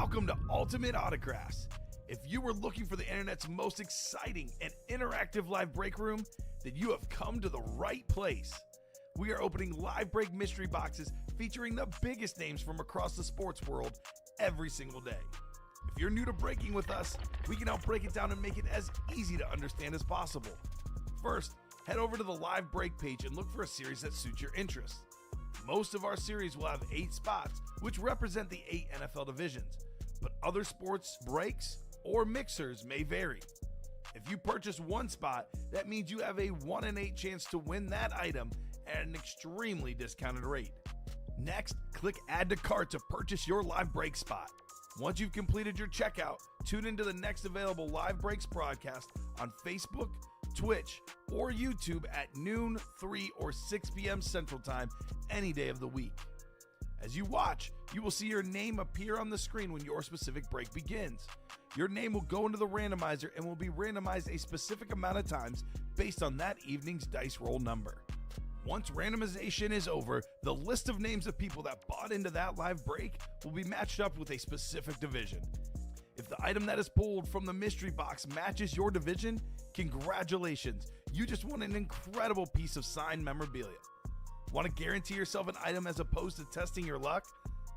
Welcome to Ultimate Autographs. If you were looking for the internet's most exciting and interactive live break room, then you have come to the right place. We are opening live break mystery boxes featuring the biggest names from across the sports world every single day. If you're new to breaking with us, we can help break it down and make it as easy to understand as possible. First, head over to the live break page and look for a series that suits your interests. Most of our series will have 8 spots, which represent the 8 NFL divisions, but other sports breaks or mixers may vary. If you purchase one spot, that means you have a 1 in 8 chance to win that item at an extremely discounted rate. Next, click Add to Cart to purchase your live break spot. Once you've completed your checkout, tune into the next available live breaks broadcast on Facebook, Twitch, or YouTube at noon, 3, or 6 p.m. Central Time any day of the week. As you watch, you will see your name appear on the screen when your specific break begins. Your name will go into the randomizer and will be randomized a specific amount of times based on that evening's dice roll number. Once randomization is over, the list of names of people that bought into that live break will be matched up with a specific division. If the item that is pulled from the mystery box matches your division, congratulations, you just won an incredible piece of signed memorabilia. Want to guarantee yourself an item as opposed to testing your luck?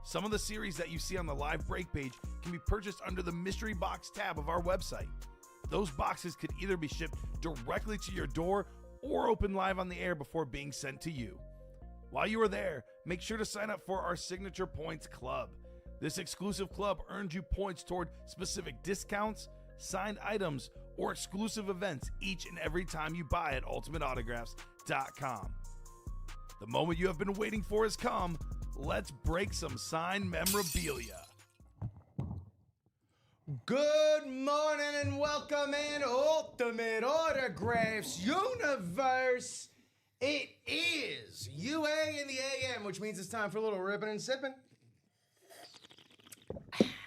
Some of the series that you see on the live break page can be purchased under the mystery box tab of our website. Those boxes could either be shipped directly to your door or open live on the air before being sent to you. While you are there, make sure to sign up for our Signature Points Club. This exclusive club earns you points toward specific discounts, signed items, or exclusive events each and every time you buy at ultimateautographs.com. The moment you have been waiting for has come. Let's break some signed memorabilia. Good morning and welcome in Ultimate Autographs Universe. It is UA in the AM, which means it's time for a little ripping and sipping.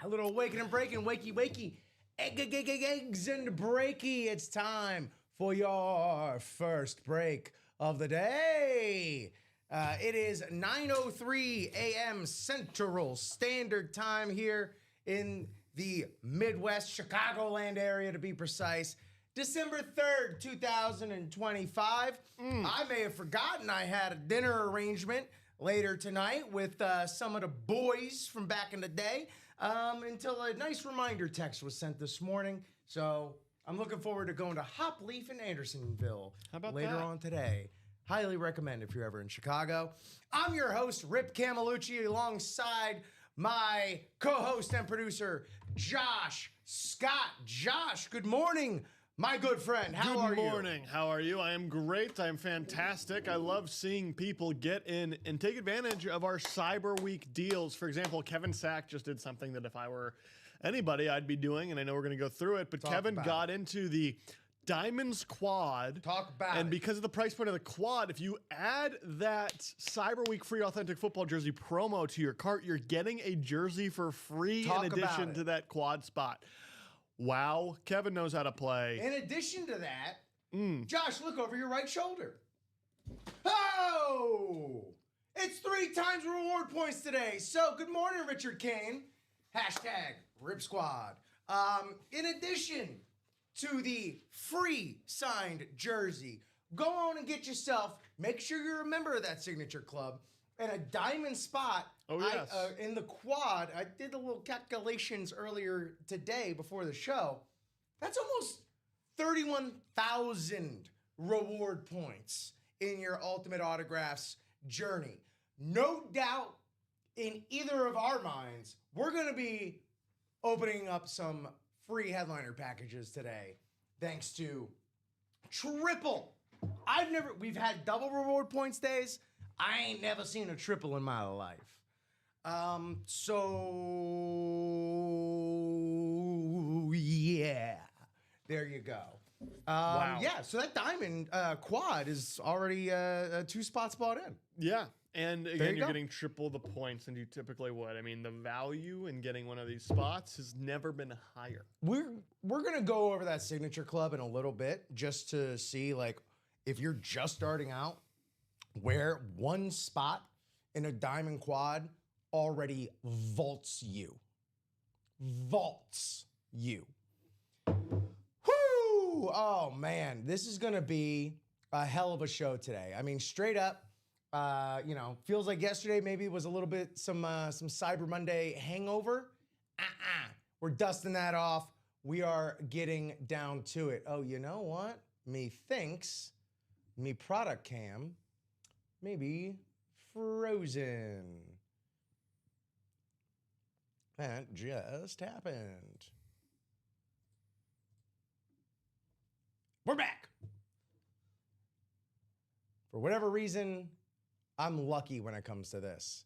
A little waking and breaking, wakey, eggs and breaky. It's time for your first break of the day. It is 9:03 a.m. Central Standard Time here in the Midwest, Chicagoland area to be precise. December 3rd, 2025. I may have forgotten I had a dinner arrangement later tonight with some of the boys from back in the day until a nice reminder text was sent this morning. So I'm looking forward to going to Hop Leaf in Andersonville later on today. Highly recommend if you're ever in Chicago. I'm your host, Rip Camelucci, alongside my co-host and producer, Josh Scott. Josh, good morning, my good friend. How are you? Good morning. How are you? I am great. I'm fantastic. I love seeing people get in and take advantage of our Cyber Week deals. For example, Kevin Sack just did something that if I were anybody, I'd be doing, and I know we're going to go through it, but Kevin got into the Diamonds Quad. Talk about it. And because of the price point of the quad, if you add that Cyber Week free authentic football jersey promo to your cart, you're getting a jersey for free in addition to that quad spot. Wow, Kevin knows how to play. In addition to that, Josh, look over your right shoulder. Oh! It's 3 times reward points today. So good morning, Richard Kane. Hashtag Rip Squad. In addition to the free signed jersey, go on and get yourself, make sure you're a member of that signature club, and a diamond spot. Oh, yes. In the quad. I did a little calculations earlier today before the show. That's almost 31,000 reward points in your Ultimate Autographs journey. No doubt in either of our minds, we're going to be opening up some free headliner packages today, thanks to triple. We've had double reward points days. I ain't never seen a triple in my life. So yeah, there you go. Wow. Yeah, so that diamond quad is already 2 spots bought in. Yeah. And again, you're go. getting triple the points than you typically would. I mean, the value in getting one of these spots has never been higher. We're gonna go over that signature club in a little bit just to see, like, if you're just starting out, where one spot in a diamond quad already vaults you. vaults you. Oh, man. This is going to be a hell of a show today. I mean, straight up, feels like yesterday maybe was a little bit some Cyber Monday hangover. We're dusting that off. We are getting down to it. Oh, you know what? Methinks me product cam maybe frozen. That just happened. We're back. For whatever reason, I'm lucky when it comes to this.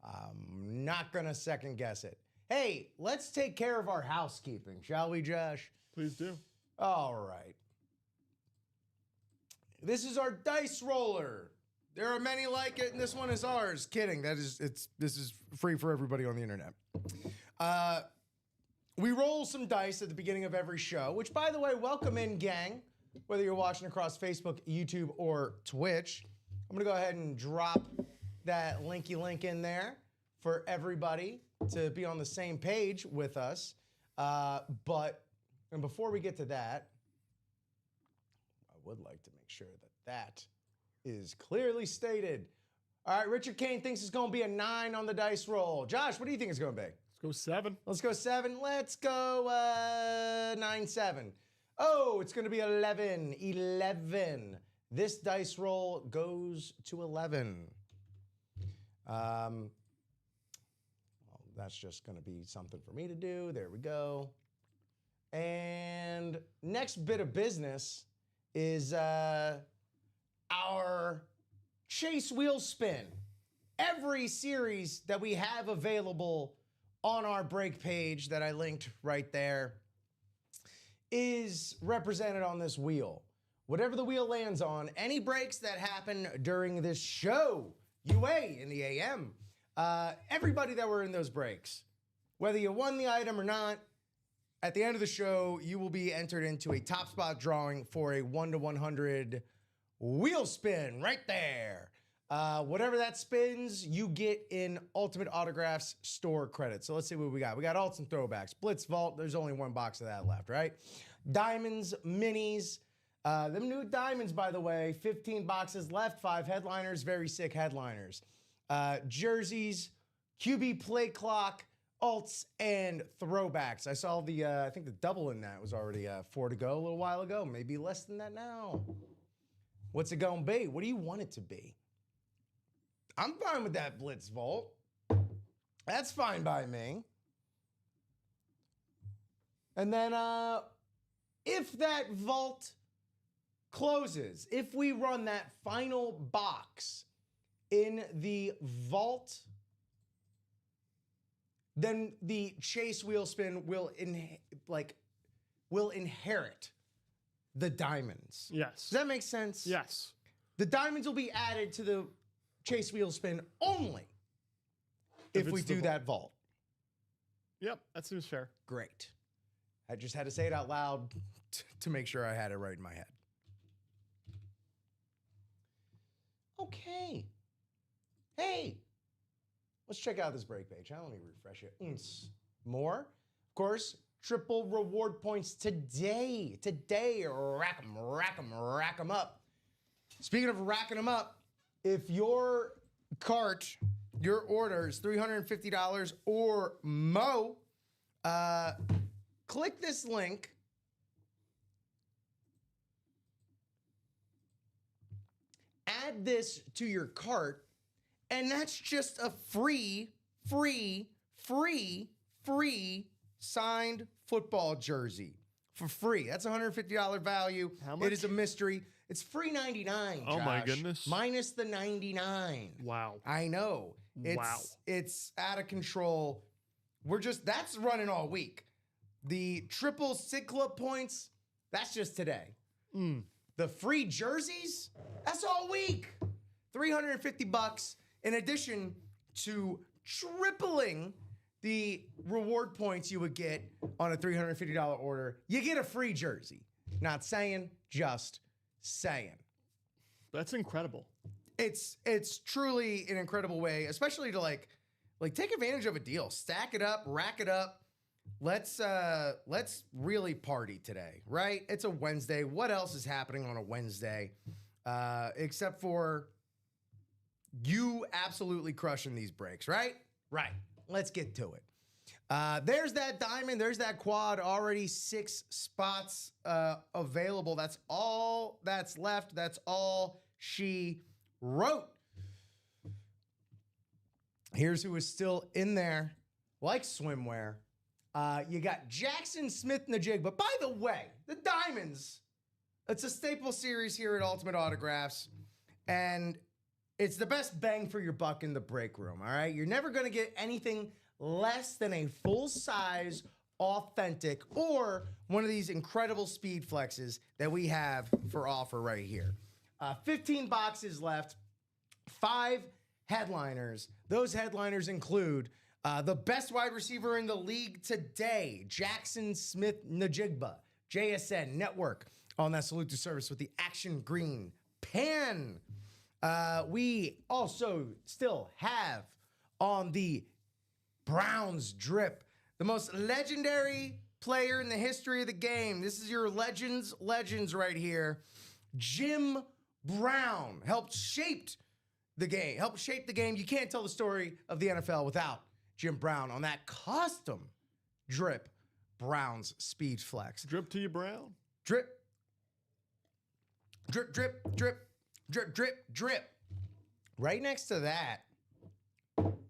I'm not going to second guess it. Hey, let's take care of our housekeeping, shall we, Josh? Please do. All right. This is our dice roller. There are many like it, and this one is ours. Kidding. This is free for everybody on the internet. We roll some dice at the beginning of every show, which, by the way, welcome in, gang. Whether you're watching across Facebook, YouTube, or Twitch. I'm going to go ahead and drop that linky link in there for everybody to be on the same page with us. And before we get to that, I would like to make sure that is clearly stated. All right, Richard Kane thinks it's going to be a 9 on the dice roll. Josh, what do you think it's going to be? Let's go 7. Let's go 7. Let's go 9-7. Oh, it's going to be 11. 11. This dice roll goes to 11. Well, that's just going to be something for me to do. There we go. And next bit of business is our Chase Wheel Spin. Every series that we have available on our break page that I linked right there is represented on this wheel. Whatever the wheel lands on, any breaks that happen during this show, UA in the AM, everybody that were in those breaks, whether you won the item or not, at the end of the show, you will be entered into a top spot drawing for a 1-to-100 wheel spin right there. Whatever that spins, you get in Ultimate Autographs store credit. So let's see what we got. We got alts and throwbacks. Blitz Vault, there's only one box of that left, right? Diamonds, minis. Them new diamonds, by the way, 15 boxes left, 5 headliners, very sick headliners. Jerseys, QB play clock, alts, and throwbacks. I saw I think the double in that was already 4 to go a little while ago. Maybe less than that now. What's it gonna be? What do you want it to be? I'm fine with that Blitz Vault. That's fine by me. And then if that vault closes, if we run that final box in the vault, then the Chase Wheel Spin will inherit the diamonds. Yes. Does that make sense? Yes. The diamonds will be added to the Chase Wheel Spin only if we do that vault. Yep, that seems fair. Great. I just had to say it out loud to make sure I had it right in my head. Okay. Hey, let's check out this break page. Let me refresh it. More. Of course, triple reward points today. Today, rack them up. Speaking of racking them up, if your cart, your order is $350 or more, click this link. Add this to your cart, and that's just a free signed football jersey for free. That's $150 value. How much? It is a mystery. It's free $99. Oh my Josh. goodness. Minus the $99. Wow. I know. It's out of control. That's running all week. The triple Sig Club points, that's just today. The free jerseys, that's all week. $350 in addition to tripling the reward points you would get on a $350 order. You get a free jersey. Not saying, just saying. That's incredible. It's truly an incredible way, especially to like take advantage of a deal. Stack it up, rack it up. let's really party today, right? It's a Wednesday. What else is happening on a Wednesday? Except for you absolutely crushing these breaks, right? Right. Let's get to it. There's that diamond. There's that quad. Already 6 spots available. That's all that's left. That's all she wrote. Here's who is still in there, like swimwear. You got Jackson Smith-Njigba. But by the way, the diamonds, it's a staple series here at Ultimate Autographs. And it's the best bang for your buck in the break room, all right? You're never going to get anything less than a full-size, authentic, or one of these incredible speed flexes that we have for offer right here. 15 boxes left, 5 headliners. Those headliners include the best wide receiver in the league today, Jackson Smith-Njigba, JSN Network on that salute to service with the action green pan. We also still have on the Browns drip, the most legendary player in the history of the game. This is your legends right here. Jim Brown helped shape the game. You can't tell the story of the NFL without Jim Brown on that custom drip Browns speed flex. Drip to you, Brown. Drip. Drip, drip, drip, drip, drip, drip. Right next to that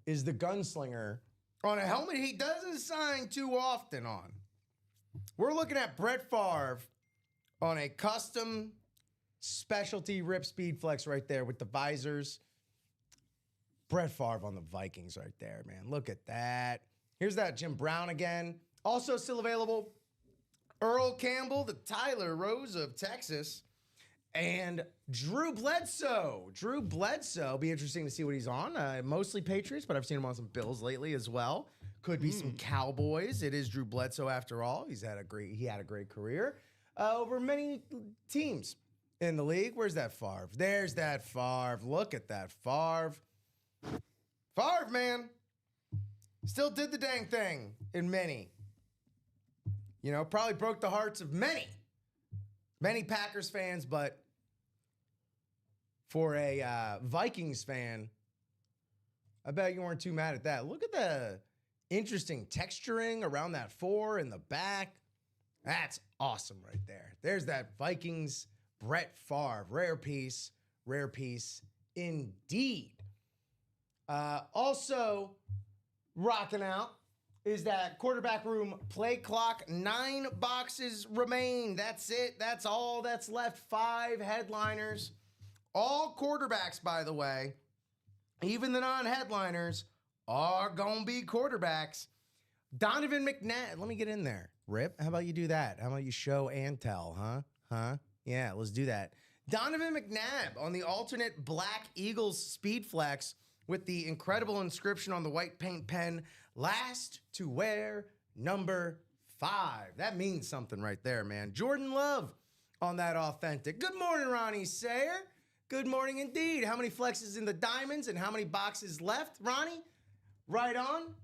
is the gunslinger on a helmet he doesn't sign too often on. We're looking at Brett Favre on a custom specialty rip speed flex right there with the visors. Brett Favre on the Vikings right there, man. Look at that. Here's that Jim Brown again. Also still available, Earl Campbell, the Tyler Rose of Texas, and Drew Bledsoe. Drew Bledsoe, be interesting to see what he's on. Mostly Patriots, but I've seen him on some Bills lately as well. Could be some Cowboys. It is Drew Bledsoe after all. He had a great career over many teams in the league. Where's that Favre? There's that Favre. Look at that Favre. Favre, man. Still did the dang thing in many. Probably broke the hearts of many Packers fans, but for a Vikings fan, I bet you weren't too mad at that. Look at the interesting texturing around that 4 in the back. That's awesome right there. There's that Vikings Brett Favre. Rare piece indeed. Also rocking out is that quarterback room play clock. 9 boxes remain. That's it. That's all that's left. 5 headliners. All quarterbacks, by the way, even the non-headliners, are going to be quarterbacks. Donovan McNabb. Let me get in there. Rip, how about you do that? How about you show and tell, huh? Yeah, let's do that. Donovan McNabb on the alternate Black Eagles speed flex with the incredible inscription on the white paint pen, last to wear number 5. That means something right there, man. Jordan Love on that authentic. Good morning, Ronnie Sayer. Good morning indeed. How many flexes in the diamonds and how many boxes left, Ronnie? Right on.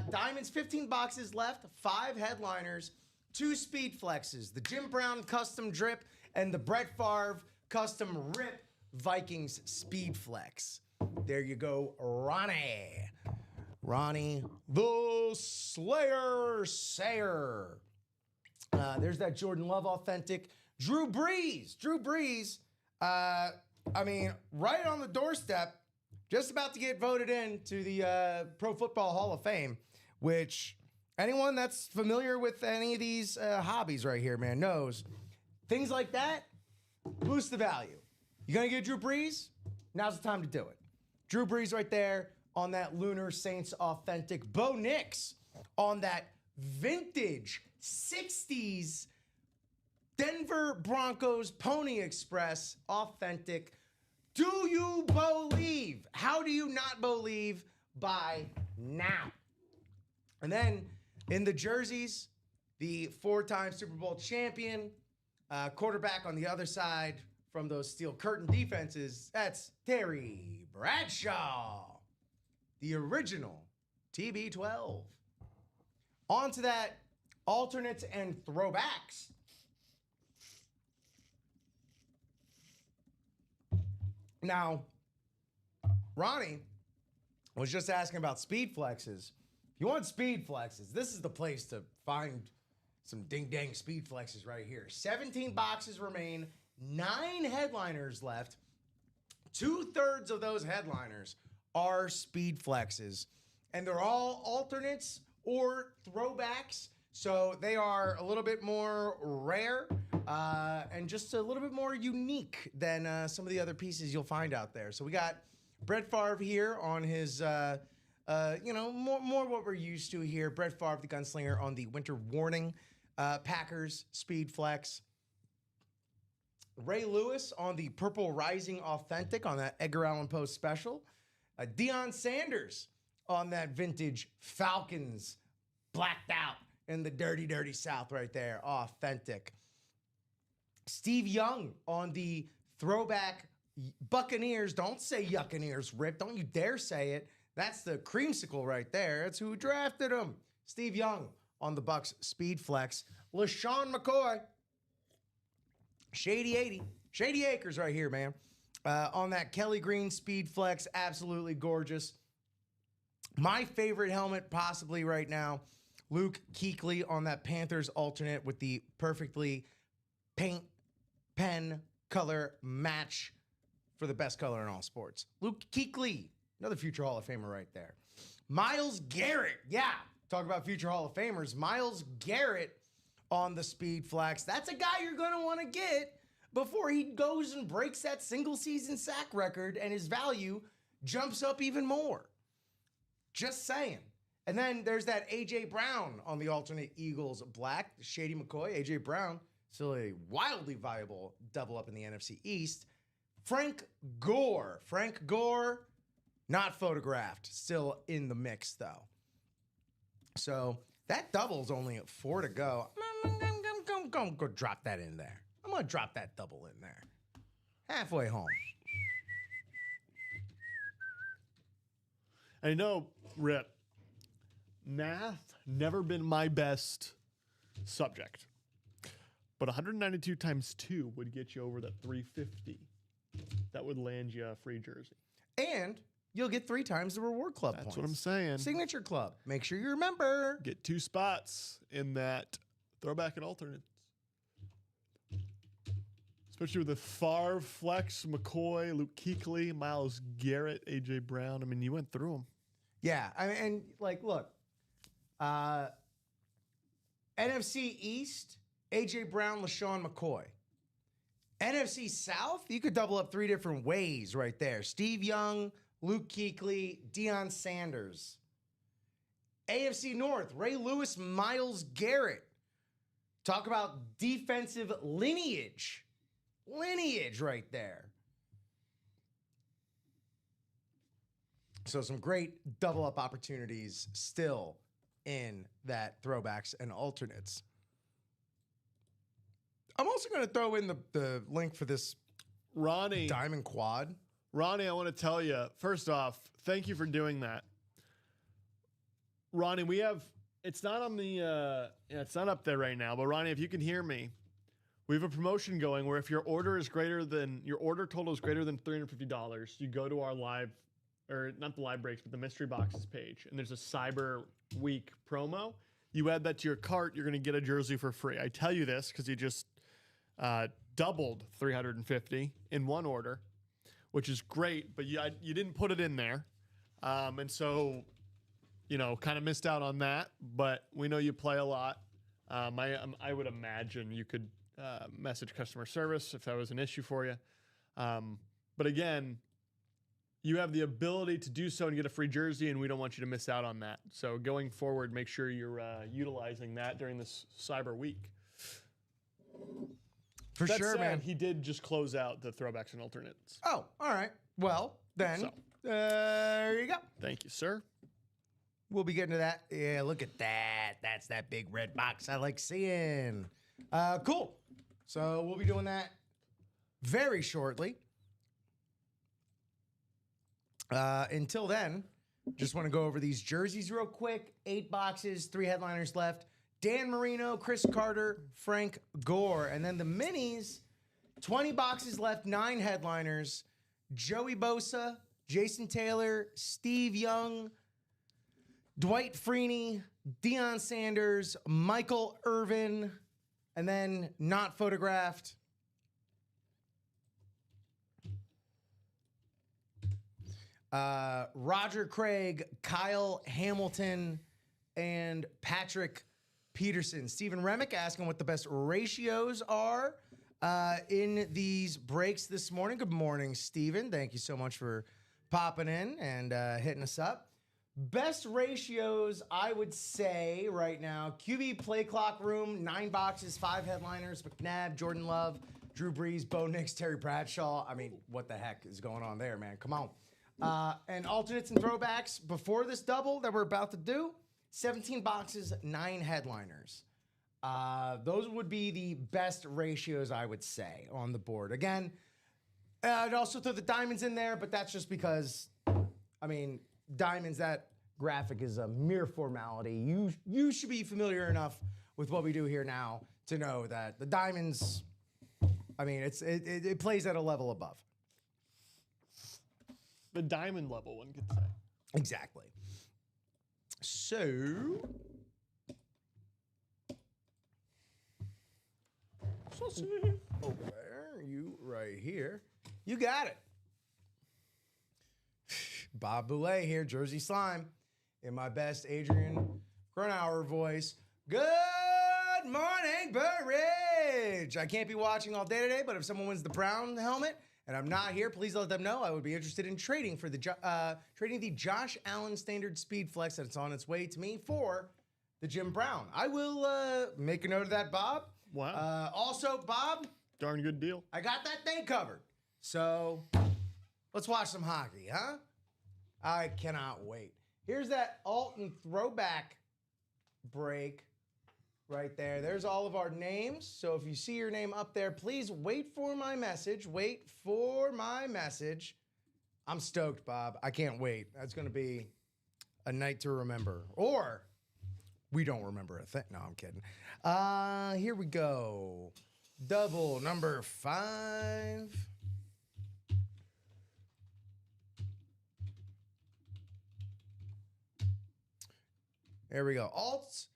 Diamonds, 15 boxes left, 5 headliners, 2 speed flexes, the Jim Brown custom drip and the Brett Favre custom rip Vikings speed flex. There you go, Ronnie. Ronnie the Slayer Sayer. There's that Jordan Love authentic. Drew Brees. Right on the doorstep, just about to get voted in to the Pro Football Hall of Fame, which anyone that's familiar with any of these hobbies right here, man, knows. Things like that boost the value. You gonna get Drew Brees? Now's the time to do it. Drew Brees right there on that Lunar Saints authentic. Bo Nix on that vintage 60s Denver Broncos Pony Express authentic. Do you believe? How do you not believe by now? And then in the jerseys, the 4-time Super Bowl champion, quarterback on the other side from those steel curtain defenses, that's Terry Bradshaw, the original TB12. On to that alternates and throwbacks. Now, Ronnie was just asking about speed flexes. If you want speed flexes, this is the place to find some ding-dang speed flexes right here. 17 boxes remain, 9 headliners left. 2/3 of those headliners are speed flexes, and they're all alternates or throwbacks. So they are a little bit more rare and just a little bit more unique than some of the other pieces you'll find out there. So we got Brett Favre here on his, more what we're used to here. Brett Favre, the gunslinger, on the Winter Warning Packers Speed Flex. Ray Lewis on the Purple Rising Authentic on that Edgar Allan Poe special. Deion Sanders on that vintage Falcons blacked out in the dirty, dirty South right there. Authentic. Steve Young on the throwback Buccaneers. Don't say Yuccaneers, Rip. Don't you dare say it. That's the creamsicle right there. That's who drafted him. Steve Young on the Bucs Speed Flex. LaShawn McCoy. Shady Acres right here, man. On that Kelly Green Speed Flex. Absolutely gorgeous. My favorite helmet possibly right now, Luke Kuechly on that Panthers alternate with the perfectly paint pen color match for the best color in all sports. Luke Kuechly, another future Hall of Famer right there. Myles Garrett, yeah, talk about future Hall of Famers. Myles Garrett on the Speed Flex. That's a guy you're going to want to get before he goes and breaks that single season sack record and his value jumps up even more. Just saying. And then there's that A.J. Brown on the alternate Eagles black. Shady McCoy, A.J. Brown, still a wildly viable double up in the NFC East. Frank Gore, not photographed, still in the mix though. So that double's only at 4 to go. I'm gonna go drop that in there. I'm gonna drop that double in there. Halfway home. I know, Rip, math never been my best subject, but 192 times 2 would get you over that 350. That would land you a free jersey. And you'll get 3 times the reward club points. That's what I'm saying. Signature club. Make sure you remember. Get 2 spots in that throwback and alternates. Especially with the Favre, Flex, McCoy, Luke Kuechly, Myles Garrett, A.J. Brown. I mean, you went through them. Yeah. I mean, and like, look. NFC East, A.J. Brown, LaShawn McCoy. NFC South, you could double up 3 different ways right there. Steve Young, Luke Kuechly, Deion Sanders. AFC North, Ray Lewis, Myles Garrett. Talk about defensive lineage. Lineage right there. So some great double up opportunities still in that throwbacks and alternates. I'm also going to throw in the link for this Ronnie Diamond Quad. Ronnie, I want to tell you, first off, thank you for doing that. Ronnie, we have, it's not on the, it's not up there right now, but Ronnie, if you can hear me, we have a promotion going where if your order total is greater than $350, you go to our live, or not the live breaks, but the mystery boxes page, and there's a Cyber Week promo. You add that to your cart, you're going to get a jersey for free. I tell you this because you just doubled 350 in one order, which is great, but you didn't put it in there. And so, kind of missed out on that, but we know you play a lot. I would imagine you could message customer service if that was an issue for you. But again, you have the ability to do so and get a free jersey, and we don't want you to miss out on that. So going forward, make sure you're utilizing that during this Cyber Week. For That sure, said, man. He did just close out the throwbacks and alternates. Oh, all right. Well, then, there you go. Thank you, sir. We'll be getting to that. Yeah, look at that. That's that big red box I like seeing. Cool. So we'll be doing that very shortly. Until then, just want to go over these jerseys real quick. 8 boxes, 3 headliners left. Dan Marino, Chris Carter, Frank Gore. And then the minis, 20 boxes left, 9 headliners. Joey Bosa, Jason Taylor, Steve Young, Dwight Freeney, Deion Sanders, Michael Irvin, and then not photographed. Roger Craig, Kyle Hamilton, and Patrick Peterson. Stephen Remick asking what the best ratios are in these breaks this morning. Good morning, Stephen. Thank you so much for popping in and hitting us up. Best ratios, I would say right now, QB play clock room, 9 boxes, 5 headliners, McNabb, Jordan Love, Drew Brees, Bo Nix, Terry Bradshaw. I mean, what the heck is going on there, man? Come on. And alternates and throwbacks before this double that we're about to do, 17 boxes, 9 headliners. Those would be the best ratios, I would say, on the board. Again, I'd also throw the diamonds in there, but that's just because, I mean, diamonds, that graphic is a mere formality. You should be familiar enough with what we do here now to know that the diamonds, I mean, it plays at a level above. The diamond level, one could say. Exactly. So, over there, you right here. You got it. Bob Boulay here, Jersey Slime, in my best Adrian Cronauer voice. Good morning, Burridge. I can't be watching all day today, but if someone wins the Brown helmet and I'm not here, please let them know. I would be interested in trading for the Josh Allen Standard Speed Flex that's on its way to me for the Jim Brown. I will make a note of that, Bob. Wow. Also, Bob, Darn good deal. I got that thing covered. So let's watch some hockey, huh? I cannot wait. Here's that Alton throwback break right there. There's all of our names. So if you see your name up there, please wait for my message. Wait for my message. I'm stoked, Bob. I can't wait. That's going to be a night to remember. Or we don't remember a thing. No, I'm kidding. Here we go. Double number 5. There we go. Alts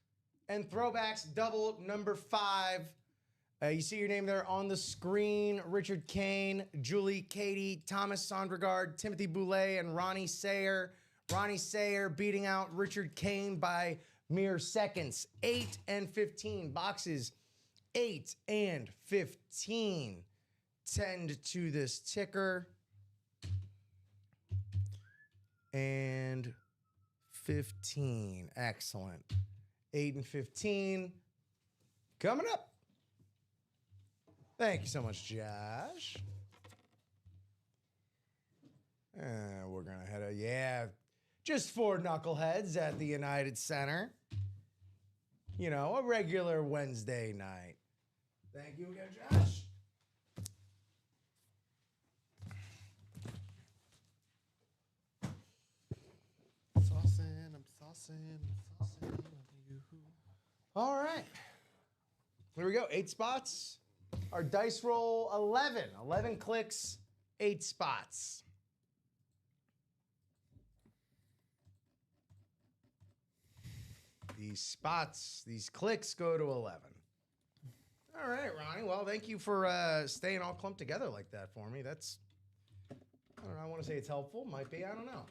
and throwbacks, double number 5. You see your name there on the screen. Richard Kane, Julie Katie, Thomas Sondergaard, Timothy Boulay, and Ronnie Sayer. Ronnie Sayer beating out Richard Kane by mere seconds. 8 and 15. Boxes 8 and 15. Tend to this ticker. And 15. Excellent. 8 and 15. Coming up. Thank you so much, Josh. And we're going to head just 4 knuckleheads at the United Center. You know, a regular Wednesday night. Thank you again, Josh. All right. Here we go. 8 spots. Our dice roll 11. 11 clicks, 8 spots. These clicks go to 11. All right, Ronnie. Well, thank you for staying all clumped together like that for me. That's, I don't know, I want to say it's helpful. Might be. I don't know.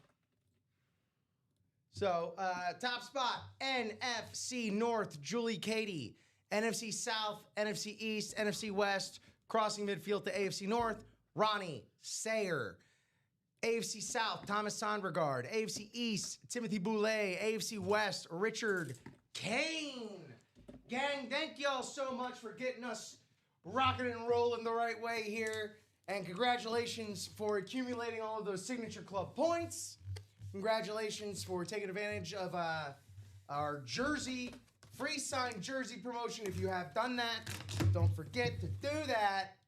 So, top spot, NFC North, Julie Katie. NFC South, NFC East, NFC West, crossing midfield to AFC North, Ronnie Sayer. AFC South, Thomas Sondergaard. AFC East, Timothy Boulay. AFC West, Richard Kane. Gang, thank y'all so much for getting us rocking and rolling the right way here. And congratulations for accumulating all of those Signature Club points. Congratulations for taking advantage of our jersey, free signed jersey promotion. If you have done that, don't forget to do that.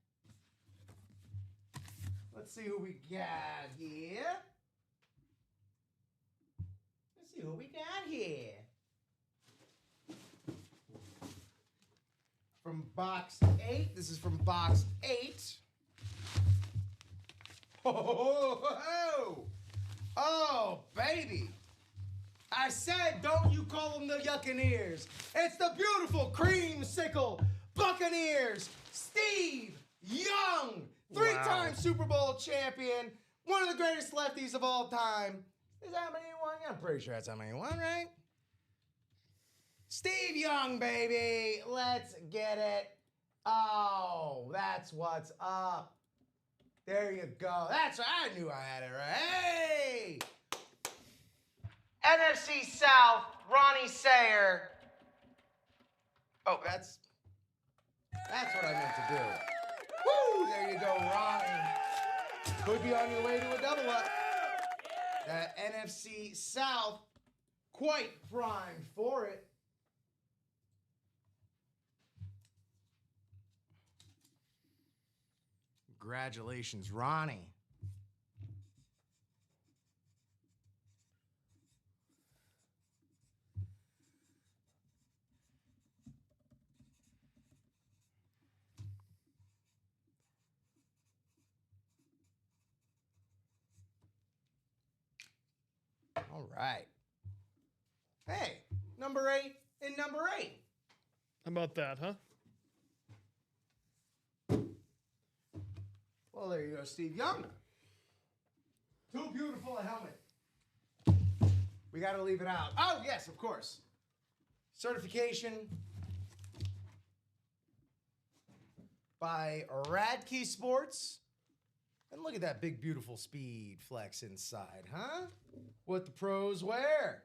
Let's see who we got here. box 8. This is from box 8. Oh, baby. I said, don't you call them the Yuccaneers. It's the beautiful creamsicle Buccaneers. Steve Young, 3-time Super Bowl champion, one of the greatest lefties of all time. Is that how many he won? I'm pretty sure that's how many he won, right? Steve Young, baby. Let's get it. Oh, that's what's up. There you go. That's right. I knew I had it right. Hey! NFC South, Ronnie Sayer. Oh, that's what I meant to do. Woo! There you go, Ronnie. Could be on your way to a double up. NFC South, quite primed for it. Congratulations, Ronnie. All right. Hey, number 8 and number 8. How about that, huh? Well, there you go, Steve Young. Too beautiful a helmet. We got to leave it out. Oh, yes, of course. Certification by Radke Sports. And look at that big, beautiful speed flex inside, huh? What the pros wear.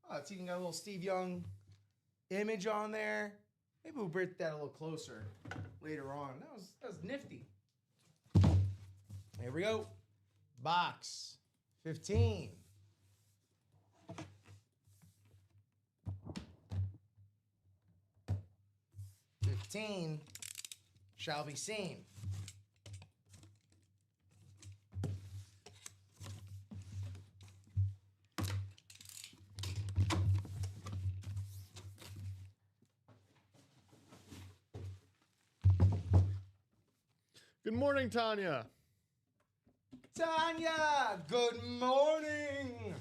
Oh, it's even got a little Steve Young image on there. Maybe we'll bring that a little closer later on. That was nifty. Here we go. Box 15. Shall be seen. Good morning, Tanya. Tanya, good morning.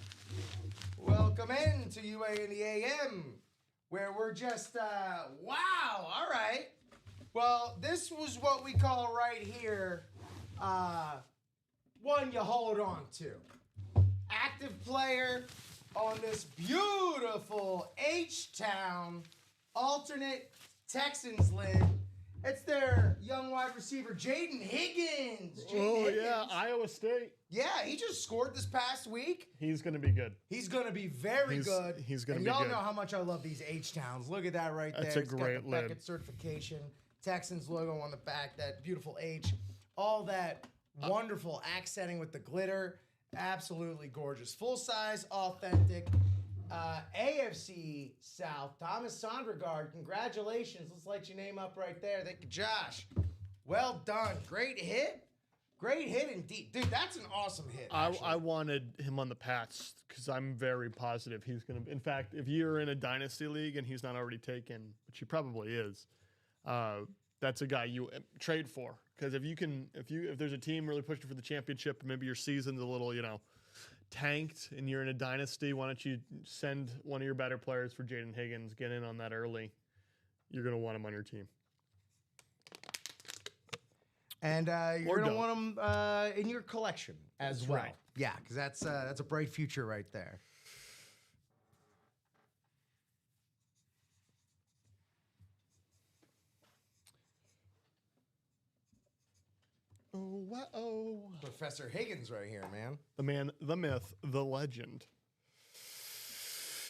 Welcome in to UA in the AM, where we're just, wow, all right. Well, this was what we call right here, one you hold on to. Active player on this beautiful H-Town alternate Texans lid. It's their young wide receiver, Jaden Higgins. Yeah, Iowa State. Yeah, he just scored this past week. He's going to be good. He's going to be very good. He's going to be good. Y'all good. know how much I love these H-Towns. Look at that right there. That's a It's great got the lid. Beckett certification, Texans logo on the back, that beautiful H, all that wonderful accenting with the glitter. Absolutely gorgeous. Full size, authentic. AFC South, Thomas Sondergaard, congratulations. Let's light your name up right there. Thank you, Josh. Well done. Great hit. Great hit indeed. Dude, that's an awesome hit. I wanted him on the Pats because I'm very positive he's going to. In fact, if you're in a dynasty league and he's not already taken, which he probably is, that's a guy you trade for. Because if there's a team really pushing for the championship, maybe your season's a little, tanked and you're in a dynasty, why don't you send one of your better players for Jaden Higgins, get in on that early. You're going to want him on your team. And you're going to want them in your collection as well. Right. Yeah, because that's a bright future right there. Oh, wow. Professor Higgins right here, man. The man, the myth, the legend.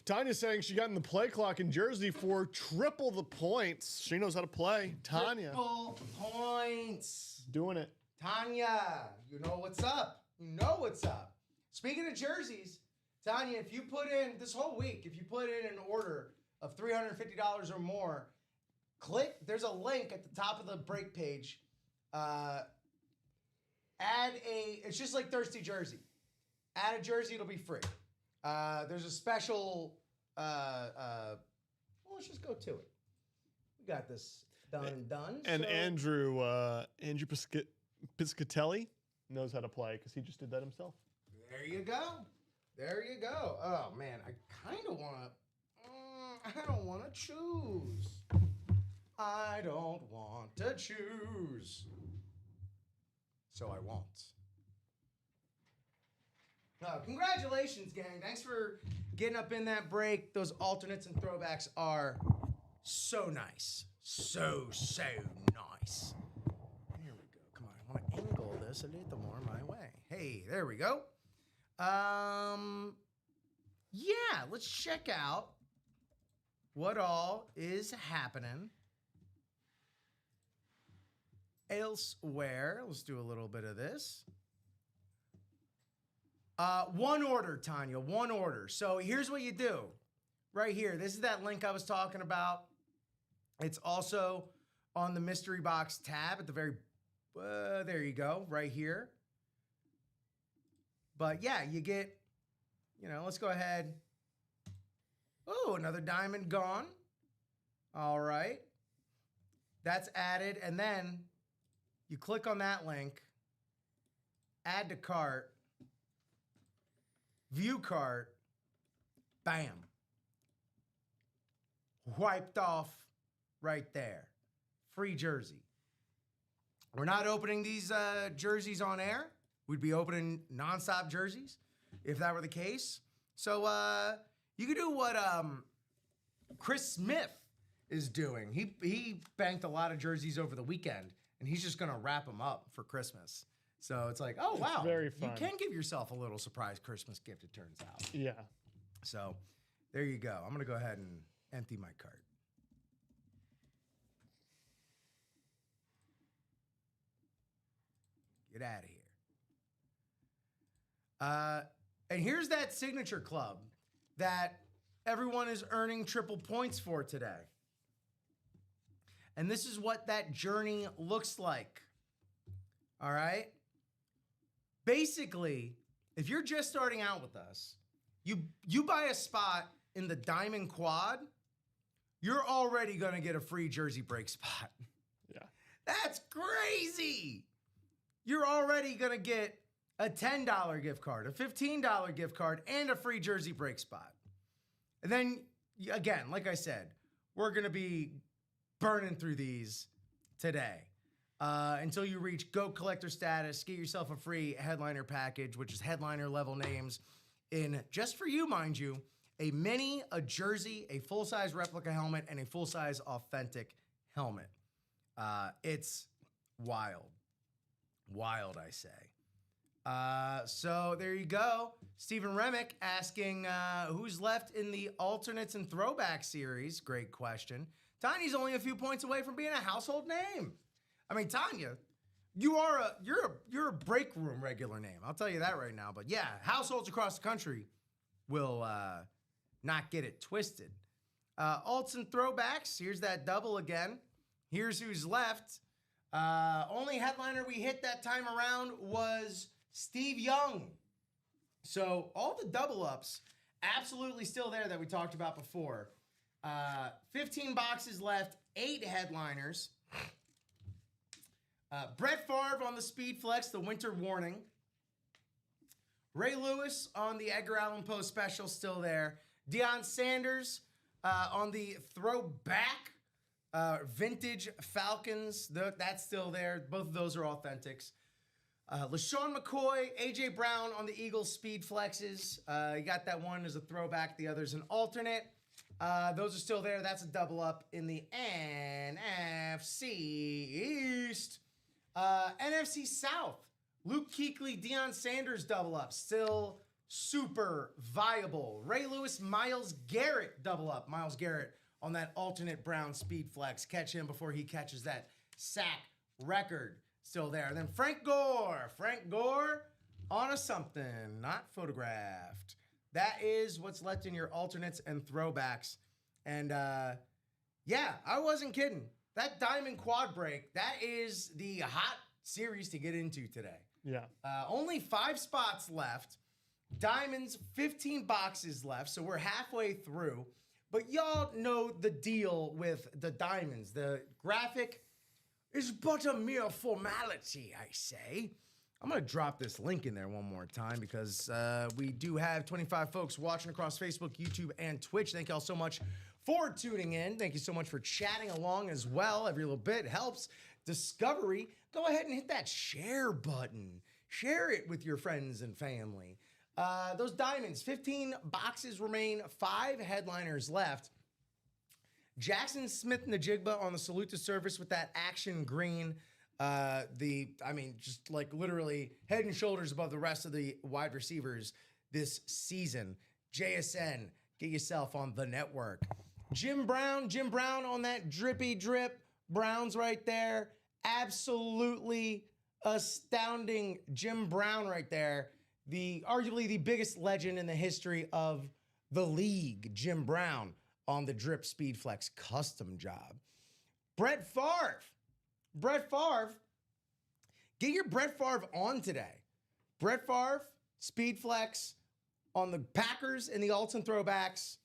Tanya's saying she got in the play clock in Jersey for triple the points. She knows how to play. Tanya. Triple points. Doing it. Tanya, you know what's up. You know what's up. Speaking of jerseys, Tanya, if you put in this whole week, if you put in an order of $350 or more, there's a link at the top of the break page. It's just like Thirsty Jersey. Add a jersey, it'll be free. There's a special let's just go to it. We got this done and done. And so. Andrew Piscatelli knows how to play because he just did that himself. There you go. There you go. Oh, man, I kind of want to... I don't want to choose. I don't want to choose. So I won't. Congratulations, gang. Thanks for getting up in that break. Those alternates and throwbacks are so nice. So nice. There we go. Come on. I want to angle this a little more my way. Hey, there we go. Yeah, let's check out what all is happening elsewhere. Let's do a little bit of this. One order, Tanya, one order. So here's what you do right here. This is that link I was talking about. It's also on the mystery box tab at the very, there you go, right here. But yeah, you get, let's go ahead. Oh, another diamond gone. All right. That's added. And then you click on that link, add to cart, view cart, bam. Wiped off right there. Free jersey. We're not opening these jerseys on air. We'd be opening nonstop jerseys if that were the case. So you could do what Chris Smith is doing. He banked a lot of jerseys over the weekend, and he's just going to wrap them up for Christmas. So it's like, oh, wow. It's very fun. You can give yourself a little surprise Christmas gift, it turns out. Yeah. So there you go. I'm going to go ahead and empty my cart. Get out of here. And here's that signature club that everyone is earning triple points for today. And this is what that journey looks like. All right? Basically, if you're just starting out with us, you buy a spot in the Diamond Quad, you're already going to get a free jersey break spot. Yeah. That's crazy. You're already going to get a $10 gift card, a $15 gift card, and a free jersey break spot. And then, again, like I said, we're going to be burning through these today until you reach GOAT collector status. Get yourself a free headliner package, which is headliner level names in, just for you, mind you, a mini, a jersey, a full-size replica helmet, and a full-size authentic helmet. It's wild. Wild, I say. So there you go. Stephen Remick asking who's left in the alternates and throwback series. Great question. Tanya's only a few points away from being a household name. I mean, Tanya, you're a break room regular name. I'll tell you that right now. But yeah, households across the country will not get it twisted. Alts and throwbacks. Here's that double again. Here's who's left. Only headliner we hit that time around was Steve Young. So all the double ups absolutely still there that we talked about before. 15 boxes left, 8 headliners. Brett Favre on the Speed Flex, the winter warning. Ray Lewis on the Edgar Allan Poe special, still there. Deion Sanders on the throwback. Vintage Falcons, that's still there. Both of those are authentics. LaShawn McCoy, A.J. Brown on the Eagles Speed Flexes. You got that one as a throwback. The other's an alternate. Those are still there. That's a double up in the NFC East. NFC South. Luke Kuechly, Deion Sanders double up. Still super viable. Ray Lewis, Myles Garrett double up. Myles Garrett on that alternate Brown Speed Flex. Catch him before he catches that sack record. Still there. And then Frank Gore on a something, not photographed. That is what's left in your alternates and throwbacks. And yeah, I wasn't kidding. That Diamond Quad break, that is the hot series to get into today. Yeah. Only 5 spots left. Diamonds, 15 boxes left. So we're halfway through. But y'all know the deal with the diamonds. The graphic is but a mere formality, I say. I'm going to drop this link in there one more time because we do have 25 folks watching across Facebook, YouTube, and Twitch. Thank y'all so much for tuning in. Thank you so much for chatting along as well. Every little bit helps. Discovery, go ahead and hit that share button. Share it with your friends and family. Those diamonds, 15 boxes remain, 5 headliners left. Jackson Smith-Njigba on the salute to service with that action green. Just like literally head and shoulders above the rest of the wide receivers this season. JSN, get yourself on the network. Jim Brown on that drippy drip. Browns right there. Absolutely astounding Jim Brown right there. Arguably the biggest legend in the history of the league, Jim Brown, on the Drip Speed Flex custom job. Brett Favre, get your Brett Favre on today. Brett Favre, Speed Flex on the Packers in the alts and throwbacks.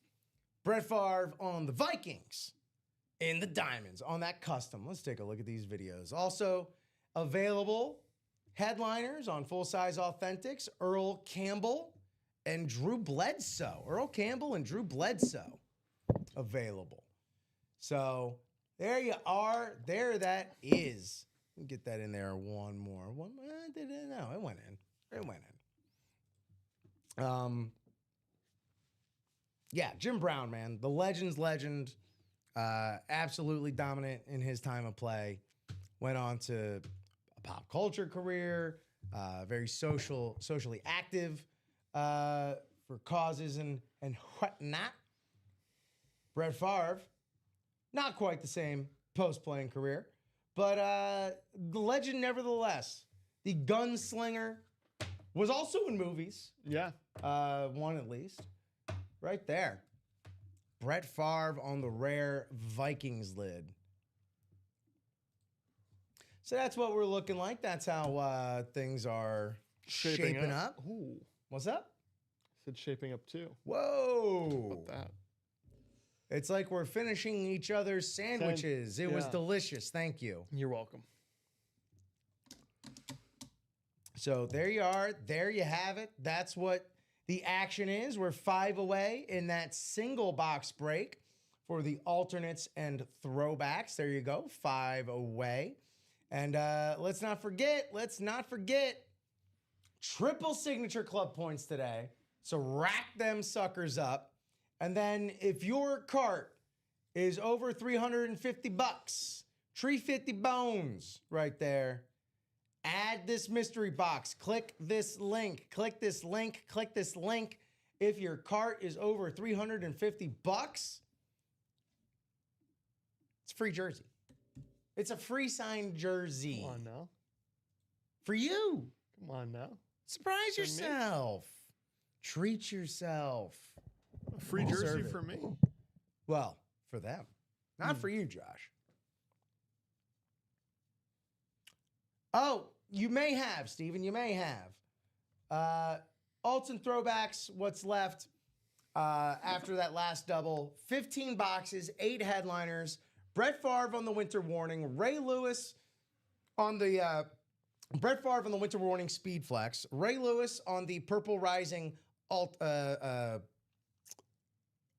Brett Favre on the Vikings in the diamonds on that custom. Let's take a look at these videos. Also available headliners on full-size authentics, Earl Campbell and Drew Bledsoe. Earl Campbell and Drew Bledsoe available. So there you are. There that is. Let me get that in there one more. No, it went in. Yeah, Jim Brown, man. The legend's legend. Absolutely dominant in his time of play. Went on to a pop culture career. Very socially active for causes and whatnot. Brett Favre, not quite the same post-playing career, but the legend nevertheless. The gunslinger was also in movies. Yeah. One at least. Right there. Brett Favre on the rare Vikings lid. So that's what we're looking like. That's how things are shaping up. Ooh. What's up? Said shaping up too. Whoa. How about that? It's like we're finishing each other's sandwiches. It was delicious. Thank you. You're welcome. So there you are. There you have it. That's what the action is. We're 5 away in that single box break for the alternates and throwbacks. There you go. 5 away. And let's not forget, triple signature club points today. So rack them suckers up. And then if your cart is over $350, 350 bones right there, add this mystery box. Click this link. If your cart is over $350, it's a free jersey. It's a free signed jersey. Come on now. For you. Come on now. Surprise yourself. Treat yourself. A free jersey for me. Well, for them. Not for you, Josh. Oh, you may have, Steven. You may have. Alts and throwbacks, what's left after that last double. 15 boxes, 8 headliners. Brett Favre on the winter warning. Ray Lewis on the Brett Favre on the winter warning speed flex. Ray Lewis on the purple rising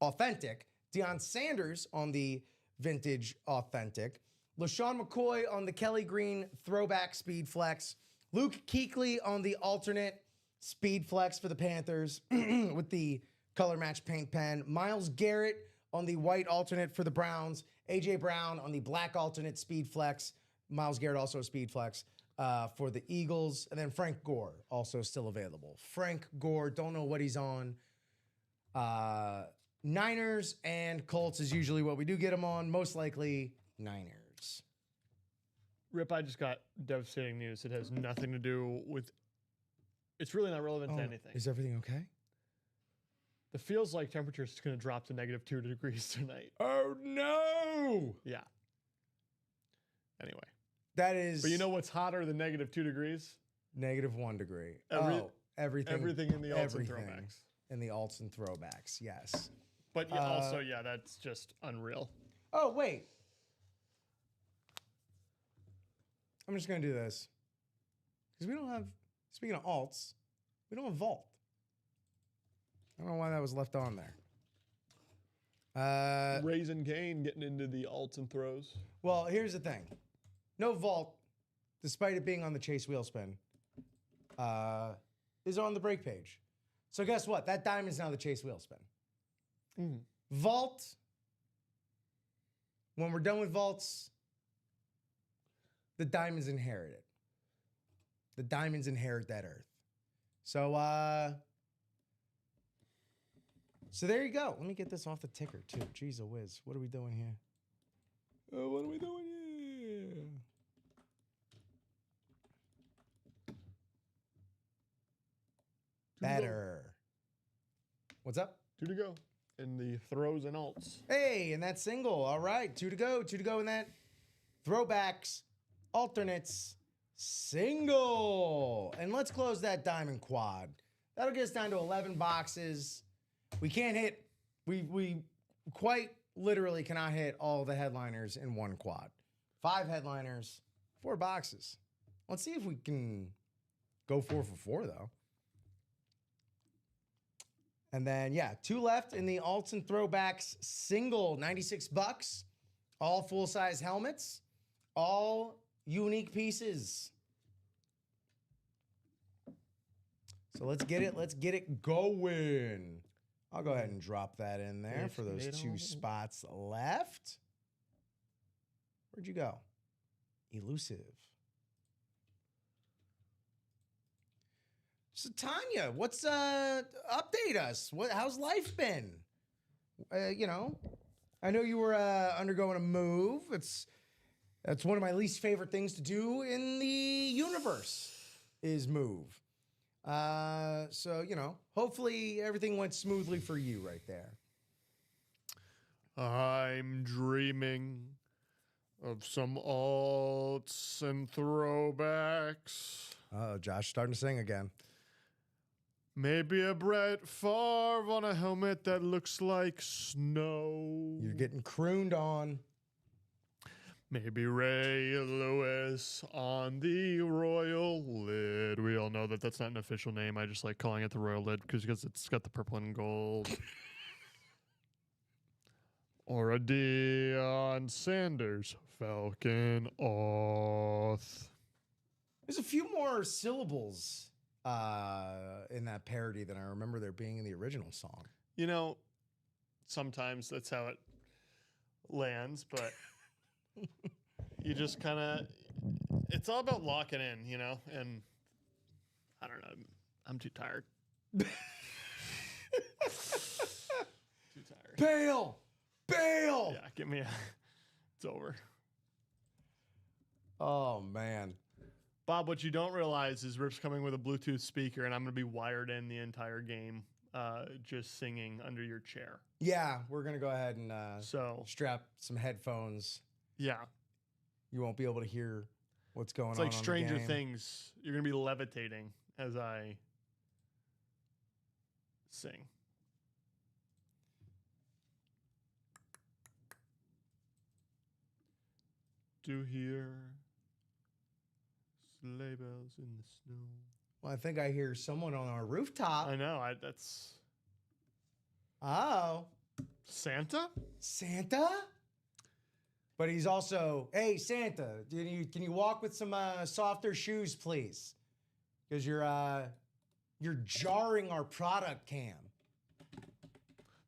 authentic. Deion Sanders on the vintage authentic. LaShawn McCoy on the Kelly Green throwback speed flex. Luke Kuechly on the alternate speed flex for the Panthers with the color match paint pen. Myles Garrett on the white alternate for the Browns. A.J. Brown on the black alternate speed flex. Myles Garrett also a speed flex for the Eagles. And then Frank Gore also still available. Frank Gore, don't know what he's on. Niners and Colts is usually what we do get him on. Most likely Niners. Rip, I just got devastating news. It has nothing to do with... It's really not relevant to anything. Is everything okay? It feels like temperature is going to drop to -2 degrees tonight. Oh, no! Yeah. Anyway. That is... But you know what's hotter than -2 degrees? -1 degree. Everything. Everything. Everything in the alts and throwbacks. In the alts and throwbacks, yes. But yeah, also, yeah, that's just unreal. Oh, wait. I'm just going to do this. Because we don't have, speaking of alts, we don't have Vault. I don't know why that was left on there. Raisin Kane getting into the alts and throws. Well, here's the thing. No Vault, despite it being on the Chase wheel spin, is on the break page. So guess what? That diamond's now the Chase wheel spin. Vault, when we're done with vaults, the diamonds inherit it. The diamonds inherit that earth. So there you go. Let me get this off the ticker too. Jeez a whiz. What are we doing here? What are we doing here? Better. What's up? 2 to go in the throws and alts. Hey, and that single. All right, 2 to go. 2 to go in that throwbacks, alternates, single. And let's close that diamond quad. That'll get us down to 11 boxes. We can't hit, we quite literally cannot hit all the headliners in one quad. 5 headliners, 4 boxes. Let's see if we can go 4 for 4 though. And then, yeah, 2 left in the alts and throwbacks single, $96. All full-size helmets, all unique pieces. So let's get it going. I'll go ahead and drop that in there for those 2 spots left. Where'd you go? Elusive. So Tanya, what's update us? How's life been? I know you were undergoing a move. That's one of my least favorite things to do in the universe is move. So hopefully everything went smoothly for you right there. I'm dreaming of some alts and throwbacks. Oh, Josh starting to sing again. Maybe a Brett Favre on a helmet that looks like snow. You're getting crooned on. Maybe Ray Lewis on the Royal Lid. We all know that that's not an official name. I just like calling it the Royal Lid because it's got the purple and gold. Or a Deion Sanders Falcon Oath. There's a few more syllables in that parody than I remember there being in the original song. Sometimes that's how it lands, but you just kind of, it's all about locking in, and I don't know. I'm too tired. Too tired. Bail! Yeah, give me it's over. Oh, man. Bob, what you don't realize is Rip's coming with a Bluetooth speaker, and I'm going to be wired in the entire game, just singing under your chair. Yeah, we're going to go ahead and strap some headphones. Yeah. You won't be able to hear what's going on. It's like on Stranger the game. Things. You're going to be levitating as I sing. Do hear sleigh bells in the snow. Well, I think I hear someone on our rooftop. I know. That's Oh. Santa? Santa? But he's also, hey, Santa, can you walk with some softer shoes, please? Because you're jarring our product cam.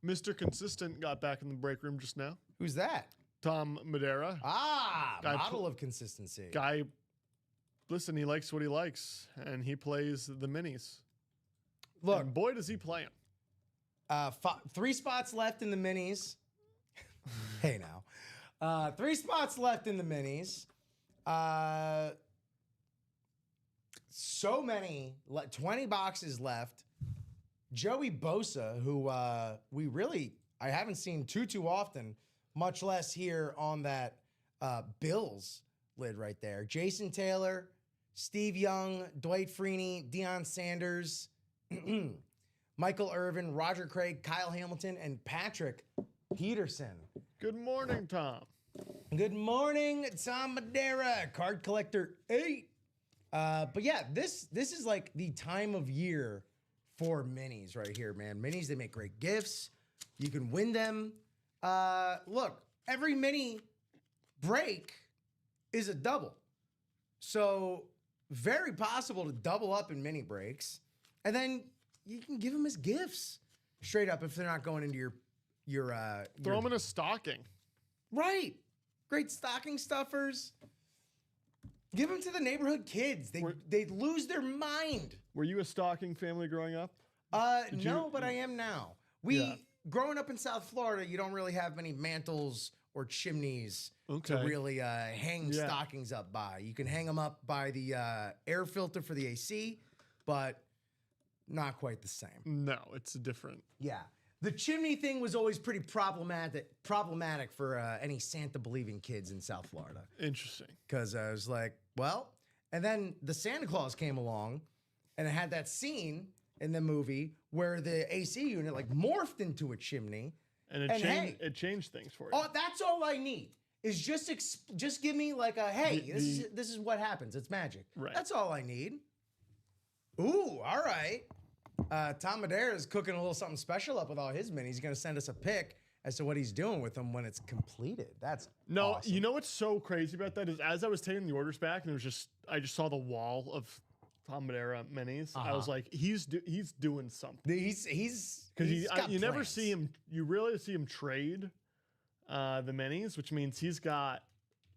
Mr. Consistent got back in the break room just now. Who's that? Tom Madeira. Model of consistency. Guy, listen, he likes what he likes, and he plays the minis. Look, and boy, does he play them. 3 spots left in the minis. Hey, now. 3 spots left in the minis. So many, 20 boxes left. Joey Bosa, who I haven't seen too often, much less here on that Bills lid right there. Jason Taylor, Steve Young, Dwight Freeney, Deion Sanders. Michael Irvin, Roger Craig, Kyle Hamilton, and Patrick Peterson. Good morning, Tom. Good morning, Tom Madeira, Card Collector 8. But yeah, this is like the time of year for minis right here, man. Minis, they make great gifts. You can win them. Look, every mini break is a double. So very possible to double up in mini breaks. And then you can give them as gifts straight up if they're not going into your Throw them in a stocking. Right. Great stocking stuffers. Give them to the neighborhood kids. They lose their mind. Were you a stocking family growing up? No, but I am now. Growing up in South Florida, you don't really have many mantles or chimneys to really hang stockings up by. You can hang them up by the air filter for the AC, but not quite the same. No, it's different. Yeah. The chimney thing was always pretty problematic for any Santa-believing kids in South Florida. Interesting. Because I was like, well, and then the Santa Claus came along, and it had that scene in the movie where the AC unit like morphed into a chimney. And it changed things for you. Oh, that's all I need is just give me like a, hey, this is what happens. It's magic. Right. That's all I need. Ooh, all right. Tom Madeira is cooking a little something special up with all his minis. He's going to send us a pic as to what he's doing with them when it's completed. That's awesome. You know what's so crazy about that is as I was taking the orders back, and I just saw the wall of Tom Madeira minis. I was like, he's doing something. He's because plans. you never see him. You really see him trade the minis, which means he's got.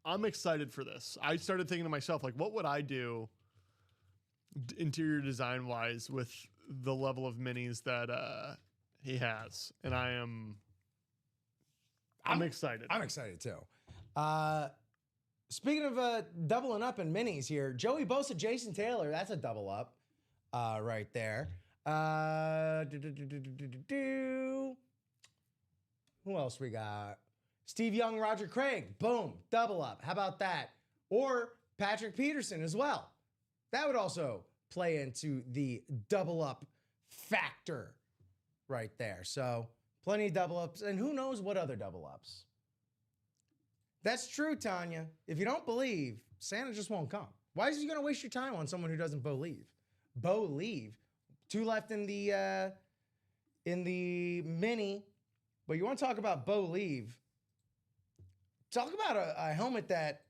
I'm excited for this. I started thinking to myself, like, what would I do interior design wise with the level of minis that he has, and I'm excited. I'm excited too. Speaking of doubling up in minis here, Joey Bosa, Jason Taylor, that's a double up right there. Who else we got? Steve Young, Roger Craig, boom, double up. How about that? Or Patrick Peterson as well. That would also play into the double up factor right there. So plenty of double ups, and who knows what other double ups. That's true, Tanya. If you don't believe, Santa just won't come. Why is he going to waste your time on someone who doesn't believe? Believe. 2 left in the mini, but you want to talk about believe? Talk about a helmet that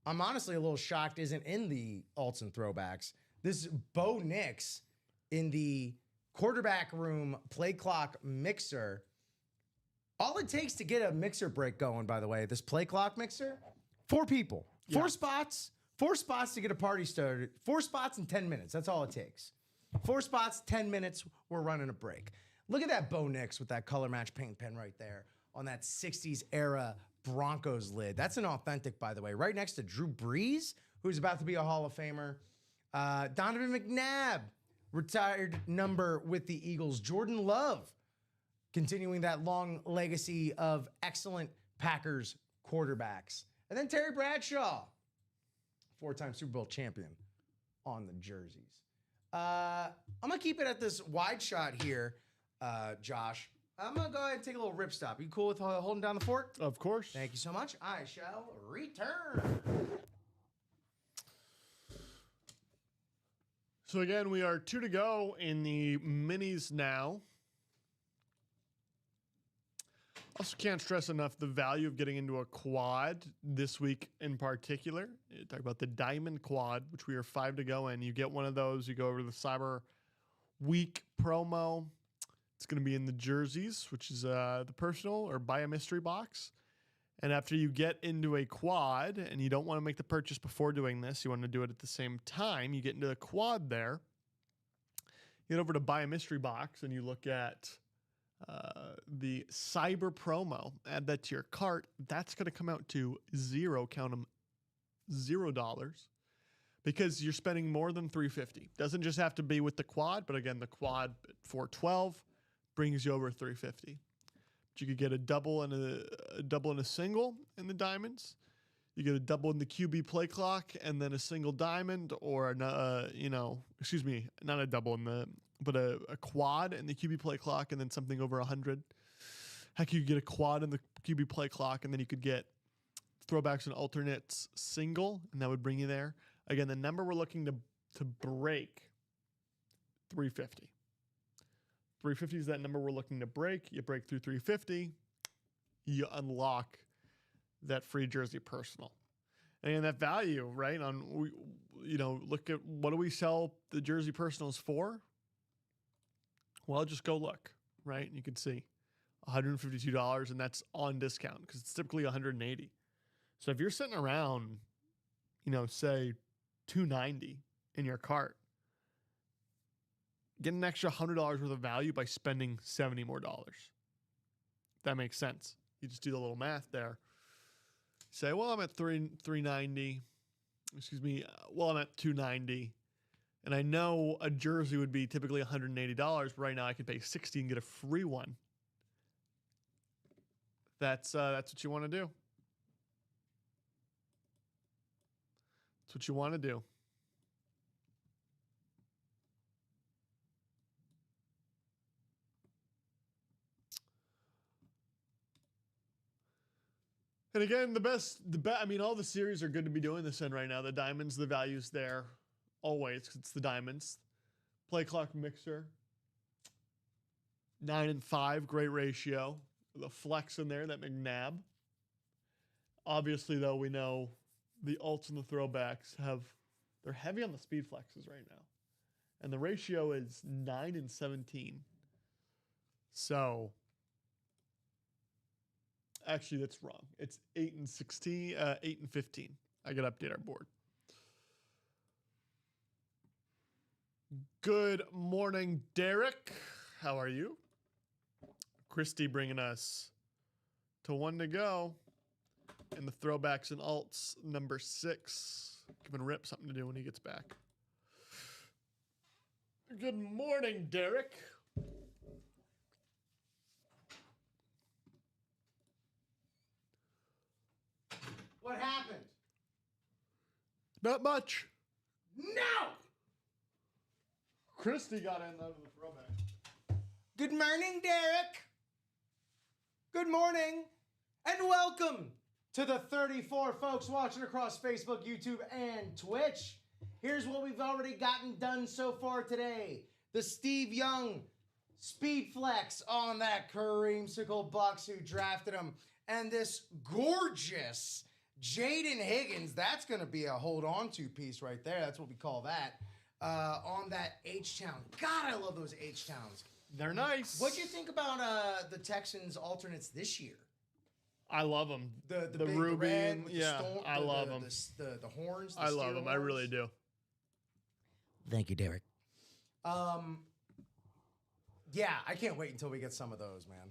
I'm honestly a little shocked isn't in the alts and throwbacks. This Bo Nix in the quarterback room play clock mixer. All it takes to get a mixer break going, by the way, this play clock mixer, 4 people, 4 spots to get a party started. 4 spots in 10 minutes. That's all it takes. 4 spots, 10 minutes, we're running a break. Look at that Bo Nix with that color match paint pen right there on that 60s era Broncos lid. That's an authentic, by the way, right next to Drew Brees, who's about to be a Hall of Famer. Donovan McNabb, retired number with the Eagles. Jordan Love, continuing that long legacy of excellent Packers quarterbacks. And then Terry Bradshaw, 4-time Super Bowl champion on the jerseys. I'm going to keep it at this wide shot here, Josh. I'm going to go ahead and take a little rip stop. You cool with holding down the fort? Of course. Thank you so much. I shall return. So again, we are 2 to go in the minis now. Also can't stress enough the value of getting into a quad this week in particular. Talk about the Diamond Quad, which we are 5 to go in. You get one of those, you go over to the Cyber Week promo. It's going to be in the jerseys, which is the personal or buy a mystery box. And after you get into a quad, and you don't want to make the purchase before doing this, you want to do it at the same time, you get into the quad there, you get over to buy a mystery box, and you look at the Cyber promo, add that to your cart. That's going to come out to $0, because you're spending more than $350. Doesn't just have to be with the quad, but again, the quad at $412 brings you over $350. But you could get a double and a single in the diamonds. You get a double in the QB play clock and then a single diamond, or not a double in the but a quad in the QB play clock and then something over 100. Heck, you could get a quad in the QB play clock, and then you could get throwbacks and alternates single, and that would bring you there. Again, the number we're looking to break, 350. 350 is that number we're looking to break. You break through 350, you unlock that free jersey personal. And that value, right, look at what do we sell the jersey personals for? Well, just go look, right? You can see $152, and that's on discount because it's typically $180. So if you're sitting around, say $290 in your cart, get an extra $100 worth of value by spending $70 more. That makes sense. You just do the little math there. Say, well, I'm at $390. Well, I'm at $290. And I know a jersey would be typically $180, but right now I could pay $60 and get a free one. That's what you want to do. That's what you want to do. And again, all the series are good to be doing this in right now. The diamonds, the value's there always. It's the diamonds. Play clock mixer. 9 and 5, great ratio. The flex in there, that McNabb. Obviously, though, we know the alts and the throwbacks they're heavy on the speed flexes right now. And the ratio is 9 and 17. So, actually, that's wrong. It's 8 and 16, 8 and 15. I got to update our board. Good morning, Derek. How are you? Christy bringing us to 1 to go. And the throwbacks and alts, number 6. Giving Rip something to do when he gets back. Good morning, Derek. What happened? Not much. No! Christy got in out of the throwback. Good morning, Derek. Good morning, and welcome to the 34 folks watching across Facebook, YouTube, and Twitch. Here's what we've already gotten done so far today. The Steve Young speed flex on that Kareem Bucks who drafted him. And this gorgeous Jaden Higgins, that's going to be a hold-on-to piece right there. That's what we call that. On that H-Town. God, I love those H-Towns. They're nice. What'd you think about the Texans alternates this year? I love them. The big, Ruby, the red with yeah, the storm, I love them. The horns. I love them. I really do. Thank you, Derek. Yeah, I can't wait until we get some of those, man.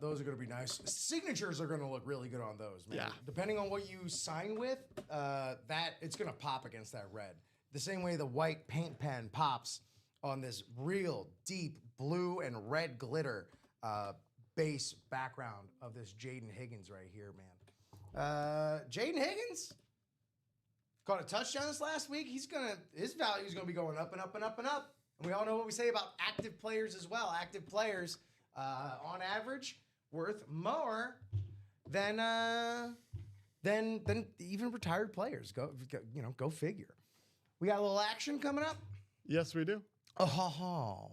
Those are going to be nice. Signatures are going to look really good on those, man. Yeah. Depending on what you sign with, that it's going to pop against that red. The same way the white paint pen pops on this real deep blue and red glitter base background of this Jaden Higgins right here, man. Jaden Higgins caught a touchdown this last week. His value is going to be going up and up and up and up. And we all know what we say about active players as well. Active players, on average, worth more than even retired players. Go figure. We got a little action coming up. Yes, we do. Oh,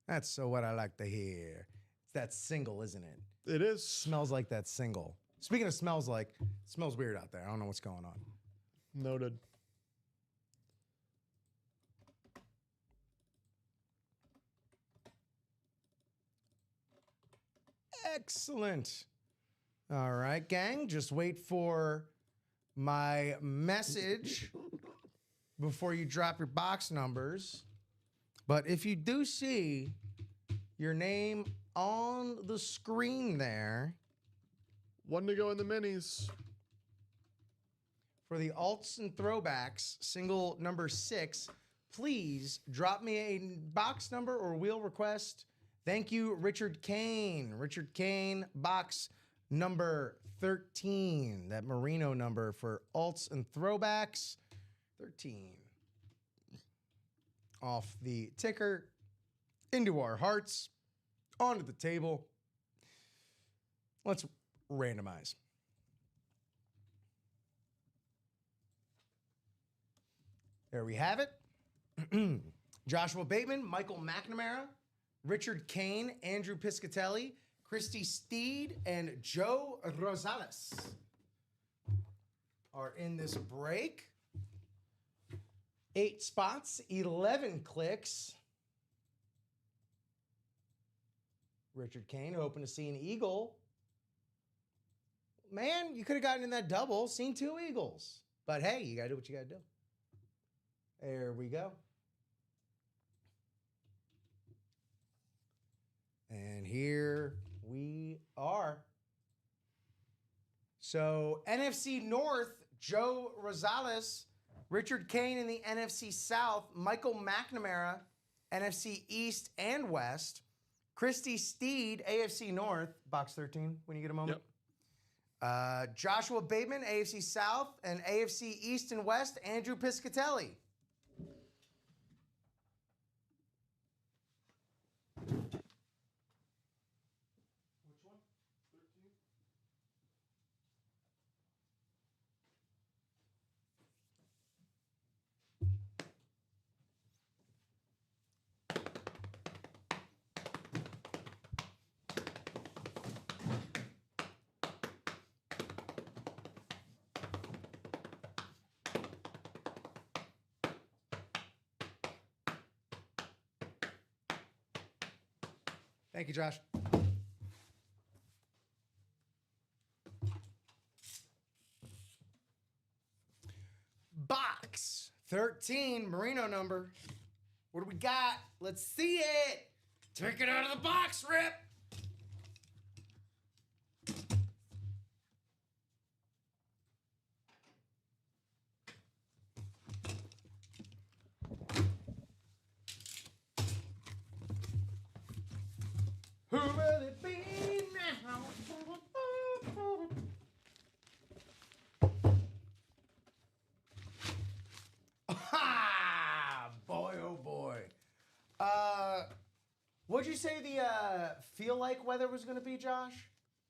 that's so what I like to hear. It's that single, isn't it? It is. Smells like that single. Speaking of smells like, it smells weird out there. I don't know what's going on. Noted. Excellent. All right, gang. Just wait for my message before you drop your box numbers. But if you do see your name on the screen there, 1 to go in the minis. for the alts and throwbacks, single number 6, please drop me a box number or wheel request. Thank you, Richard Kane. Richard Kane, box number 13. That Merino number for alts and throwbacks, 13. off the ticker into our hearts, onto the table. Let's randomize. There we have it. Joshua Bateman, Michael McNamara, Richard Kane, Andrew Piscatelli, Christy Steed, and Joe Rosales are in this break. 8 spots, 11 clicks. Richard Kane hoping to see an eagle. Man, you could have gotten in that double, seen 2 eagles. But hey, you got to do what you got to do. There we go. And here we are. So NFC North, Joe Rosales, Richard Kane in the NFC South, Michael McNamara, NFC East and West, Christy Steed, AFC North, box 13 when you get a moment. Yep. Joshua Bateman, AFC South, and AFC East and West, Andrew Piscatelli. Thank you, Josh. Box 13, Merino number. What do we got? Let's see it. Take it out of the box, Rip. Who will it be now? Ah, boy, oh boy. What'd you say the feel like weather was going to be, Josh?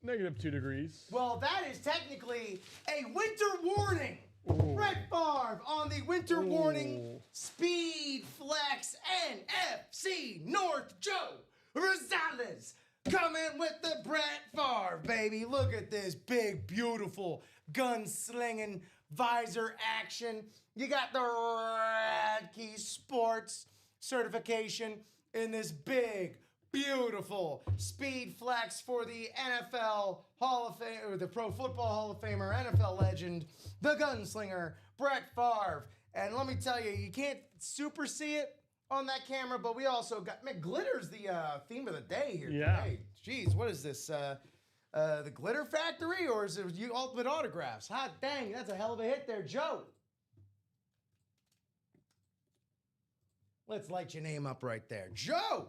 -2 degrees. Well, that is technically a winter warning. Ooh. Brett Favre on the winter warning. Speed Flex NFC North Joe Rosales coming with the Brett Favre, baby. Look at this big, beautiful gun-slinging visor action. You got the Radkey Sports certification in this big, beautiful Speed Flex for the NFL Hall of Fame, or the Pro Football Hall of Famer, NFL legend, the gunslinger, Brett Favre. And let me tell you, you can't super see it on that camera, but we also got, man, glitter's the theme of the day here today. Jeez, what is this? The Glitter Factory, or is it Ultimate Autographs? Hot dang, that's a hell of a hit there, Joe. Let's light your name up right there. Joe!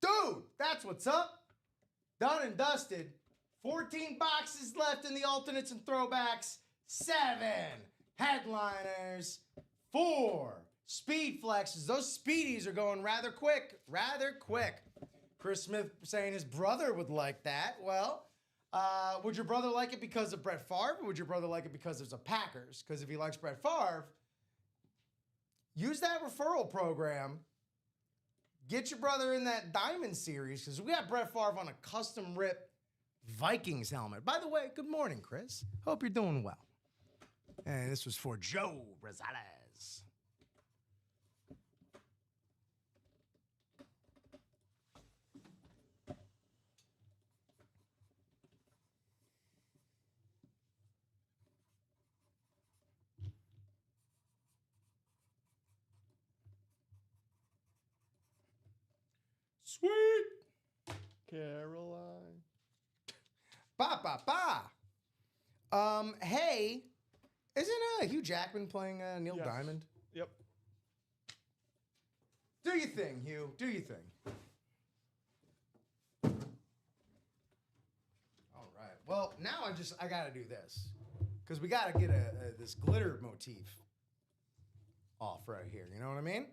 Dude, that's what's up. Done and dusted. 14 boxes left in the alternates and throwbacks. 7 headliners. 4 speed flexes. Those speedies are going rather quick. Chris Smith saying his brother would like that. Well, would your brother like it because of Brett Favre, or would your brother like it because it's a Packers? Because if he likes Brett Favre, use that referral program. Get your brother in that Diamond Series, because we got Brett Favre on a custom rip Vikings helmet. By the way, good morning, Chris. Hope you're doing well. And this was for Joe Rosales. Sweet Caroline. Hey, isn't Hugh Jackman playing Neil Diamond? Yep. Do your thing, Hugh. Do your thing. All right. Well, now I gotta do this, because we gotta get this glitter motif off right here. You know what I mean?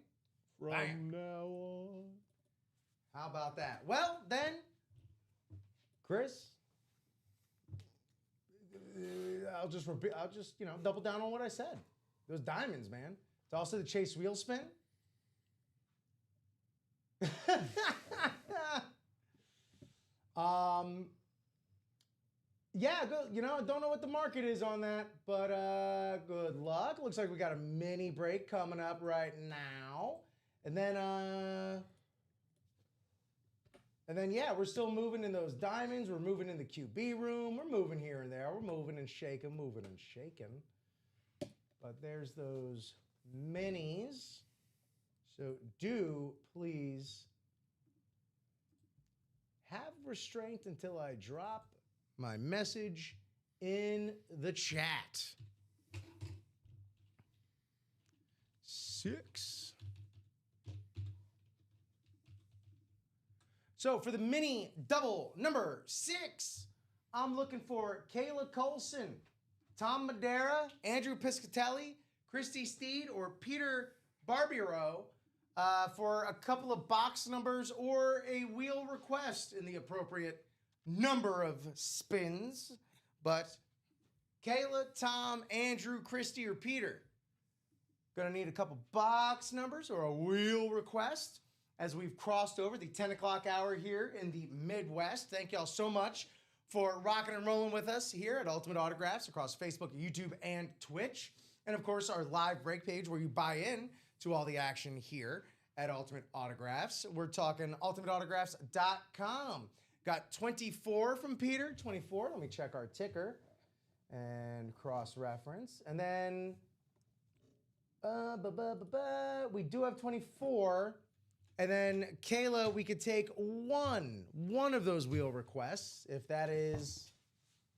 From Bam. now on. How about that? Well, then, Chris, I'll just double down on what I said. Those diamonds, man. It's also the Chase wheel spin. Yeah, good. I don't know what the market is on that, but good luck. Looks like we got a mini break coming up right now. And then, yeah, we're still moving in those diamonds. We're moving in the QB room. We're moving here and there. We're moving and shaking, moving and shaking. But there's those minis. So do please have restraint until I drop my message in the chat. 6. So for the mini double number 6, I'm looking for Kayla Colson, Tom Madera, Andrew Piscatelli, Christy Steed, or Peter Barbiero for a couple of box numbers or a wheel request in the appropriate number of spins. But Kayla, Tom, Andrew, Christy, or Peter, gonna need a couple box numbers or a wheel request as we've crossed over the 10 o'clock hour here in the Midwest. Thank y'all so much for rocking and rolling with us here at Ultimate Autographs across Facebook, YouTube, and Twitch. And of course, our live break page where you buy in to all the action here at Ultimate Autographs. We're talking ultimateautographs.com. Got 24 from Peter. 24. Let me check our ticker and cross-reference. And then we do have 24. And then Kayla, we could take one of those wheel requests, if that is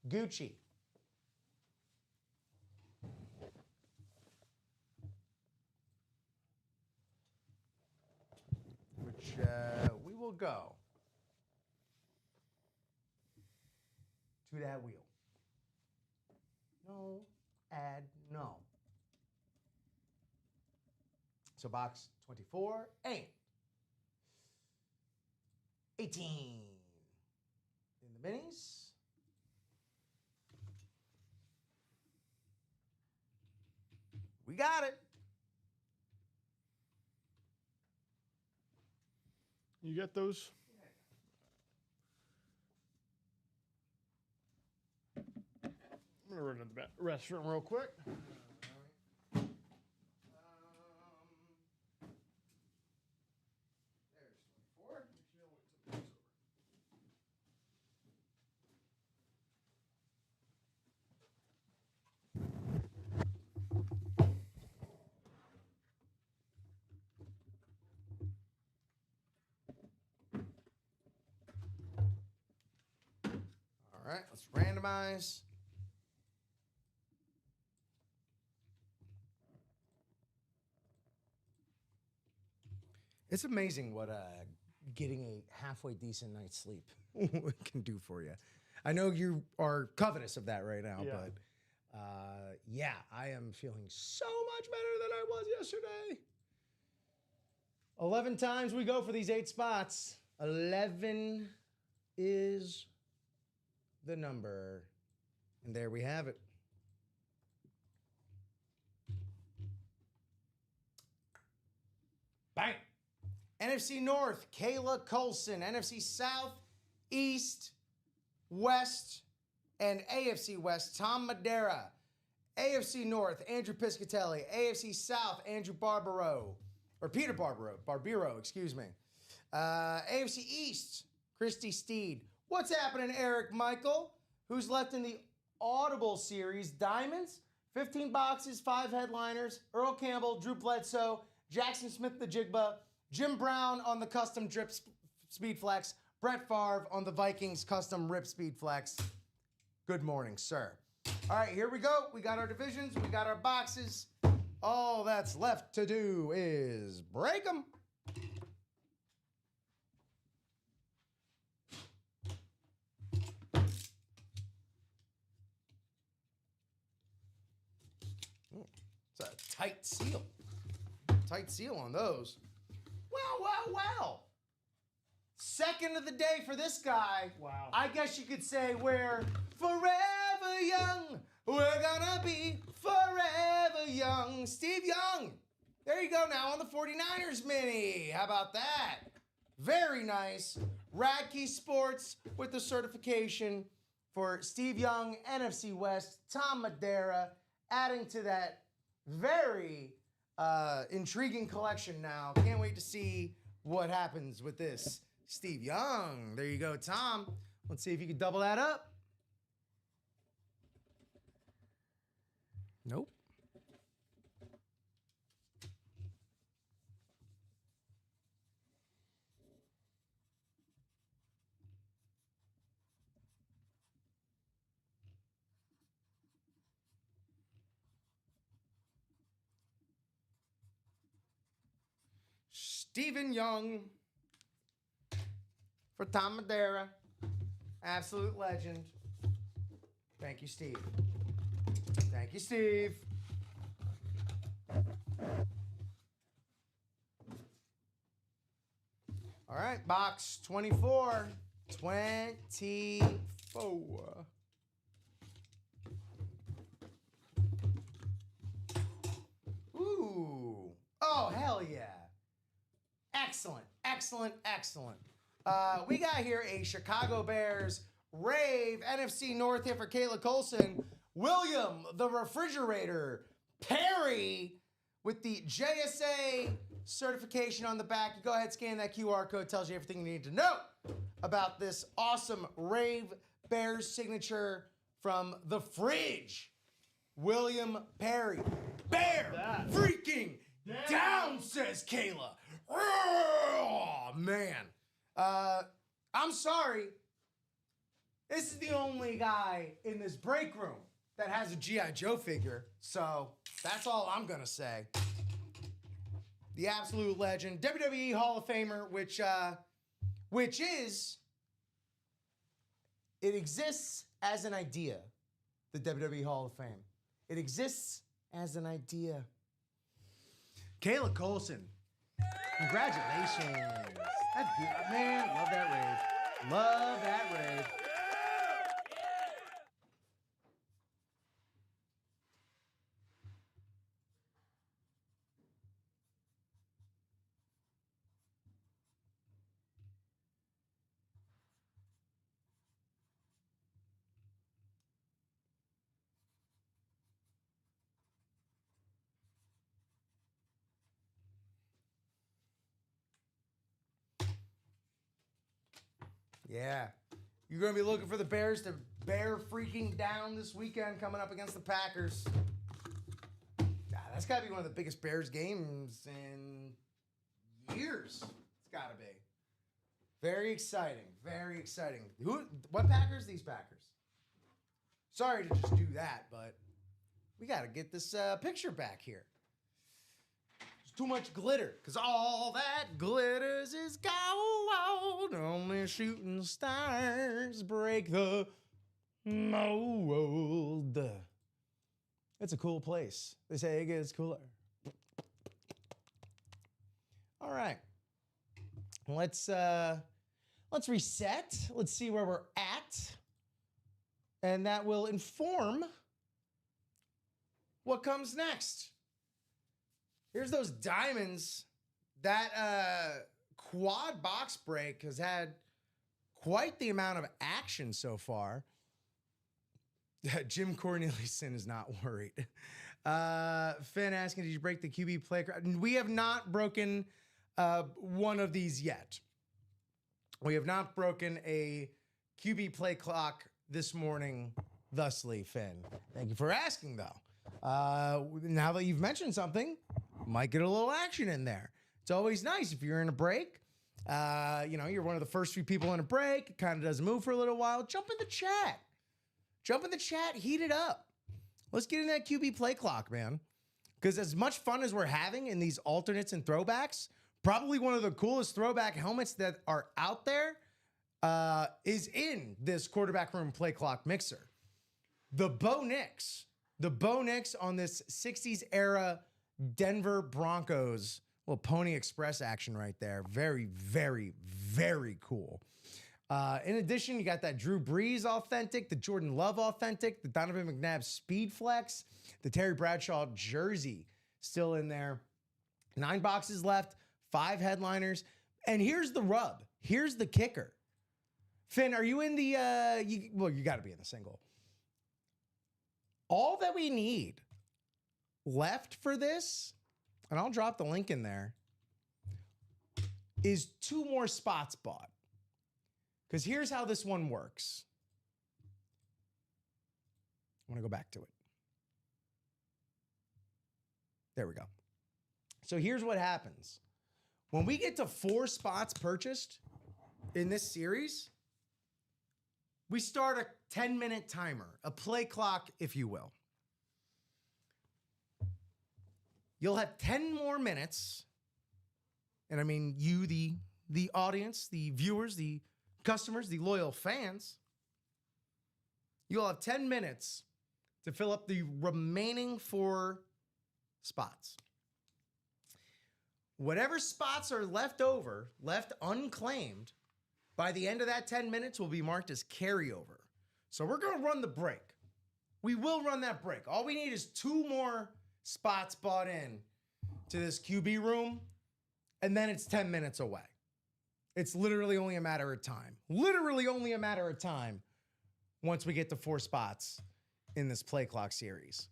Gucci. Which we will go to that wheel. No, add no. So box 24 and 18 in the minis. We got it. You get those? I'm gonna run to the restroom real quick. All right, let's randomize. It's amazing what getting a halfway decent night's sleep can do for you. I know you are covetous of that right now, Yeah. but yeah, I am feeling so much better than I was yesterday. 11 times we go for these 8 spots. 11 is the number. And there we have it. Bang! NFC North, Kayla Colson. NFC South, East, West, and AFC West, Tom Madera. AFC North, Andrew Piscatelli. AFC South, Andrew Barbiero, excuse me. AFC East, Christy Steed. What's happening, Eric Michael? Who's left in the Audible series? Diamonds, 15 boxes, 5 headliners. Earl Campbell, Drew Bledsoe, Jackson Smith the Jigba, Jim Brown on the custom drip speed flex, Brett Favre on the Vikings custom rip speed flex. Good morning, sir. All right, here we go. We got our divisions. We got our boxes. All that's left to do is break them. It's a tight seal. Tight seal on those. Well. Second of the day for this guy. Wow. I guess you could say we're forever young. We're gonna be forever young. Steve Young. There you go now on the 49ers mini. How about that? Very nice. Radkey Sports with the certification for Steve Young, NFC West, Tom Madeira, adding to that very intriguing collection now. Can't wait to see what happens with this. Steve Young. There you go, Tom. Let's see if you can double that up. Nope. Stephen Young for Tom Madeira. Absolute legend. Thank you, Steve. Thank you, Steve. All right, box 24. 24. Ooh. Oh, hell yeah. Excellent. We got here a Chicago Bears Rave NFC North here for Kayla Colson. William, the Refrigerator Perry with the JSA certification on the back. You go ahead, scan that QR code. Tells you everything you need to know about this awesome Rave Bears signature from the fridge. William Perry. Bear freaking down, says Kayla. Oh, man. I'm sorry. This is the only guy in this break room that has a G.I. Joe figure. So that's all I'm going to say. The absolute legend. WWE Hall of Famer, which is, it exists as an idea, the WWE Hall of Fame. It exists as an idea. Kayla Colson. Congratulations. That's good. Man, love that rave. Love that rave. Yeah. You're going to be looking for the Bears to bear freaking down this weekend coming up against the Packers. That's got to be one of the biggest Bears games in years. It's got to be. Very exciting. Very exciting. What Packers? These Packers. Sorry to just do that, but we got to get this picture back here. Too much glitter, because all that glitters is gold. Only shooting stars break the mold. It's a cool place. They say it gets cooler. All right. Let's reset. Let's see where we're at. And that will inform what comes next. Here's those diamonds. That quad box break has had quite the amount of action so far. Jim Corneliuson is not worried. Finn asking, did you break the QB play? We have not broken one of these yet. We have not broken a QB play clock this morning, thusly, Finn. Thank you for asking, though. Now that you've mentioned something, might get a little action in there. It's always nice if you're in a break. You're one of the first few people in a break. It kind of doesn't move for a little while. Jump in the chat. Heat it up. Let's get in that QB play clock, man. Because as much fun as we're having in these alternates and throwbacks, probably one of the coolest throwback helmets that are out there is in this quarterback room play clock mixer. The Bo Nix on this 60s era Denver Broncos. Well, Pony Express action right there. Very, very, very cool. In addition, you got that Drew Brees authentic, the Jordan Love authentic, the Donovan McNabb Speed Flex, the Terry Bradshaw jersey still in there. 9 boxes left, 5 headliners. And here's the rub. Here's the kicker. Finn, are you in the, you got to be in the single. All that we need left for this, and I'll drop the link in there, is 2 more spots bought. Because here's how this one works. I want to go back to it. There we go. So here's what happens. When we get to 4 spots purchased in this series, we start a 10-minute timer, a play clock, if you will. You'll have 10 more minutes. And I mean, you, the audience, the viewers, the customers, the loyal fans, you'll have 10 minutes to fill up the remaining 4 spots. Whatever spots are left over, left unclaimed, by the end of that 10 minutes will be marked as carryover. So we're going to run the break. We will run that break. All we need is 2 more spots bought in to this QB room, and then it's 10 minutes away. It's literally only a matter of time. Literally only a matter of time once we get to 4 spots in this play clock series.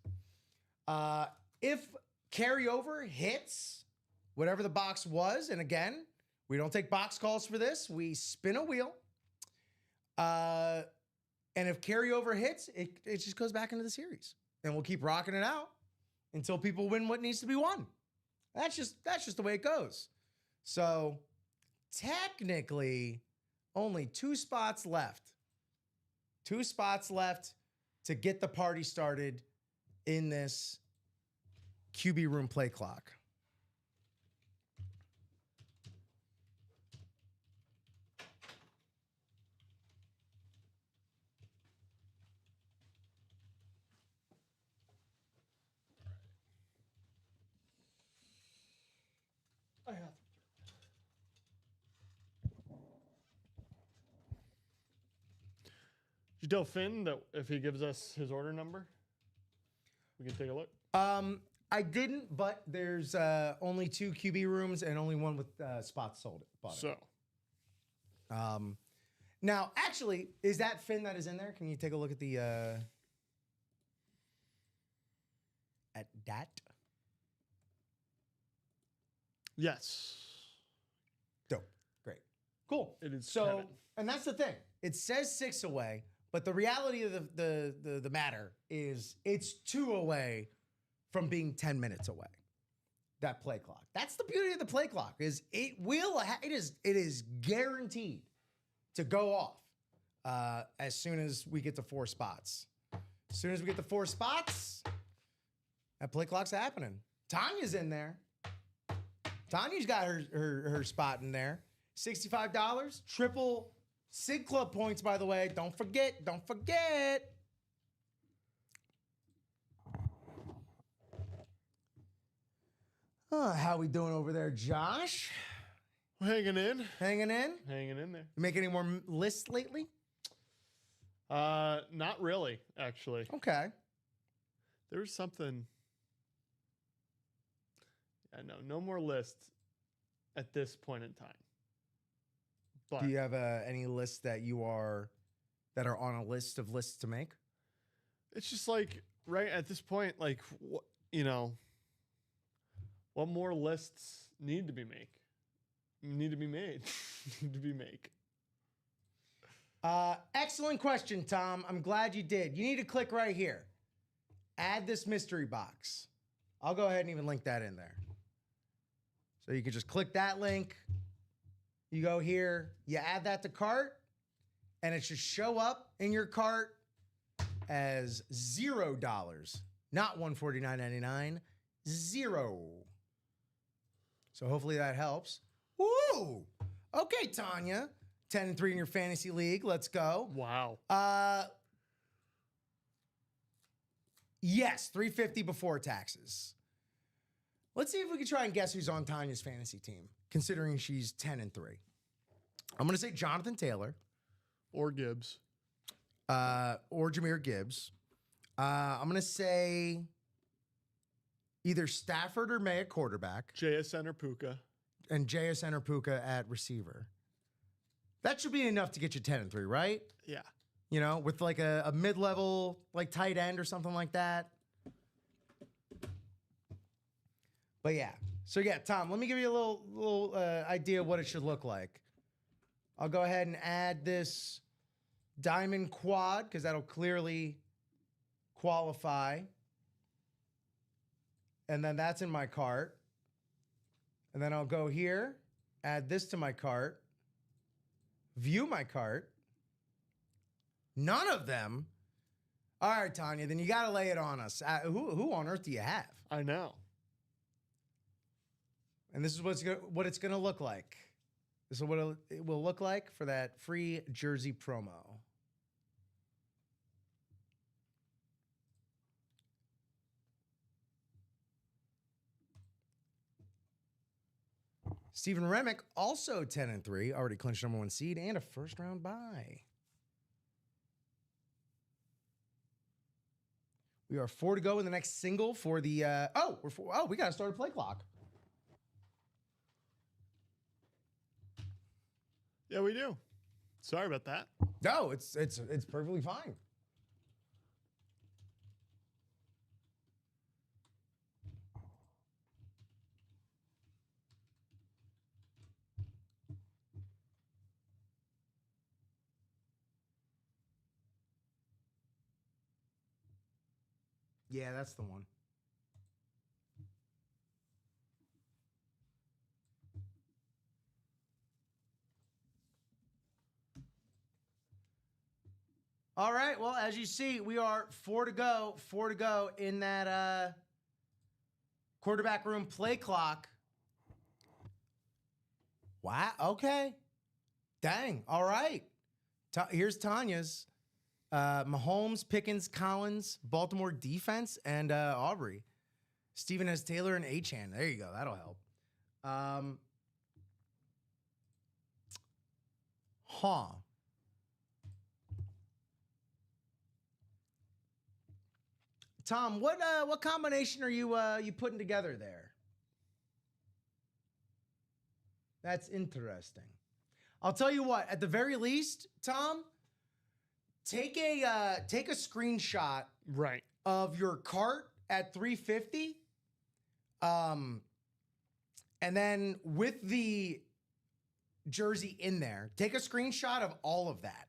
If carryover hits whatever the box was, and again, we don't take box calls for this. We spin a wheel. And if carryover hits, it just goes back into the series. And we'll keep rocking it out until people win what needs to be won. That's just the way it goes. So technically, only 2 spots left. 2 spots left to get the party started in this QB room play clock. Did you tell Finn that if he gives us his order number, we can take a look? I didn't, but there's only 2 QB rooms and only 1 with spots sold. So, now, actually, is that Finn that is in there? Can you take a look at the at that? yes. Dope. Great. Cool. It is so, Kevin. and that's the thing. It says 6 away, but the reality of the matter is it's 2 away from being 10 minutes away. That play clock. That's the beauty of the play clock is it is guaranteed to go off as soon as we get to 4 spots. As soon as we get to 4 spots, that play clock's happening. Tanya's in there. Tanya's got her spot in there. $65. Triple SIG Club points, by the way. Don't forget. Don't forget. How we doing over there, Josh? Hanging in. Hanging in? Hanging in there. You make any more lists lately? Not really, actually. Okay. There was something. I know, no more lists at this point in time. But Do you have any lists that are on a list of lists to make? it's just like right at this point, like what more lists need to be made? Need to be made. Need to be made. Excellent question, Tom. I'm glad you did. You need to click right here. Add this mystery box. I'll go ahead and even link that in there. So you can just click that link. You go here, you add that to cart, and it should show up in your cart as $0, not $149.99, 0. So hopefully that helps. Woo! Okay, Tanya. 10-3 in your fantasy league. Let's go. Wow. Yes, $350 before taxes. Let's see if we can try and guess who's on Tanya's fantasy team, considering she's 10-3. I'm going to say Jonathan Taylor. Or Gibbs. Or Jahmyr Gibbs. I'm going to say either Stafford or May at quarterback. JSN or Puka. And JSN or Puka at receiver. That should be enough to get you 10-3, right? Yeah. You know, with like a mid-level like tight end or something like that. But yeah. So yeah, Tom, let me give you a little idea of what it should look like. I'll go ahead and add this diamond quad because that'll clearly qualify. And then that's in my cart. And then I'll go here, add this to my cart, view my cart. None of them. All right, Tanya, then you got to lay it on us. Who on earth do you have? I know. And this is what it's going to look like. This is what it will look like for that free jersey promo. Stephen Remick, also 10-3, already clinched number 1 seed and a first round bye. We are 4 to go in the next single for the we got to start a play clock. Yeah, we do. Sorry about that. No, it's perfectly fine. Yeah, that's the one. All right. Well, as you see, we are 4 to go. 4 to go in that quarterback room play clock. Wow. Okay. Dang. All right. Here's Tanya's. Mahomes, Pickens, Collins, Baltimore defense, and Aubrey. Steven has Taylor and Achane. There you go. That'll help. Tom, what combination are you putting together there? That's interesting. I'll tell you what. At the very least, Tom, take a screenshot Right. of your cart at 350, and then with the jersey in there, take a screenshot of all of that,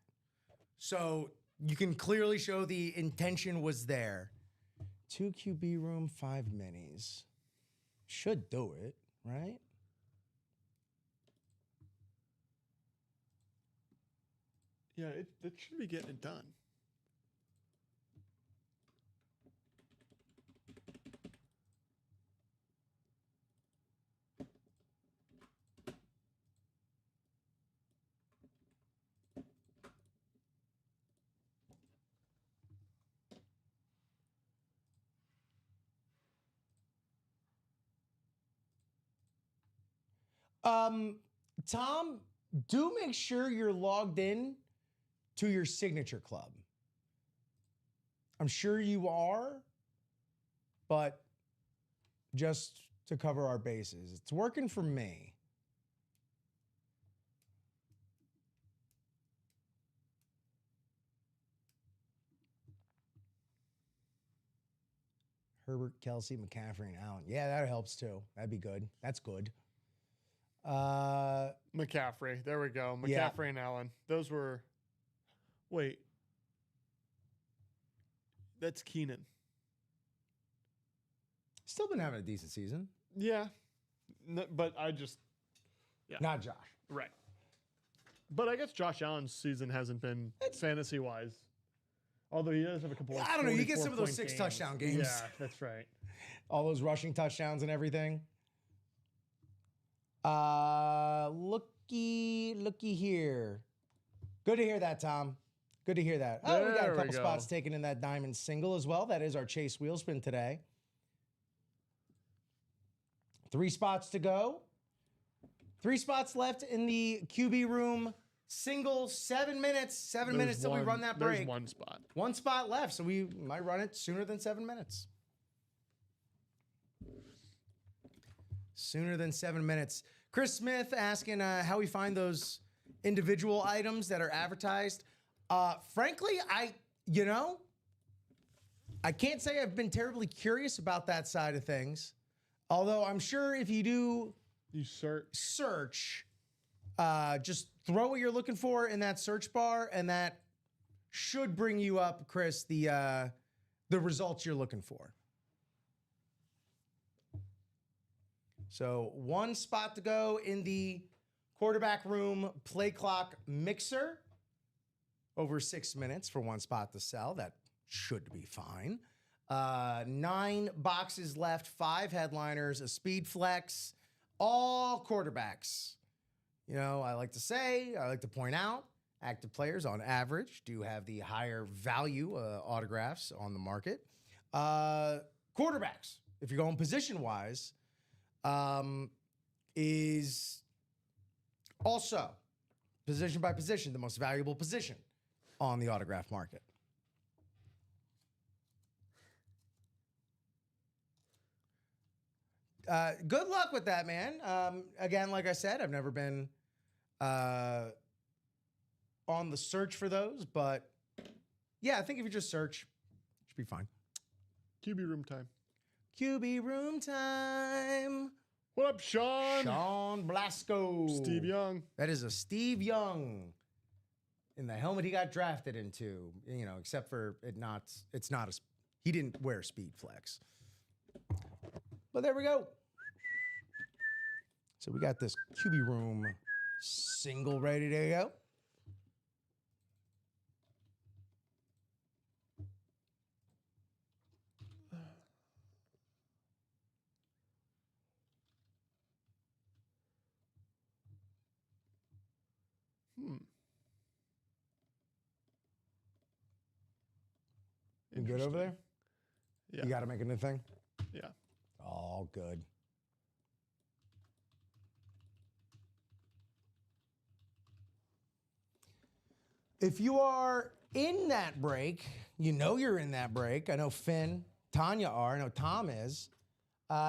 so you can clearly show the intention was there. 2 QB room, 5 minis. Should do it, right? Yeah, it should be getting it done. Tom, do make sure you're logged in to your signature club. I'm sure you are, but just to cover our bases, it's working for me. Herbert, Kelsey, McCaffrey, and Allen. Yeah, that helps too. That'd be good. That's good. McCaffrey. There we go. McCaffrey Yeah. and Allen. Those were. Wait. That's Keenan. Still been having a decent season. Yeah. But I just. Yeah. Not Josh. Right. But I guess Josh Allen's season hasn't been fantasy wise. Although he does have a couple of I don't know. You get some of those 44-point 6 touchdown games. Yeah, that's right. All those rushing touchdowns and everything. Looky here. Good to hear that, Tom. Good to hear that. Oh, we got There a we couple go. spots taken in that diamond single as well. That is our Chase Wheelspin today. 3 spots to go. 3 spots left in the QB room. Single, 7 minutes. 7 minutes till we run that break. There's 1 spot. 1 spot left, so we might run it sooner than 7 minutes. Sooner than 7 minutes. Chris Smith asking how we find those individual items that are advertised. Frankly, I can't say I've been terribly curious about that side of things. Although I'm sure if you do search, just throw what you're looking for in that search bar, and that should bring you up, Chris, the results you're looking for. So 1 spot to go in the quarterback room play clock mixer. Over 6 minutes for 1 spot to sell. That should be fine. 9 boxes left, 5 headliners, a speed flex, all quarterbacks. I like to point out, active players on average do have the higher value autographs on the market. Quarterbacks, if you're going position-wise, is also position by position the most valuable position on the autograph market. Good luck with that, man. Again, like I said, I've never been on the search for those, but yeah, I think if you just search, it should be fine. QB room time. QB room time. What up, Sean? Sean Blasco. Steve Young. That is a Steve Young in the helmet he got drafted into, except for he didn't wear speed flex. But there we go. So we got this QB room single ready to go. You good over there? Yeah. You got to make a new thing? Yeah. All good. If you are in that break, you're in that break. I know Finn, Tanya are. I know Tom is.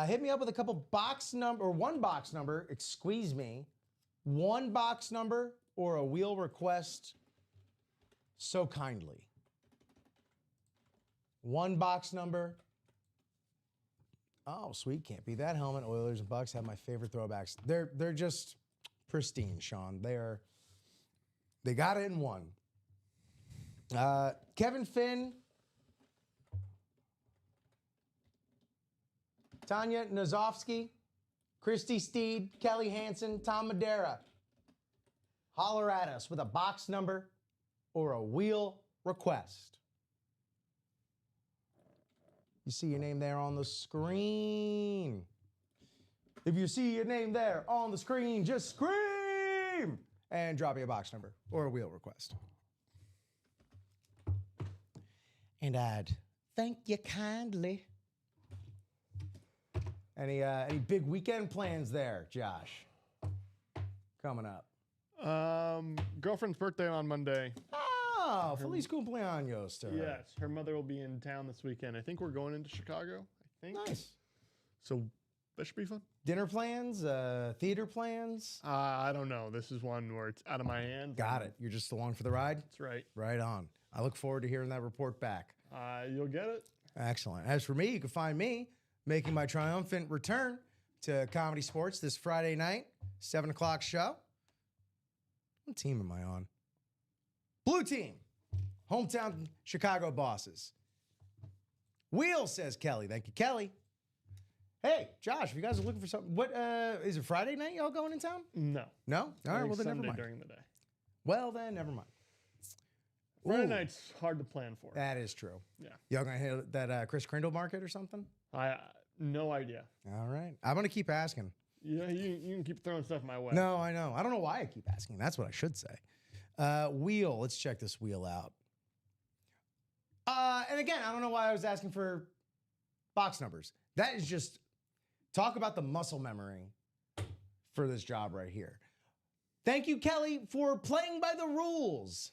Hit me up with a couple one box number, excuse me, 1 box number or a wheel request so kindly. 1 box number. Oh, sweet. Can't beat that helmet. Oilers and Bucks have my favorite throwbacks. They're just pristine, Sean. They got it in 1. Kevin Finn. Tanya Nazovsky. Christy Steed. Kelly Hansen. Tom Madera. Holler at us with a box number or a wheel request. You see your name there on the screen. If you see your name there on the screen, just scream and drop me a box number or a wheel request. And I'd thank you kindly. Any big weekend plans there, Josh? Coming up. Girlfriend's birthday on Monday. Oh, feliz cumpleaños to her. Yes, her mother will be in town this weekend. I think we're going into Chicago. I think. Nice. So that should be fun. Dinner plans, theater plans? I don't know. This is one where it's out of my hands. Got it. You're just along for the ride? That's right. Right on. I look forward to hearing that report back. You'll get it. Excellent. As for me, you can find me making my triumphant return to Comedy Sports this Friday night, 7 o'clock show. What team am I on? Blue team. Hometown Chicago bosses. Wheel, says Kelly. Thank you, Kelly. Hey, Josh, if you guys are looking for something, what is it Friday night y'all going in town? No. No? All right, well then Sunday never mind. during the day. Well then, never mind. Friday Ooh. night's hard to plan for. That is true. Yeah. Y'all gonna hit that Chris Crindle market or something? No idea. All right. I'm gonna keep asking. Yeah, you can keep throwing stuff my way. No, I know. I don't know why I keep asking. That's what I should say. Wheel. Let's check this wheel out. And again, I don't know why I was asking for box numbers. That is just Talk about the muscle memory for this job right here. Thank you, Kelly, for playing by the rules.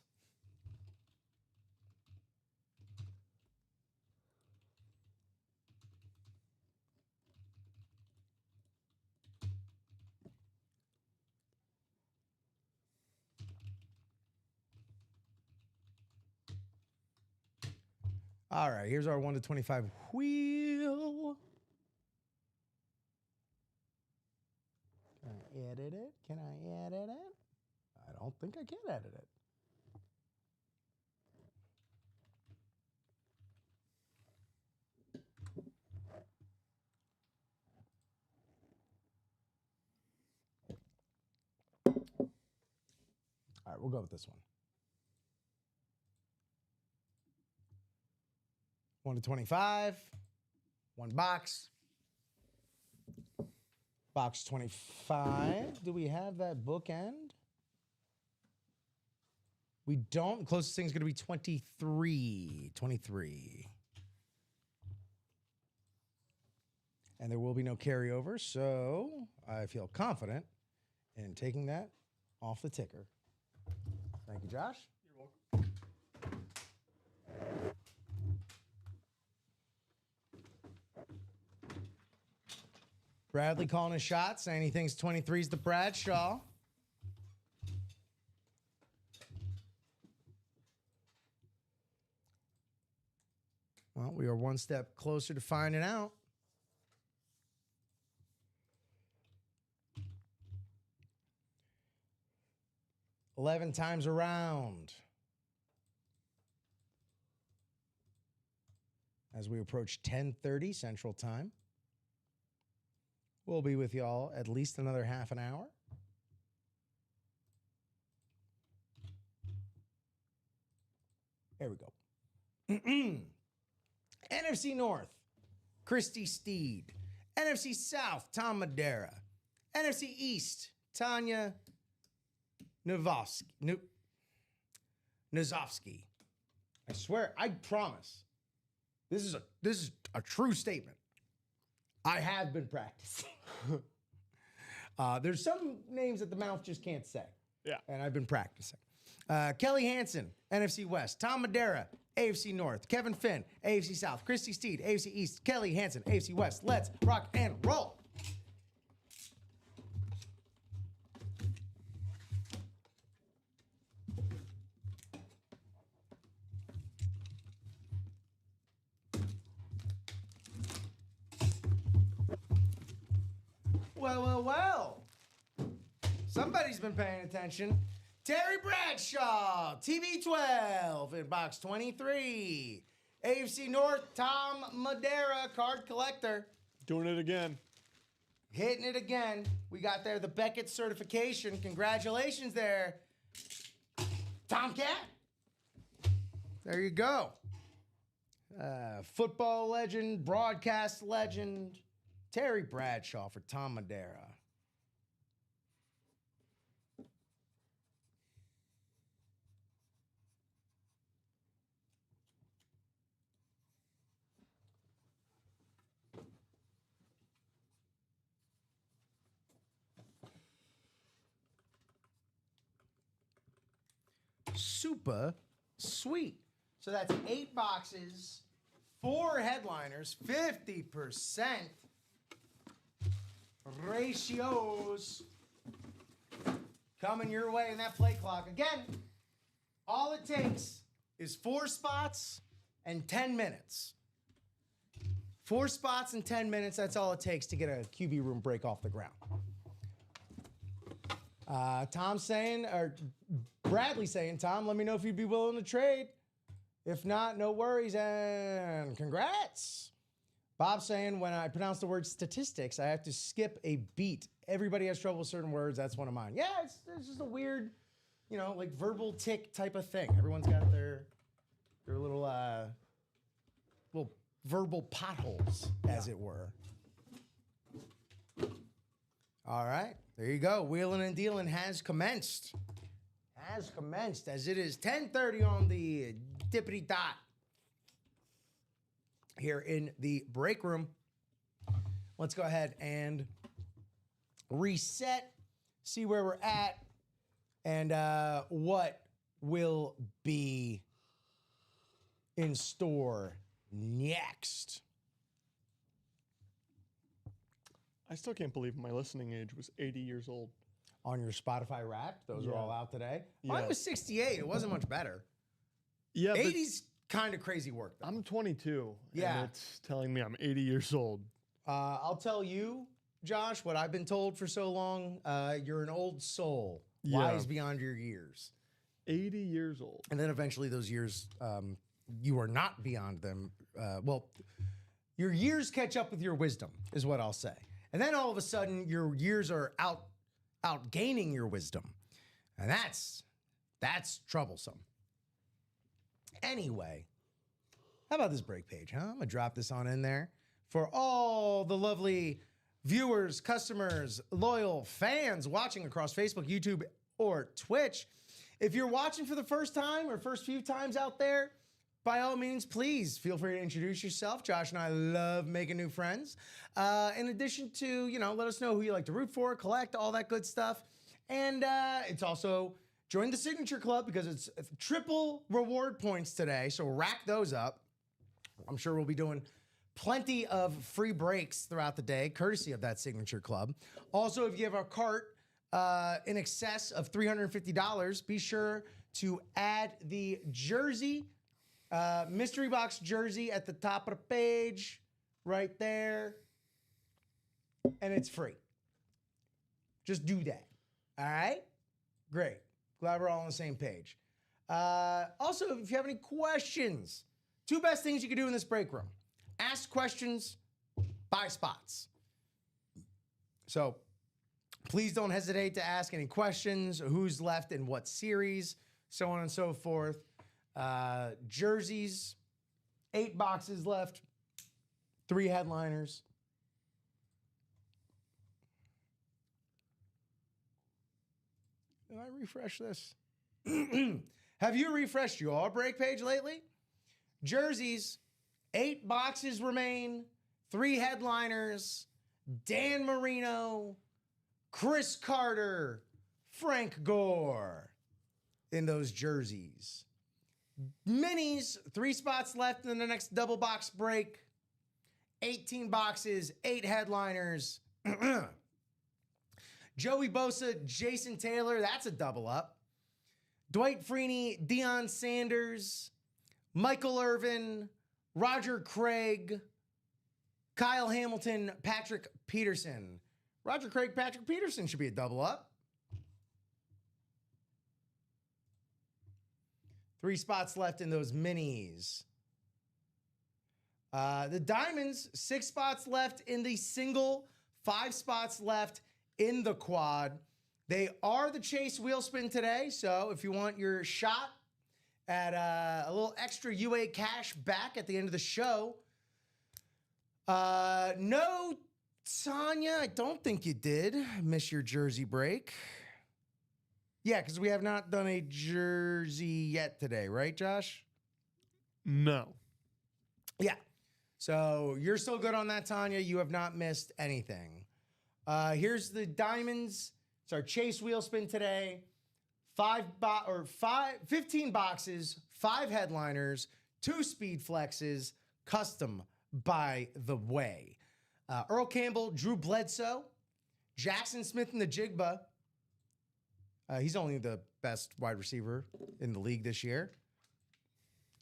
All right, here's our 1 to 25 wheel. Can I edit it? Can I edit it? I don't think I can edit it. All right, we'll go with this one. 1 to 25, one box. Box 25. Do we have that bookend? We don't. The closest thing is going to be 23. 23. And there will be no carryover, so I feel confident in taking that off the ticker. Thank you, Josh. You're welcome. Bradley calling his shot, saying he thinks 23 is the Bradshaw. Well, we are one step closer to finding out. $11 times around. As we approach 10:30 Central Time. We'll be with y'all at least another half an hour. There we go. NFC North, Christy Steed. NFC South, Tom Madera. NFC East, Tanya Nazovsky. I swear, I promise. This is a true statement. I have been practicing. There's some names that the mouth just can't say. Yeah. And I've been practicing. Kelly Hansen, NFC West. Tom Madera, AFC North. Kevin Finn, AFC South. Christy Steed, AFC East. Kelly Hansen, AFC West. Let's rock and roll. Well. Somebody's been paying attention. Terry Bradshaw, TB12 in box 23. AFC North, Tom Madera, card collector. Doing it again. Hitting it again. We got there the Beckett certification. Congratulations there, Tomcat. There you go. Football legend, broadcast legend, Terry Bradshaw for Tom Madera. Super sweet. So that's 8 boxes, 4 headliners, 50% ratios coming your way in that play clock. Again, all it takes is 4 spots and 10 minutes. 4 spots and 10 minutes, that's all it takes to get a QB room break off the ground. Tom's saying, or Bradley saying, Tom, let me know if you'd be willing to trade. If not, no worries and congrats. Bob saying, when I pronounce the word statistics, I have to skip a beat. Everybody has trouble with certain words. That's one of mine. Yeah, it's just a weird, like verbal tick type of thing. Everyone's got their little verbal potholes, as it were. All right, there you go. Wheeling and dealing has commenced. As it is 10:30 on the dippity dot here in the break room. let's go ahead and reset, see where we're at, and what will be in store next. I still can't believe my listening age was 80 years old. On your Spotify Wrapped, those are all out today. Yeah. Mine was 68. It wasn't much better. Yeah, 80's kind of crazy work, though. I'm 22. Yeah. And it's telling me I'm 80 years old. I'll tell you, Josh, what I've been told for so long. You're an old soul, Yeah. wise beyond your years. 80 years old. And then eventually those years, you are not beyond them. Well, your years catch up with your wisdom, is what I'll say. And then all of a sudden, your years are outgaining your wisdom. And that's troublesome. Anyway, how about this break page, huh? I'm going to drop this on in there for all the lovely viewers, customers, loyal fans watching across Facebook, YouTube, or Twitch. If you're watching for the first time or first few times out there, by all means, please feel free to introduce yourself. Josh and I love making new friends. In addition to, let us know who you like to root for, collect, all that good stuff. And it's also join the Signature Club because it's triple reward points today. So rack those up. I'm sure we'll be doing plenty of free breaks throughout the day, courtesy of that Signature Club. Also, if you have a cart in excess of $350, be sure to add the jersey, mystery box jersey at the top of the page, right there. And it's free. Just do that. All right? Great. Glad we're all on the same page. Also, if you have any questions, two best things you can do in this break room. Ask questions, buy spots. So please don't hesitate to ask any questions, who's left in what series, so on and so forth. Jerseys, 8 boxes left, 3 headliners. Did I refresh this? Have you refreshed your break page lately? Jerseys, 8 boxes remain, 3 headliners, Dan Marino, Chris Carter, Frank Gore in those jerseys. Minis, 3 spots left in the next double box break. 18 boxes, 8 headliners. Joey Bosa, Jason Taylor, that's a double up. Dwight Freeney, Deion Sanders, Michael Irvin, Roger Craig, Kyle Hamilton, Patrick Peterson. Roger Craig, Patrick Peterson should be a double up. 3 spots left in those minis. The Diamonds, 6 spots left in the single, 5 spots left in the quad. They are the Chase wheel spin today, so if you want your shot at a little extra UA cash back at the end of the show. No, Tanya, I don't think you did miss your jersey break. Yeah, because we have not done a jersey yet today, right, Josh? No. Yeah. So you're still good on that, Tanya. You have not missed anything. Here's the Diamonds. It's our Chase wheel spin today. 15 boxes, 5 headliners, 2 speed flexes, custom by the way. Earl Campbell, Drew Bledsoe, Jackson Smith in the Jigba. He's only the best wide receiver in the league this year.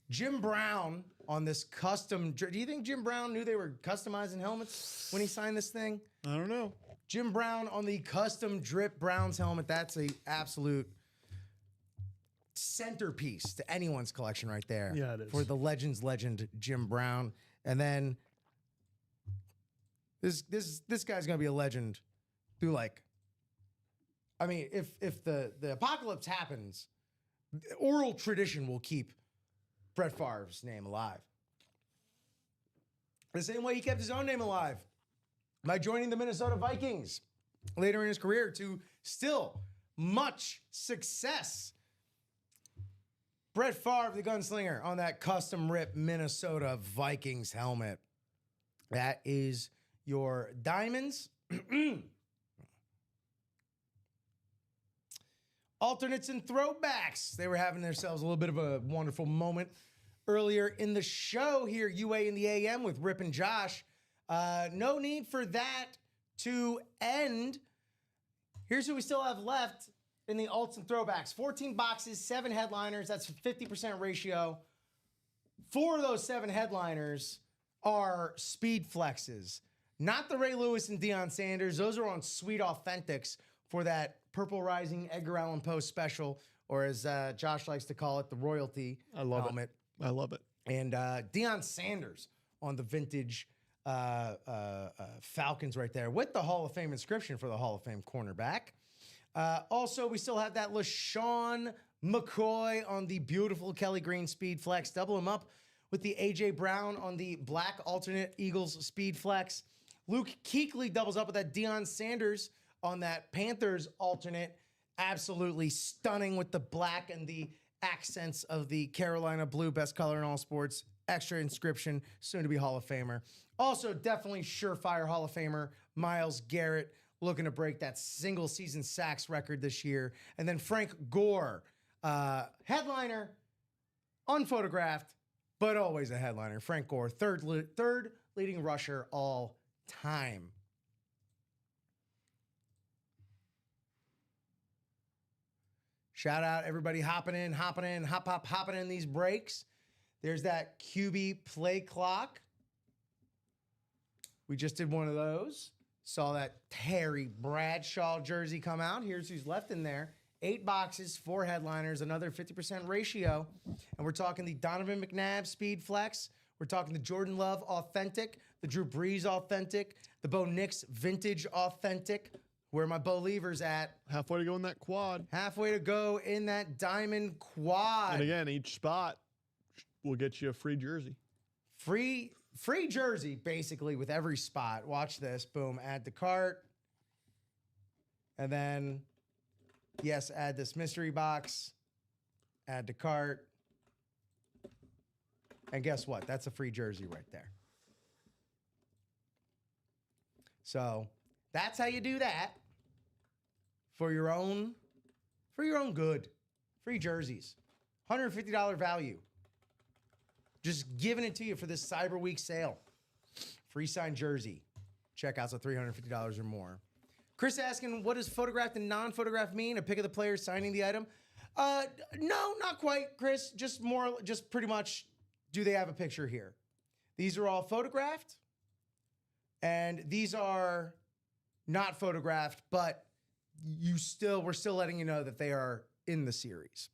Jim Brown on this custom. Do you think Jim Brown knew they were customizing helmets when he signed this thing? I don't know. Jim Brown on the custom drip Browns helmet. That's a absolute centerpiece to anyone's collection right there. Yeah, it is. For the legend, Jim Brown. And then this guy's going to be a legend through if the apocalypse happens, oral tradition will keep Brett Favre's name alive. The same way he kept his own name alive by joining the Minnesota Vikings later in his career to still much success. Brett Favre, the gunslinger, on that custom rip Minnesota Vikings helmet. That is your diamonds. Alternates and throwbacks. They were having themselves a little bit of a wonderful moment earlier in the show here, UA in the AM with Rip and Josh. No need for that to end. Here's who we still have left in the alts and throwbacks. 14 boxes, 7 headliners. That's a 50% ratio. 4 of those 7 headliners are speed flexes. Not the Ray Lewis and Deion Sanders. Those are on Sweet Authentics for that Purple Rising Edgar Allan Poe special, or as Josh likes to call it, the royalty helmet. I love it. And Deion Sanders on the vintage Falcons right there with the Hall of Fame inscription for the Hall of Fame cornerback. Also, we still have that LaShawn McCoy on the beautiful Kelly Green Speed Flex. Double him up with the A.J. Brown on the black alternate Eagles Speed Flex. Luke Kuechly doubles up with that Deion Sanders on that Panthers alternate. Absolutely stunning with the black and the accents of the Carolina blue, best color in all sports. Extra inscription, soon to be Hall of Famer. Also, definitely surefire Hall of Famer, Myles Garrett, looking to break that single season sacks record this year. And then Frank Gore, headliner, unphotographed, but always a headliner. Frank Gore, third leading rusher all time. Shout out everybody hopping in, hopping in these breaks. There's that QB play clock. We just did one of those. Saw that Terry Bradshaw jersey come out. Here's who's left in there. 8 boxes, 4 headliners, another 50% ratio. And we're talking the Donovan McNabb Speed Flex. We're talking the Jordan Love Authentic, the Drew Brees Authentic, the Bo Nix Vintage Authentic. Where my Bo Lever's at. Halfway to go in that quad. Halfway to go in that diamond quad. And again, each spot will get you a free jersey. Free jersey, basically, with every spot. Watch this. Boom. Add to cart. And then, yes, add this mystery box. Add to cart. And guess what? That's a free jersey right there. So that's how you do that for your own good. Free jerseys. $150 value. Just giving it to you for this Cyber Week sale. Free signed jersey. Checkouts of $350 or more. Chris asking, what does photographed and non-photographed mean? A pic of the player signing the item? No, not quite, Chris. Just pretty much, do they have a picture here? These are all photographed. And these are not photographed, but we're still letting you know that they are in the series.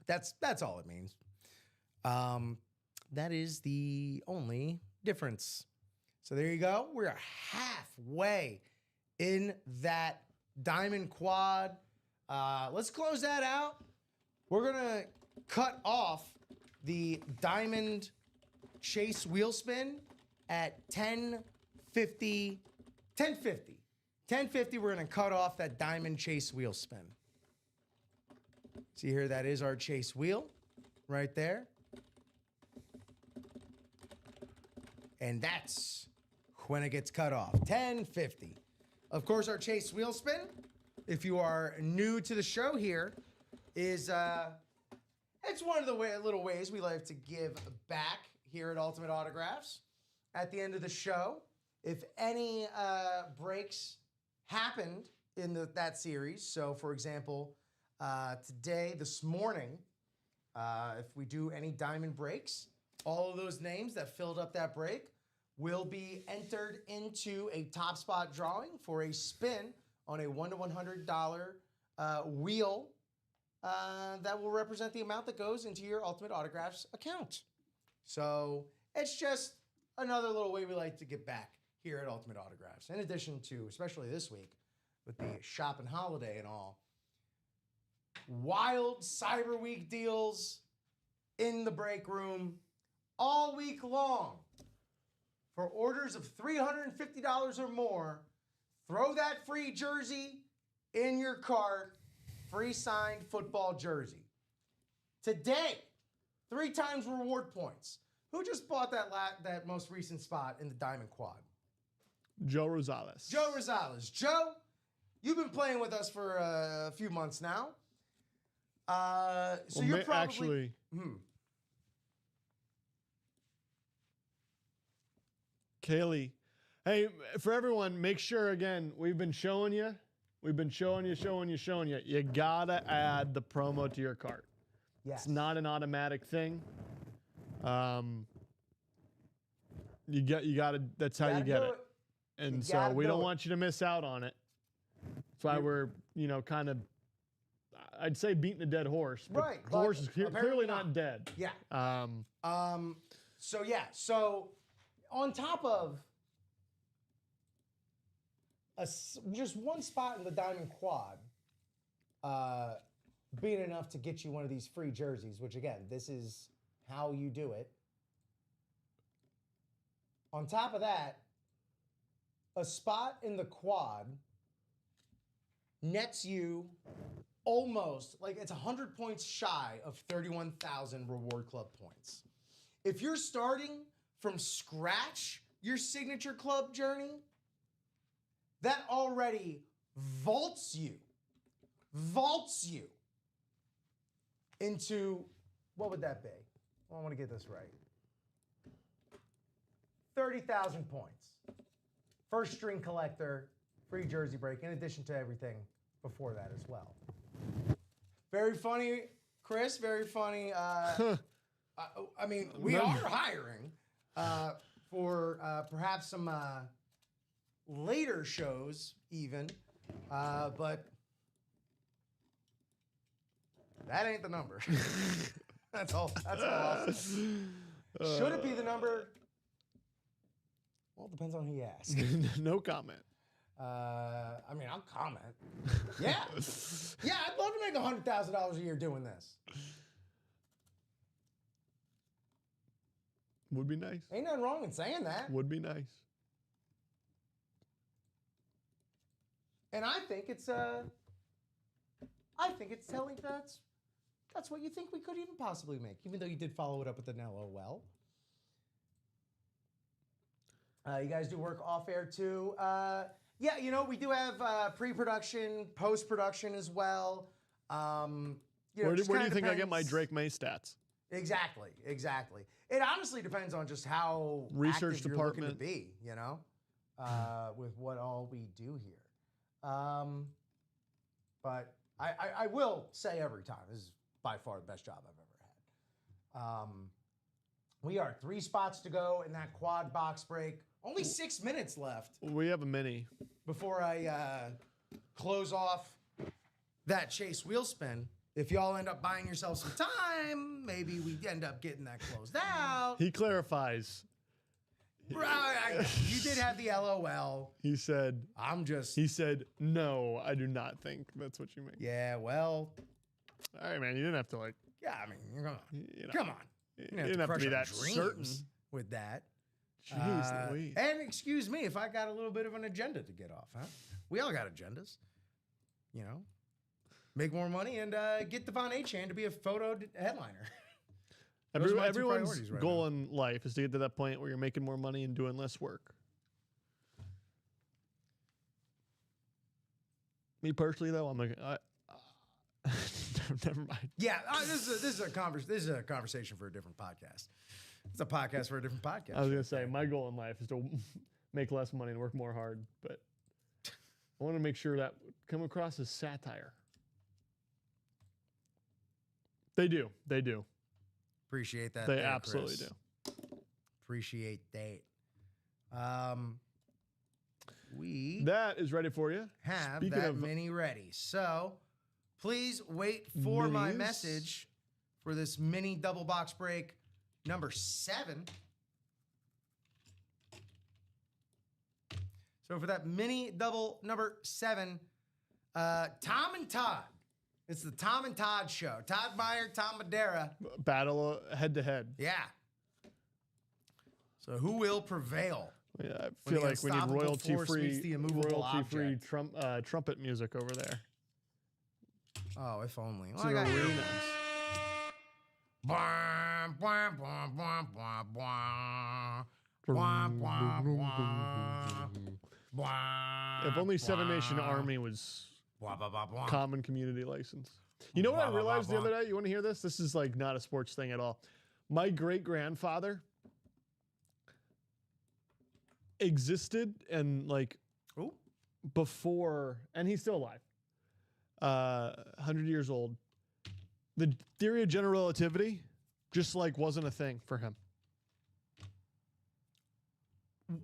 That's all it means. That is the only difference. So there you go. We're halfway in that diamond quad. Let's close that out. We're gonna cut off the diamond chase wheel spin at 10:50. 10:50, we're going to cut off that diamond chase wheel spin. See here, that is our chase wheel right there. And that's when it gets cut off, 10:50. Of course, our chase wheel spin, if you are new to the show here, is it's one of the little ways we like to give back here at Ultimate Autographs. At the end of the show, if any breaks happened in that series, so for example, this morning, if we do any diamond breaks, all of those names that filled up that break will be entered into a top spot drawing for a spin on a $1 to $100 wheel that will represent the amount that goes into your Ultimate Autographs account. So it's just another little way we like to get back here at Ultimate Autographs. In addition to, especially this week, with the shopping holiday and all, wild Cyber Week deals in the break room all week long. For orders of $350 or more, throw that free jersey in your cart, free signed football jersey. Today, 3 times reward points. Who just bought that most recent spot in the Diamond Quad? Joe Rosales. Joe Rosales. Joe, you've been playing with us for a few months now. So you're probably... Actually... Kaylee. Hey, for everyone, make sure, again, we've been showing you. You gotta add the promo to your cart. Yes. It's not an automatic thing. You gotta, that's how you get it. And so we don't want you to miss out on it. That's why we're, kind of, I'd say beating a dead horse. But right. The horse is clearly not dead. Yeah. So on top of just one spot in the Diamond Quad being enough to get you one of these free jerseys, which again, this is how you do it. On top of that, a spot in the quad nets you almost, like it's 100 points shy of 31,000 Reward Club points. If you're starting from scratch your signature club journey, that already vaults you into, what would that be? Well, I want to get this right. 30,000 points. First string collector, free jersey break, in addition to everything before that as well. Very funny, Chris, very funny. I mean, we are hiring for perhaps some later shows even, but that ain't the number. That's all I'll say. Should it be the number? Well, it depends on who you ask. No comment. I mean, I'll comment. Yeah. Yeah, I'd love to make $100,000 a year doing this. Would be nice. Ain't nothing wrong in saying that. Would be nice. And I think it's telling that's what you think we could even possibly make, even though you did follow it up with an LOL. You guys do work off air too. Yeah, we do have pre-production, post-production as well. Where do you think I get my Drake May stats? Exactly. It honestly depends on just how research active department you're looking to be, with what all we do here. But I will say every time, this is by far the best job I've ever had. We are 3 spots to go in that quad box break. Only 6 minutes left. We have a mini. Before I close off that Chase wheel spin. If y'all end up buying yourself some time, maybe we end up getting that closed out. He clarifies. Right, you did have the LOL. He said, He said, no, I do not think that's what you mean. Yeah, well. All right, man, you didn't have to Yeah, I mean, you're gonna. Come on. You didn't have to be that certain with that. Jeez Louise. And excuse me if I got a little bit of an agenda to get off, huh? We all got agendas. Make more money and get Devon Achane to be a photo headliner. Everyone's goal in life is to get to that point where you're making more money and doing less work. Me personally, though, I'm like, never mind. Yeah, this is a conversation for a different podcast. It's a podcast for a different podcast. I was gonna say my goal in life is to make less money and work more hard, but I want to make sure that come across as satire. They do. Appreciate that. They absolutely do. Appreciate that. That is ready for you. Have Speaking that mini ready. So please wait for my message for this mini double box break number 7. So for that mini double number 7, Tom and Todd. It's the Tom and Todd show. Todd Meyer, Tom Madera. Battle head to head. Yeah. So who will prevail? Yeah, I feel like we need royalty-free trumpet music over there. Oh, if only. Well, I got If only Seven Nation Army was common community license. You know what I realized the other day? You want to hear this? This is like not a sports thing at all. My great-grandfather existed and like before, and he's still alive, 100 years old. The theory of general relativity just like wasn't a thing for him.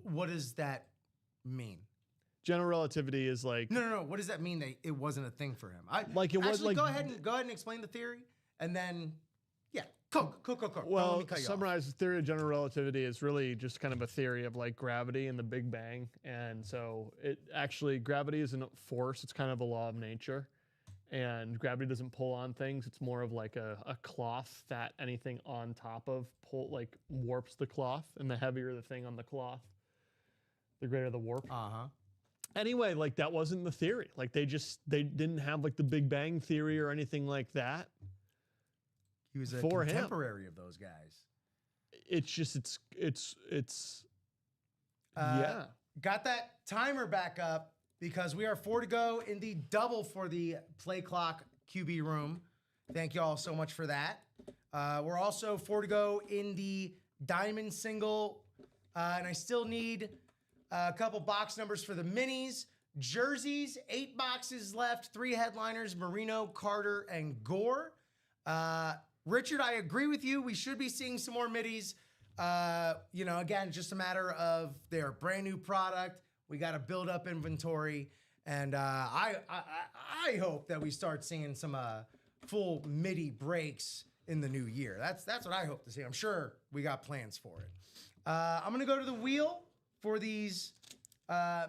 What does that mean? General relativity is like no. What does that mean that it wasn't a thing for him? Like it was actually, like go ahead and explain the theory, and then Cool. Well, summarize the theory of general relativity is really just kind of a theory of like gravity and the Big Bang. And so gravity isn't a force. It's kind of a law of nature. And gravity doesn't pull on things. It's more of like a cloth that anything on top of warps the cloth. And the heavier the thing on the cloth, the greater the warp. Anyway, like that wasn't the theory. Like they didn't have like the Big Bang theory or anything like that. He was a contemporary of those guys. Got that timer back up because we are 4 to go in the double for the play clock QB room. Thank you all so much for that. We're also 4 to go in the diamond single. And I still need a couple box numbers for the minis. Jerseys, 8 boxes left, 3 headliners, Marino, Carter, and Gore. Richard, I agree with you. We should be seeing some more middies. Again, just a matter of their brand new product. We got to build up inventory, and I hope that we start seeing some full midi breaks in the new year. That's what I hope to see. I'm sure we got plans for it. I'm gonna go to the wheel for these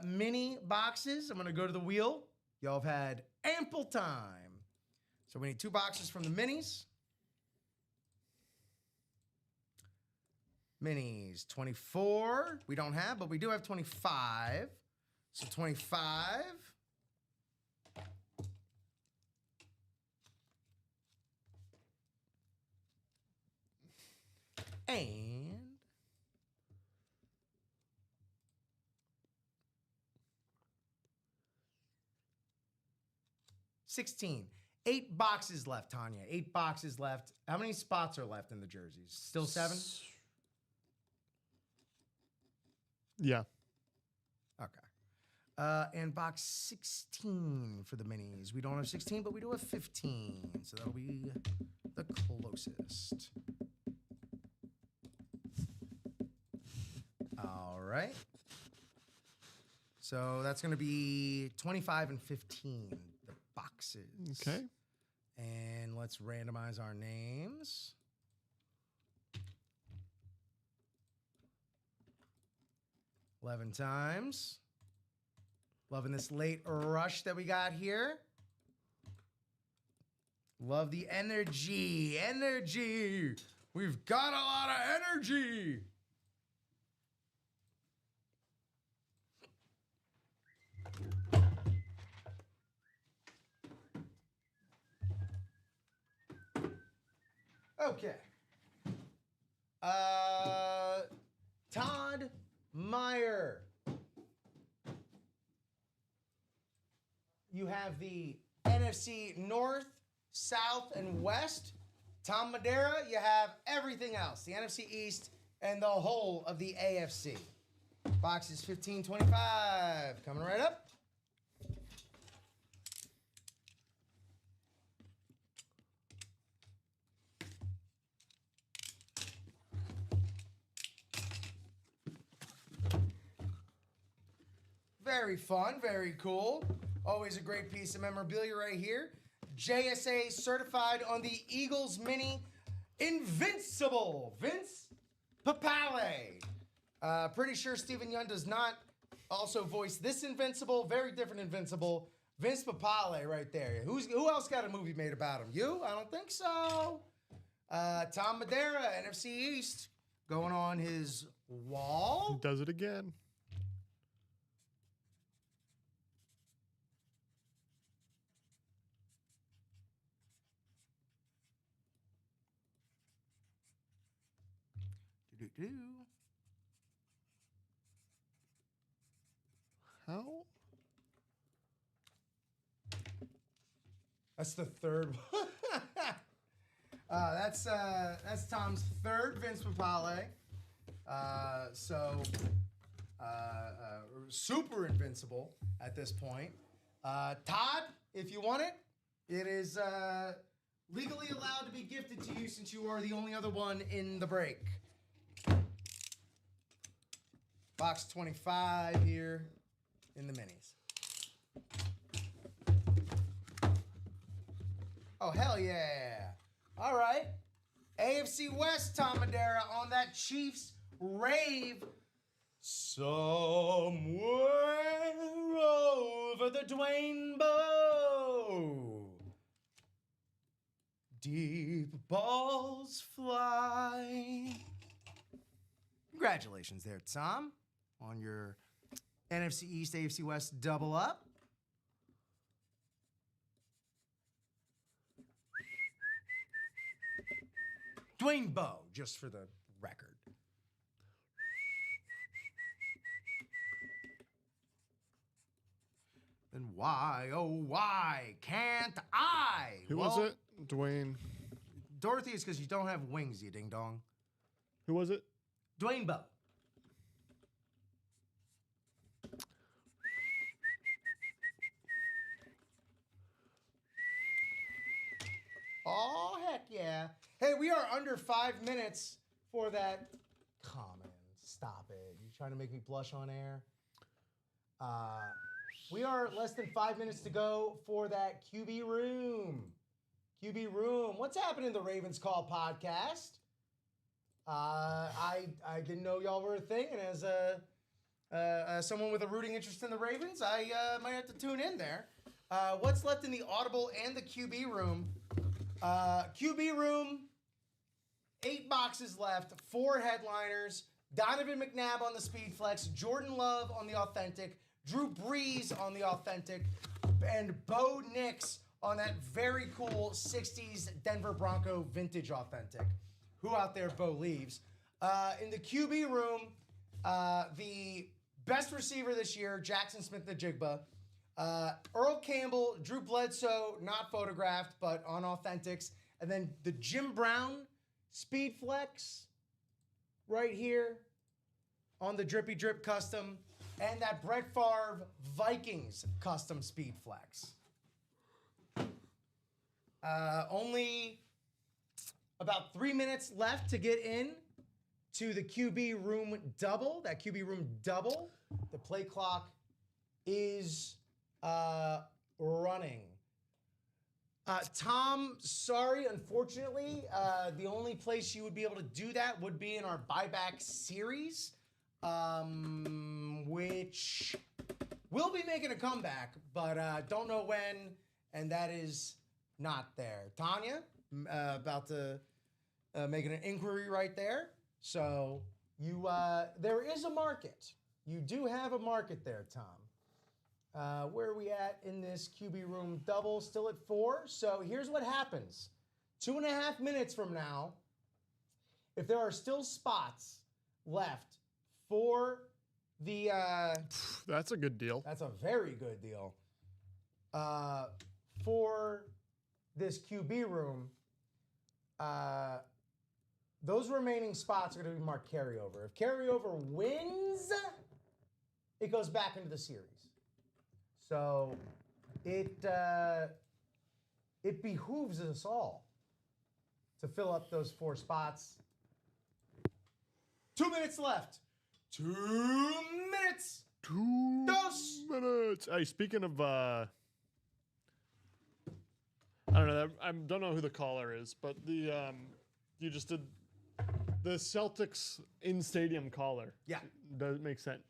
mini boxes. I'm gonna go to the wheel. Y'all have had ample time, so we need 2 boxes from the minis. Minis, 24. We don't have, but we do have 25. So 25. And 16. 8 boxes left, Tanya. 8 boxes left. How many spots are left in the jerseys? Still 7? Yeah. Okay. And box 16 for the minis. We don't have 16, but we do have 15. So that'll be the closest. All right. So that's going to be 25 and 15, the boxes. Okay. And let's randomize our names. Eleven times. Loving this late rush that we got here. Love the energy. Energy. We've got a lot of energy. Okay. Todd Meyer. You have the NFC North, South, and West. Tom Madeira, you have everything else. The NFC East and the whole of the AFC. Boxes 1525. Coming right up. Very fun, very cool. Always a great piece of memorabilia right here. JSA certified on the Eagles mini. Invincible, Vince Papale. Pretty sure Stephen Young does not also voice this Invincible. Very different Invincible. Vince Papale right there. Who else got a movie made about him? You? I don't think so. Tom Madeira, NFC East, going on his wall. Does it again. How That's the third one. That's Tom's third Vince Papale. Super invincible at this point. Todd, if you want it, it is legally allowed to be gifted to you since you are the only other one in the break. Box 25 here in the minis. Oh, hell yeah. All right. AFC West, Tom Madera on that Chiefs rave. Somewhere over the Dwayne Bow. Deep balls fly. Congratulations there, Tom, on your NFC East, AFC West double up. Dwayne Bow, just for the record. Then why, oh why can't I? Who was it? Dwayne. Dorothy is because you don't have wings, you ding dong. Who was it? Dwayne Bow. Oh, heck yeah. Hey, we are under 5 minutes for that. Come on, stop it. You trying to make me blush on air? We are less than 5 minutes to go for that QB Room. QB Room. What's happening in the Ravens Call podcast? I didn't know y'all were a thing, and as someone with a rooting interest in the Ravens, I might have to tune in there. What's left in the Audible and the QB Room? QB Room, 8 boxes left, 4 headliners. Donovan McNabb on the Speed Flex, Jordan Love on the Authentic, Drew Brees on the Authentic, and Bo Nix on that very cool 60s Denver Bronco Vintage Authentic. Who out there Bo leaves? In the QB Room, the best receiver this year, Jackson Smith-Njigba. Earl Campbell, Drew Bledsoe, not photographed, but on Authentics. And then the Jim Brown Speed Flex right here on the Drippy Drip Custom. And that Brett Favre Vikings Custom Speed Flex. Only about 3 minutes left to get in to the QB Room double. That QB Room double. The play clock is running. Tom, sorry, unfortunately, the only place you would be able to do that would be in our buyback series, which will be making a comeback, but don't know when, and that is not there. Tanya, about to making an inquiry right there. So you, there is a market. You do have a market there, Tom. Where are we at in this QB Room double? Still at 4. So here's what happens. 2.5 minutes from now, if there are still spots left for the... That's a good deal. That's a very good deal. For this QB Room, those remaining spots are going to be marked carryover. If carryover wins, it goes back into the series. So it behooves us all to fill up those 4 spots. 2 minutes left. 2 minutes. 2 Dos. minutes. Hey, speaking of, I don't know. I don't know who the caller is, but the you just did the Celtics in stadium caller. Yeah, does make sense.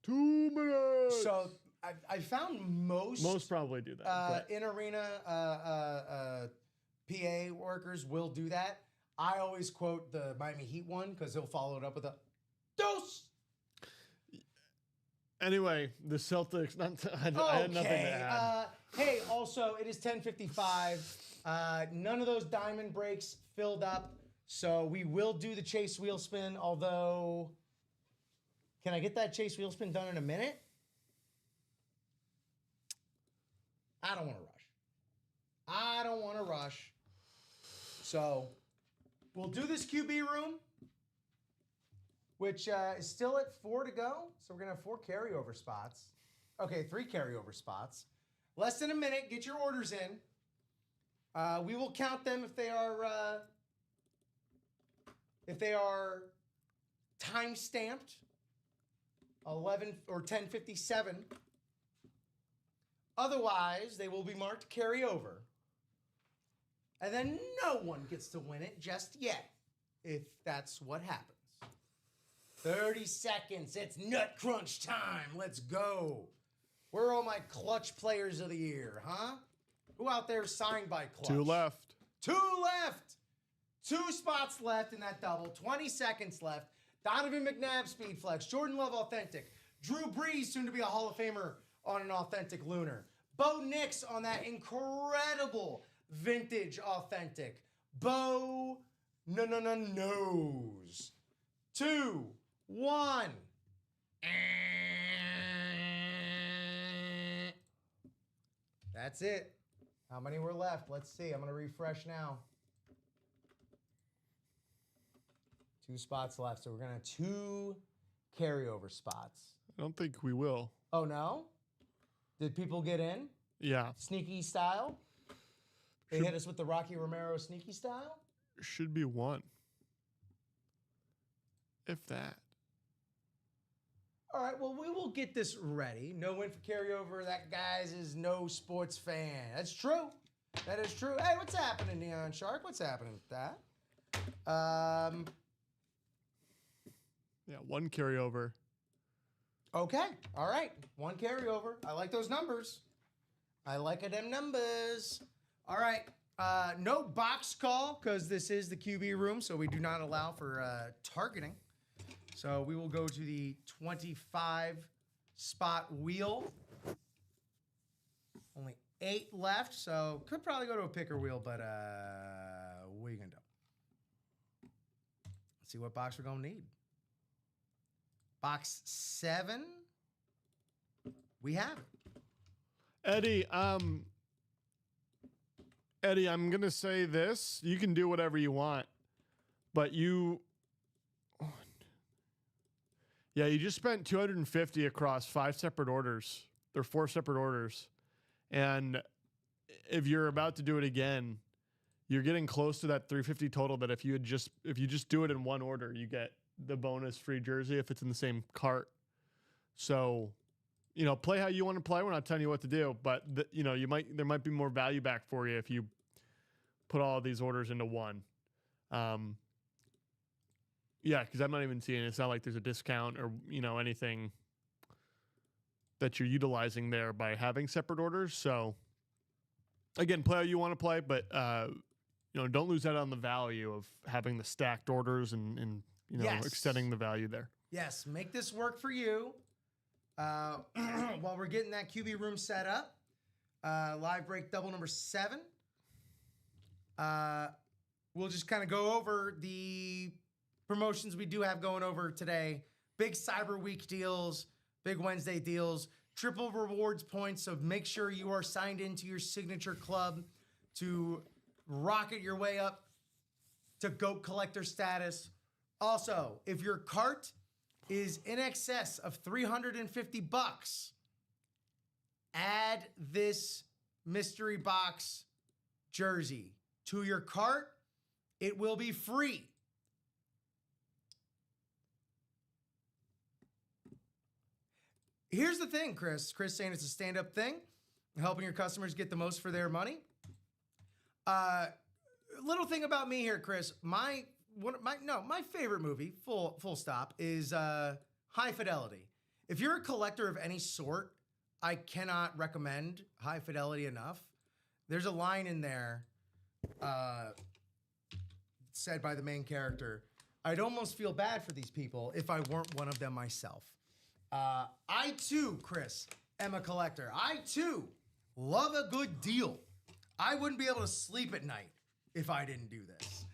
2 minutes. So I found most probably do that. in arena PA workers will do that. I always quote the Miami Heat one because he'll follow it up with a dos. Anyway, the Celtics. I had nothing to add. Hey, also it is 10:55. None of those diamond breaks filled up, so we will do the chase wheel spin. Although, can I get that chase wheel spin done in a minute? I don't want to rush. I don't want to rush. So we'll do this QB room, which is still at 4 to go. So we're going to have 4 carryover spots. Okay, 3 carryover spots. Less than a minute. Get your orders in. We will count them if they are time stamped. 11 or 10:57. Otherwise, they will be marked carryover. And then no one gets to win it just yet, if that's what happens. 30 seconds. It's nut crunch time. Let's go. Where are all my clutch players of the year, huh? Who out there signed by clutch? 2 left. 2 left. 2 spots left in that double. 20 seconds left. Donovan McNabb, speed flex. Jordan Love, authentic. Drew Brees, soon to be a Hall of Famer on an authentic lunar. Bo Nix on that incredible vintage authentic. Bo knows. 2, 1. That's it. How many were left? Let's see. I'm going to refresh now. 2 spots left. So we're going to have 2 carryover spots. I don't think we will. Oh, no? Did people get in? Yeah. Sneaky style? They hit us with the Rocky Romero sneaky style? Should be 1. If that. All right, well, we will get this ready. No win for carryover. That, guys, is no sports fan. That's true. That is true. Hey, what's happening, Neon Shark? What's happening with that? Yeah, 1 carryover. Okay. All right. 1 carryover. I like those numbers. I like them numbers. All right. No box call because this is the QB room, so we do not allow for targeting. So we will go to the 25 spot wheel. Only 8 left, so could probably go to a picker wheel, but what are you going to do? Let's see what box we're going to need. Box 7. We have it. Eddie, I'm going to say this. You can do whatever you want, but you just spent $250 across 5 separate orders. There are 4 separate orders. And if you're about to do it again, you're getting close to that $350 total that if you just do it in 1 order, you get the bonus free jersey if it's in the same cart. So, play how you want to play. We're not telling you what to do, but there might be more value back for you if you put all of these orders into 1. Yeah, because I'm not even seeing it. It's not like there's a discount or anything that you're utilizing there by having separate orders. So again, play how you want to play, but don't lose out on the value of having the stacked orders and Yes. extending the value there. Yes, make this work for you. While we're getting that QB room set up, live break double number 7. We'll just kind of go over the promotions we do have going over today. Big Cyber Week deals, big Wednesday deals, triple rewards points. So make sure you are signed into your signature club to rocket your way up to GOAT collector status. Also, if your cart is in excess of $350, add this mystery box jersey to your cart. It will be free. Here's the thing, Chris. Chris saying it's a stand-up thing, helping your customers get the most for their money. Little thing about me here, Chris. My favorite movie, full stop, is High Fidelity. If you're a collector of any sort, I cannot recommend High Fidelity enough. There's a line in there said by the main character, I'd almost feel bad for these people if I weren't one of them myself. I too, Chris, am a collector. I too love a good deal. I wouldn't be able to sleep at night if I didn't do this.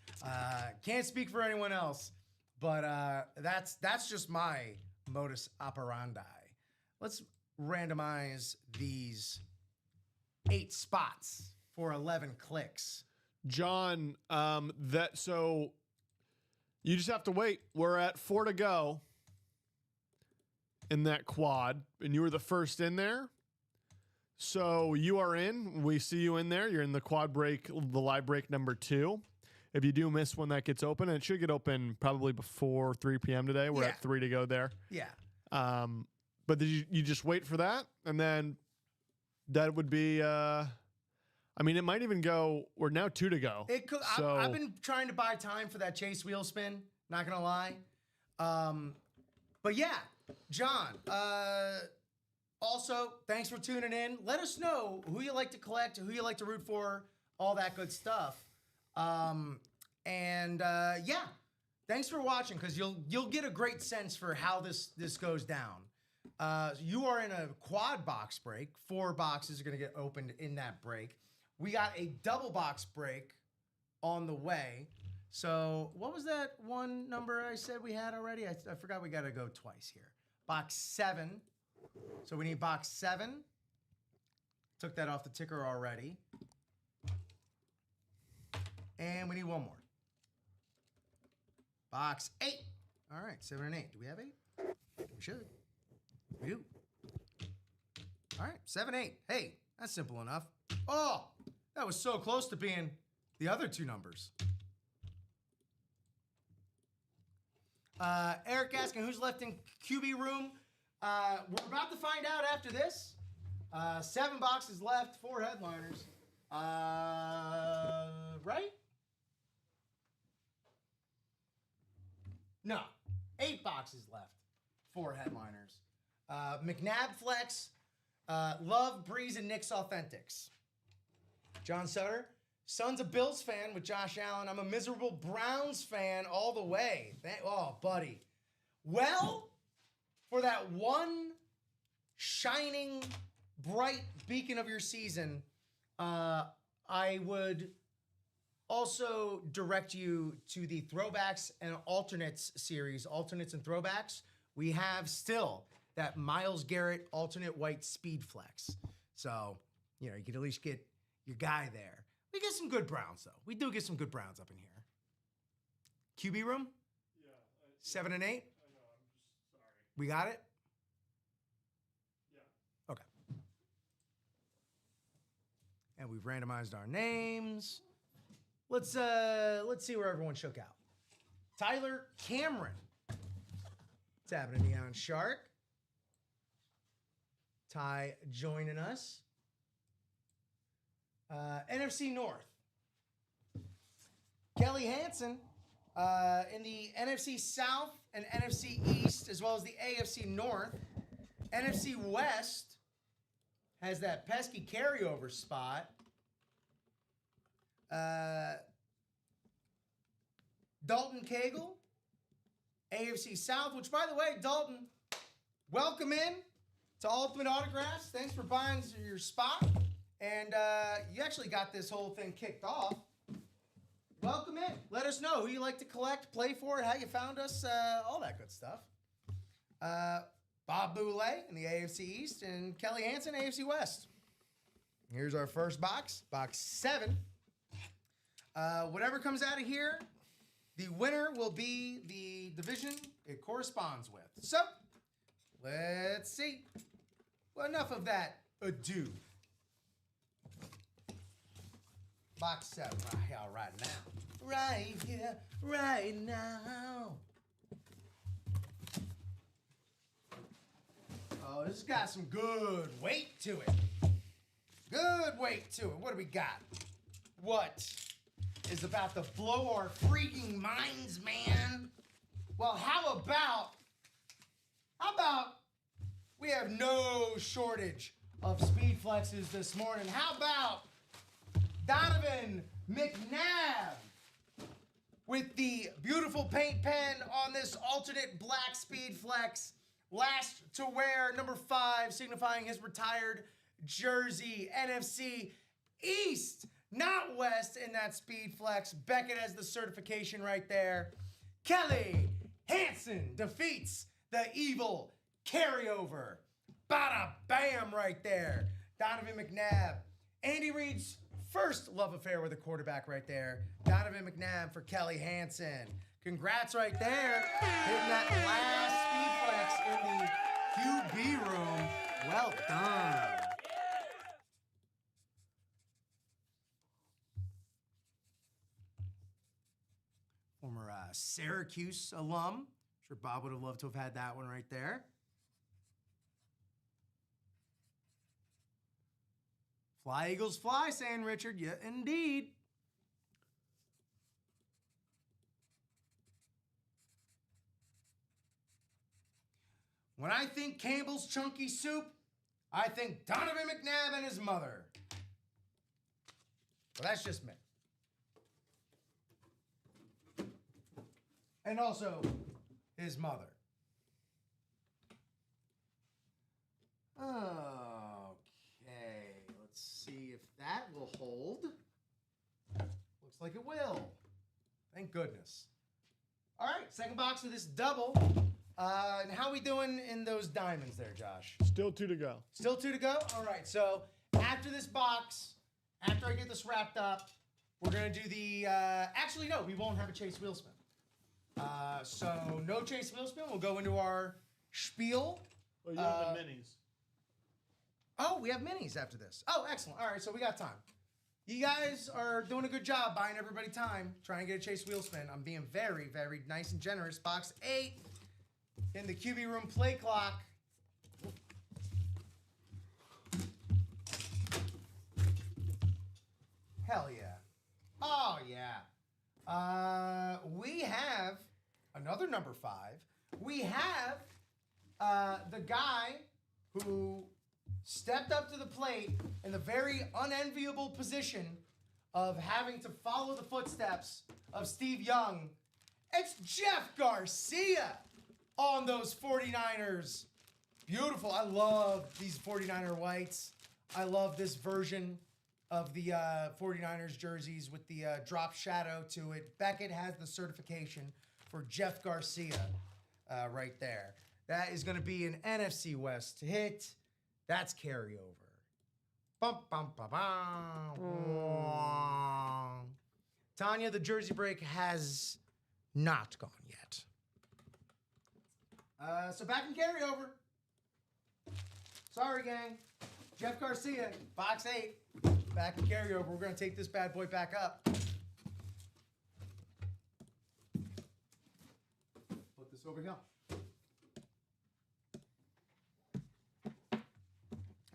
Can't speak for anyone else, but that's just my modus operandi. Let's randomize these 8 spots for 11 clicks. John, so you just have to wait. We're at 4 to go in that quad, and you were the first in there. So you are in. We see you in there. You're in the quad break, the live break number 2. If you do miss when that gets open, and it should get open probably before 3 p.m. today. We're at 3 to go there. Yeah. But you just wait for that, and then that would be. I mean, it might even go. We're now 2 to go. It could. So, I've been trying to buy time for that chase wheel spin. Not gonna lie. But yeah, John. Also, thanks for tuning in. Let us know who you like to collect, who you like to root for, all that good stuff. Yeah, thanks for watching, because you'll get a great sense for how this goes down. You are in a quad box break. 4 boxes are going to get opened in that break. We got a double box break on the way. So what was that one number I said we had already? I forgot we got to go twice here. Box 7. So we need box 7. Took that off the ticker already. And we need one more. Box 8. All right, 7 and 8. Do we have 8? We should. We do. All right, 7, 8. Hey, that's simple enough. Oh, that was so close to being the other 2 numbers. Eric asking who's left in QB room. We're about to find out after this. 7 boxes left, 4 headliners. Right? No, 8 boxes left, 4 headliners. McNabb Flex, Love, Breeze, and Knicks Authentics. John Sutter, Sons of Bills fan with Josh Allen. I'm a miserable Browns fan all the way. Oh, buddy. Well, for that one shining, bright beacon of your season, I would also direct you to the Throwbacks and Alternates series, Alternates and Throwbacks. We have still that Myles Garrett alternate white speed flex. So, you know, you can at least get your guy there. We get some good Browns, though. We do get some good Browns up in here. QB room? Yeah. 7 and 8? I know, I'm just sorry. We got it? Yeah. Okay. And we've randomized our names. Let's see where everyone shook out. Tyler Cameron. What's happening, Neon Shark? Ty joining us. NFC North. Kelly Hansen in the NFC South and NFC East, as well as the AFC North. NFC West has that pesky carryover spot. Dalton Cagle, AFC South, which, by the way, Dalton, welcome in to Ultimate Autographs. Thanks for buying your spot. And you actually got this whole thing kicked off. Welcome in. Let us know who you like to collect, play for, how you found us, all that good stuff. Bob Boulay in the AFC East and Kelly Hansen, AFC West. Here's our first box, box 7. Whatever comes out of here, the winner will be the division it corresponds with. So, let's see. Well, enough of that ado. Box 7 right here, right now. Right here, right now. Oh, this has got some good weight to it. Good weight to it. What do we got? What is about to blow our freaking minds, man? Well, how about we have no shortage of speed flexes this morning. How about Donovan McNabb with the beautiful paint pen on this alternate black speed flex. Last to wear, number 5, signifying his retired jersey. NFC East, not West in that speed flex. Beckett has the certification right there. Kelly Hansen defeats the evil carryover. Bada bam right there. Donovan McNabb. Andy Reid's first love affair with a quarterback right there. Donovan McNabb for Kelly Hansen. Congrats right there. Hitting that last speed flex in the QB room. Well done. Former Syracuse alum. Sure Bob would have loved to have had that one right there. Fly, Eagles, fly, saying Richard. Yeah, indeed. When I think Campbell's Chunky Soup, I think Donovan McNabb and his mother. Well, that's just me. And also his mother. Okay, let's see if that will hold. Looks like it will. Thank goodness. All right, second box of this double. And how we doing in those diamonds there, Josh? Still 2 to go. Still 2 to go? All right, so after this box, after I get this wrapped up, we're going to do the... actually, no, we won't have a chase wheel spin. So no chase wheel spin. We'll go into our spiel. Oh, you have the minis. Oh, we have minis after this. Oh, excellent. All right, so we got time. You guys are doing a good job buying everybody time, trying to get a chase wheel spin. I'm being very, very nice and generous. Box 8 in the QB room play clock. Hell yeah. Oh, yeah. We have another number 5. We have the guy who stepped up to the plate in the very unenviable position of having to follow the footsteps of Steve Young. It's Jeff Garcia on those 49ers. Beautiful. I love these 49er whites. I love this version of the 49ers jerseys with the drop shadow to it. Beckett has the certification for Jeff Garcia right there. That is going to be an NFC West hit. That's carryover. Bum, bum, bum, bum. Tanya, the jersey break has not gone yet. So back in carryover. Sorry, gang. Jeff Garcia, box 8. Back in carryover. We're going to take this bad boy back up. Put this over here.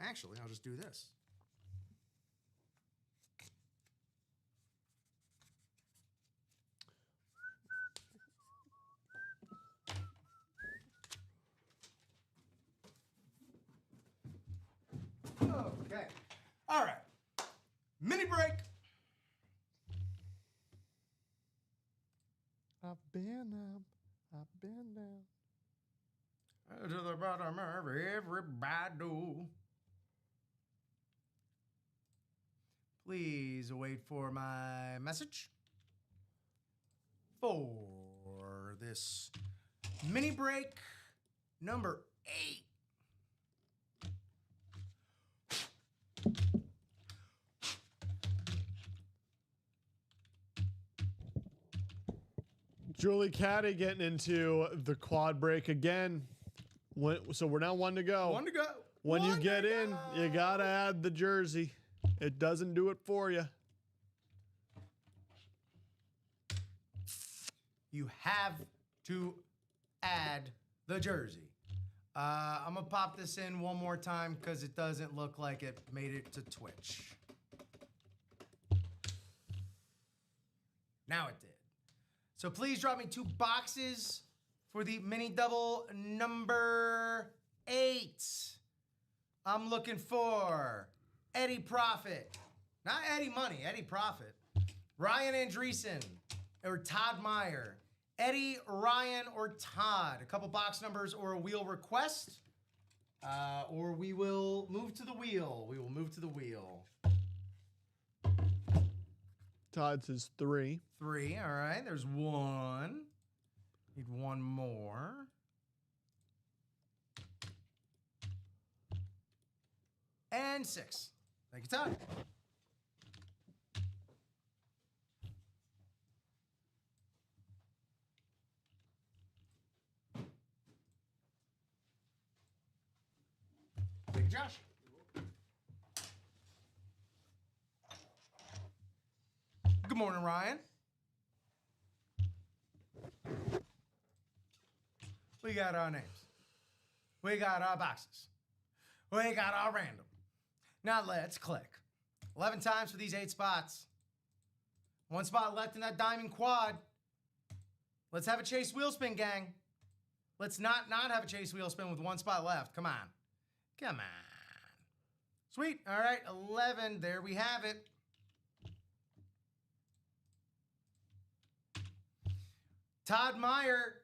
Actually, I'll just do this. Okay. All right. Mini break. I've been up, I've been down. To the bottom of everybody. Please wait for my message for this mini break number 8. Julie Caddy getting into the quad break again. So we're now 1 to go. 1 to go. When you get in, you got to add the jersey. It doesn't do it for you. You have to add the jersey. I'm going to pop this in one more time because it doesn't look like it made it to Twitch. Now it did. So please drop me 2 boxes for the mini double number 8. I'm looking for Eddie Profit. Not Eddie Money, Eddie Profit. Ryan Andreessen or Todd Meyer. Eddie, Ryan, or Todd. A couple box numbers or a wheel request. Or we will move to the wheel. We will move to the wheel. Todd says 3. 3, all right. There's 1. Need 1 more. And 6. Thank you, Todd. you, Josh. Good morning, Ryan. We got our names. We got our boxes. We got our random. Now let's click. 11 times for these 8 spots. 1 spot left in that diamond quad. Let's have a chase wheel spin, gang. Let's not have a chase wheel spin with 1 spot left. Come on. Come on. Sweet. All right, 11. There we have it. Todd Meyer,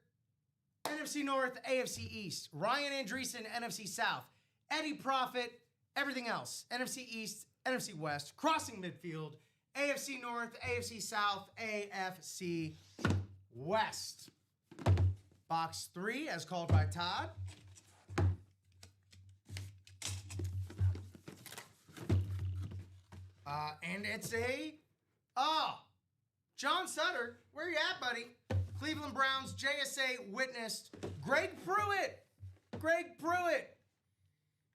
NFC North, AFC East. Ryan Andreessen, NFC South. Eddie Profit, everything else. NFC East, NFC West. Crossing midfield. AFC North, AFC South, AFC West. Box 3, as called by Todd. And it's John Sutter. Where you at, buddy? Cleveland Browns, JSA witnessed. Greg Pruitt. Greg Pruitt.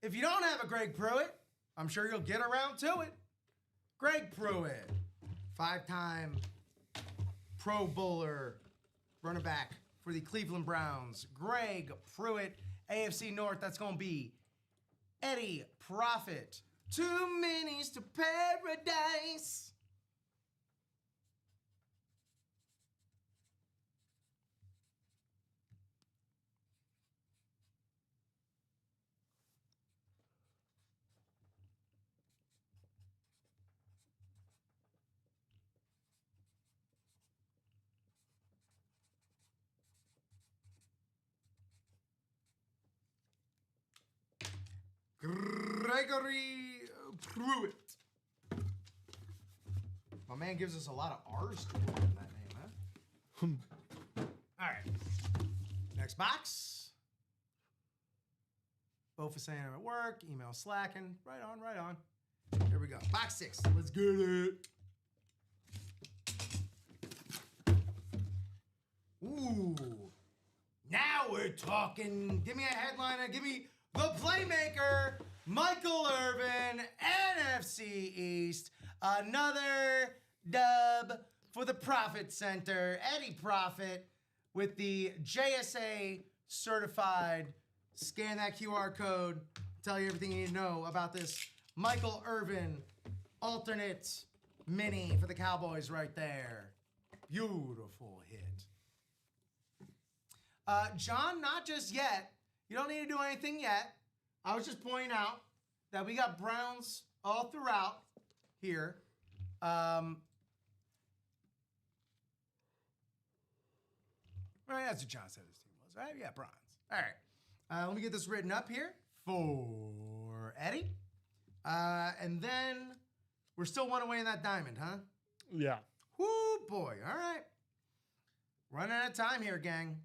If you don't have a Greg Pruitt, I'm sure you'll get around to it. Greg Pruitt, 5-time Pro Bowler, running back for the Cleveland Browns. Greg Pruitt, AFC North, that's going to be Eddie Profit. 2 minis to paradise. Gregory Pruitt. My man gives us a lot of R's to put in that name, huh? All right. Next box. Both is saying I'm at work. Email slacking. Right on, right on. Here we go. Box 6. Let's get it. Ooh. Now we're talking. Give me a headliner. Give me the playmaker, Michael Irvin, NFC East. Another dub for the Profit Center. Eddie Profit with the JSA certified. Scan that QR code. Tell you everything you need to know about this Michael Irvin alternate mini for the Cowboys right there. Beautiful hit. John, not just yet. You don't need to do anything yet. I was just pointing out that we got Browns all throughout here. Right, that's what John said his team was, right? Yeah, Browns. All right. Let me get this written up here for Eddie. And then we're still 1 away in that diamond, huh? Yeah. Whoo, boy. All right. Running out of time here, gang.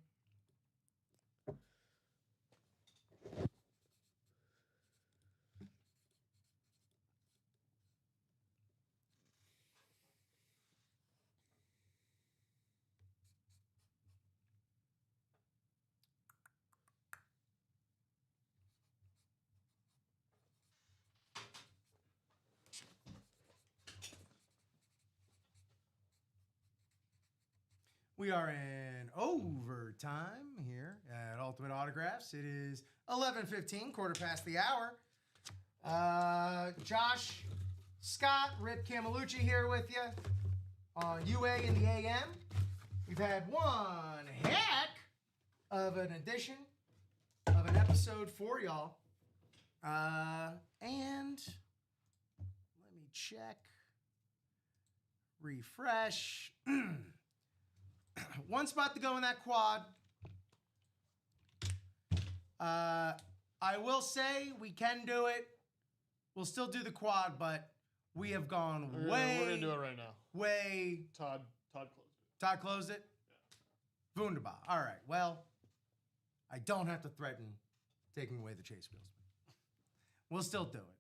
We are in overtime here at Ultimate Autographs. It is 11:15, quarter past the hour. Josh, Scott, Rip Camelucci here with you on UA in the AM. We've had one heck of an edition of an episode for y'all. And let me check. Refresh. 1 spot to go in that quad. I will say we can do it. We'll still do the quad, but we have gone way. We're gonna do it right now. Way. Todd closed it. Todd closed it? Yeah. Wunderbar. All right. Well, I don't have to threaten taking away the chase wheels. We'll still do it.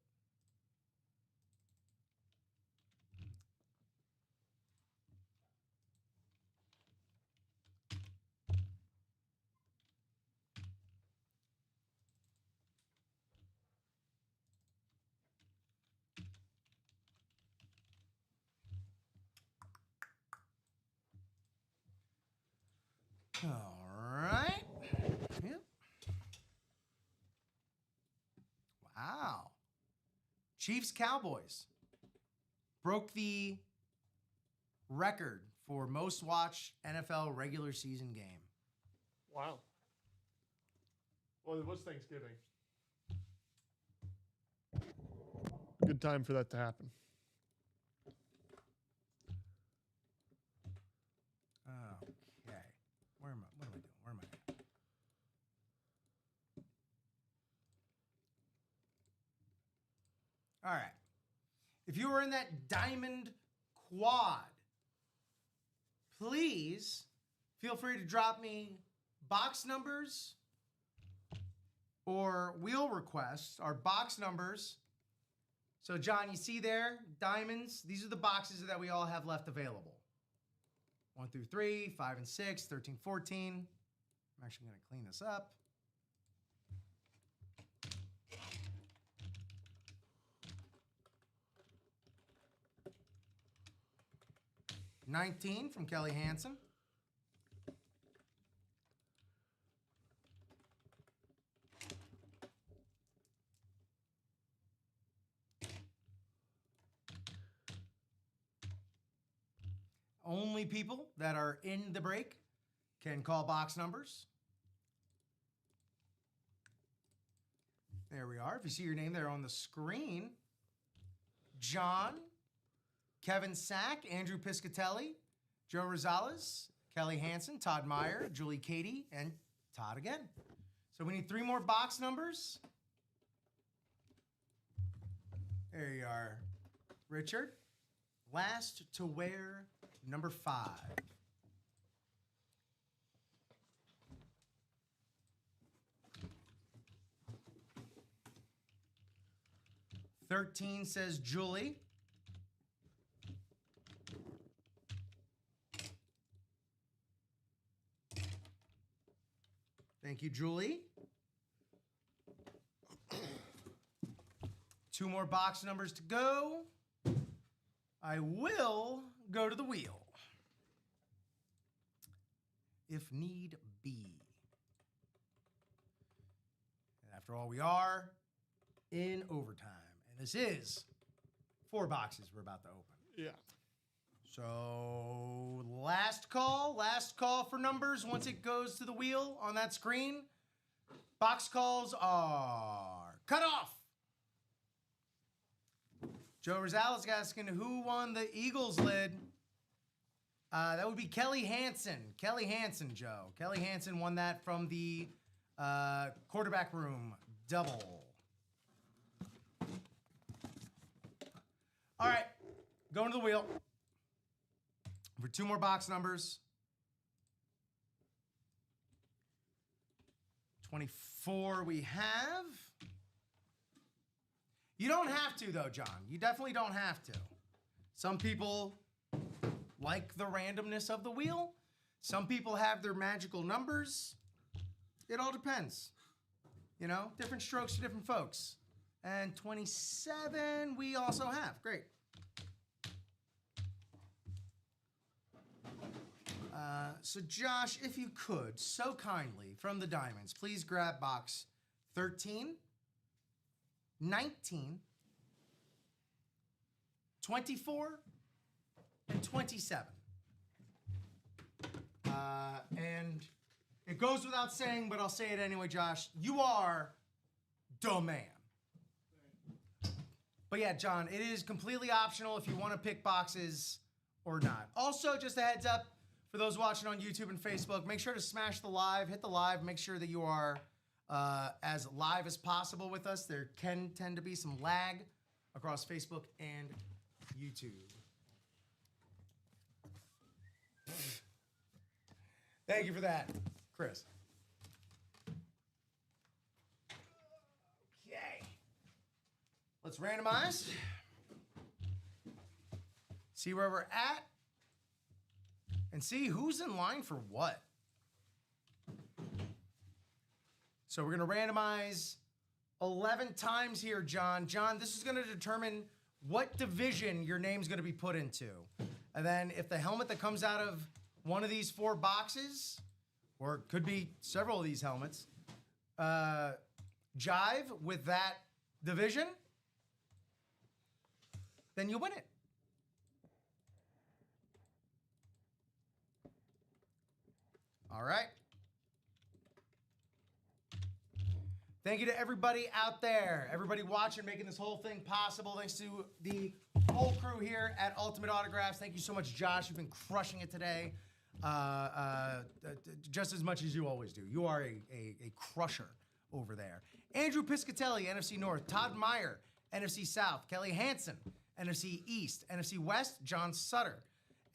Chiefs Cowboys broke the record for most watched NFL regular season game. Wow. Well, it was Thanksgiving. Good time for that to happen. Okay. Where am I? What am I doing? Where am I at? All right. If you were in that diamond quad, please feel free to drop me box numbers or wheel requests. Our box numbers. So, John, you see there, diamonds. These are the boxes that we all have left available. 1 through 3, 5 and 6, 13, 14. I'm actually going to clean this up. $19 from Kelly Hansen. Only people that are in the break can call box numbers. There we are. If you see your name there on the screen, John, Kevin Sack, Andrew Piscatelli, Joe Rosales, Kelly Hansen, Todd Meyer, Julie Cady, and Todd again. So we need 3 more box numbers. There you are, Richard. Last to wear number 5. $13 says Julie. Thank you, Julie. 2 more box numbers to go. I will go to the wheel, if need be. And after all, we are in overtime. And this is 4 boxes we're about to open. Yeah. So last call for numbers once it goes to the wheel on that screen. Box calls are cut off. Joe Rosales asking who won the Eagles lid. That would be Kelly Hansen. Kelly Hansen, Joe. Kelly Hansen won that from the quarterback room double. All right, going to the wheel for 2 more box numbers. 24 we have. You don't have to, though, John. You definitely don't have to. Some people like the randomness of the wheel. Some people have their magical numbers. It all depends. You know, different strokes for different folks. And 27 we also have. Great. So, Josh, if you could, so kindly, from the diamonds, please grab box 13, 19, 24, and 27. And it goes without saying, but I'll say it anyway, Josh. You are the man. But yeah, John, it is completely optional if you want to pick boxes or not. Also, just a heads up for those watching on YouTube and Facebook, make sure to smash the live, hit the live, make sure that you are as live as possible with us. There can tend to be some lag across Facebook and YouTube. Thank you for that, Chris. Okay. Let's randomize. See where we're at. And see who's in line for what. So we're going to randomize 11 times here, John. John, this is going to determine what division your name's going to be put into. And then if the helmet that comes out of one of these 4 boxes, or it could be several of these helmets, jive with that division, then you win it. All right. Thank you to everybody out there, everybody watching, making this whole thing possible. Thanks to the whole crew here at Ultimate Autographs. Thank you so much, Josh. You've been crushing it today, just as much as you always do. You are a crusher over there. Andrew Piscatelli, NFC North. Todd Meyer, NFC South. Kelly Hansen, NFC East. NFC West, John Sutter.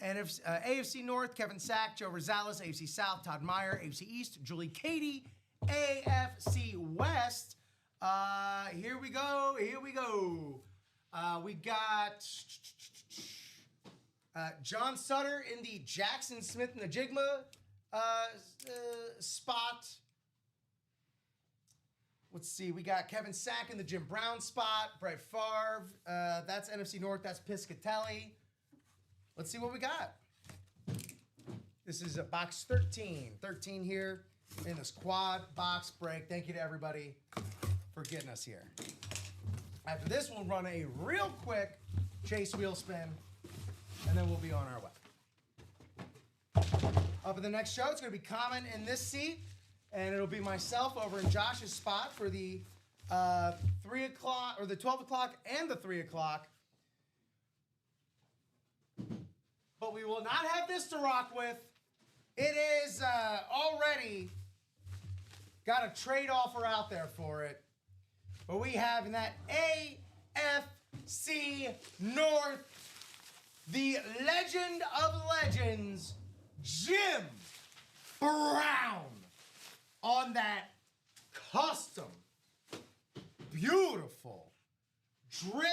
AFC North, Kevin Sack, Joe Rosales. AFC South, Todd Meyer. AFC East, Julie Cady. AFC West, here we go. We got John Sutter in the Jackson Smith and the Jigma spot. Let's see, we got Kevin Sack in the Jim Brown spot. Brett Favre, that's NFC North, that's Piscatelli. Let's see what we got. This is a box 13. 13 here in this quad box break. Thank you to everybody for getting us here. After this, we'll run a real quick chase wheel spin, and then we'll be on our way. Up in the next show, it's going to be Common in this seat, and it'll be myself over in Josh's spot for the 3 o'clock, or the 12 o'clock and the 3 o'clock. But we will not have this to rock with. It is already got a trade offer out there for it. But we have in that AFC North, the legend of legends, Jim Brown, on that custom, beautiful drip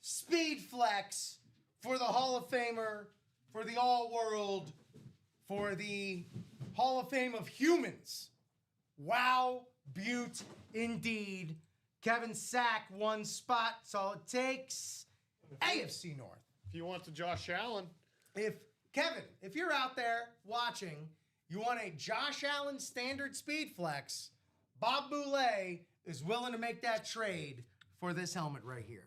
speed flex for the Hall of Famer, for the All-World, for the Hall of Fame of Humans. Wow, beaut indeed. Kevin Sack, one spot. That's all it takes. AFC North. If you want to Josh Allen. Kevin, if you're out there watching, you want a Josh Allen standard speed flex, Bob Boulay is willing to make that trade for this helmet right here.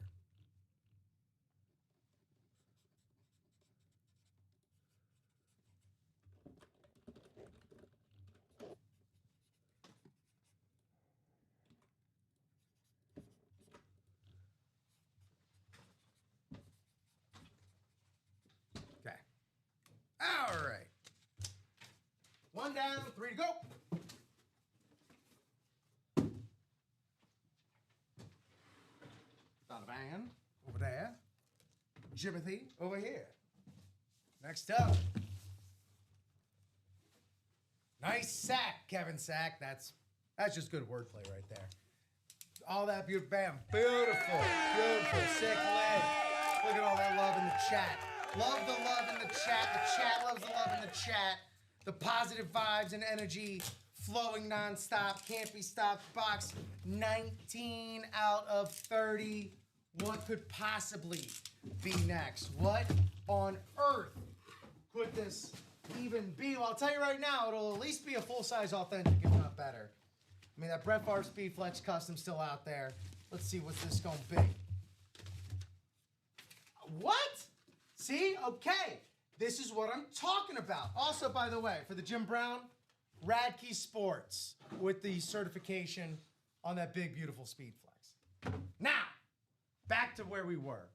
All right. One down, 3 to go. Donovan over there. Jimothy over here. Next up. Nice sack, Kevin Sack. That's just good wordplay right there. All that beautiful, bam. Beautiful, beautiful, sick leg. Look at all that love in the chat. Love the love in the chat. The chat loves the love in the chat. The positive vibes and energy flowing nonstop. Can't be stopped. Box 19 out of 30. What could possibly be next? What on earth could this even be? Well, I'll tell you right now, it'll at least be a full-size authentic, if not better. I mean, that Brett Favre Speed Flex custom still out there. Let's see what this gonna be. What? See? Okay. This is what I'm talking about. Also, by the way, for the Jim Brown, Radkey Sports with the certification on that big, beautiful Speed Flex. Now, back to where we were.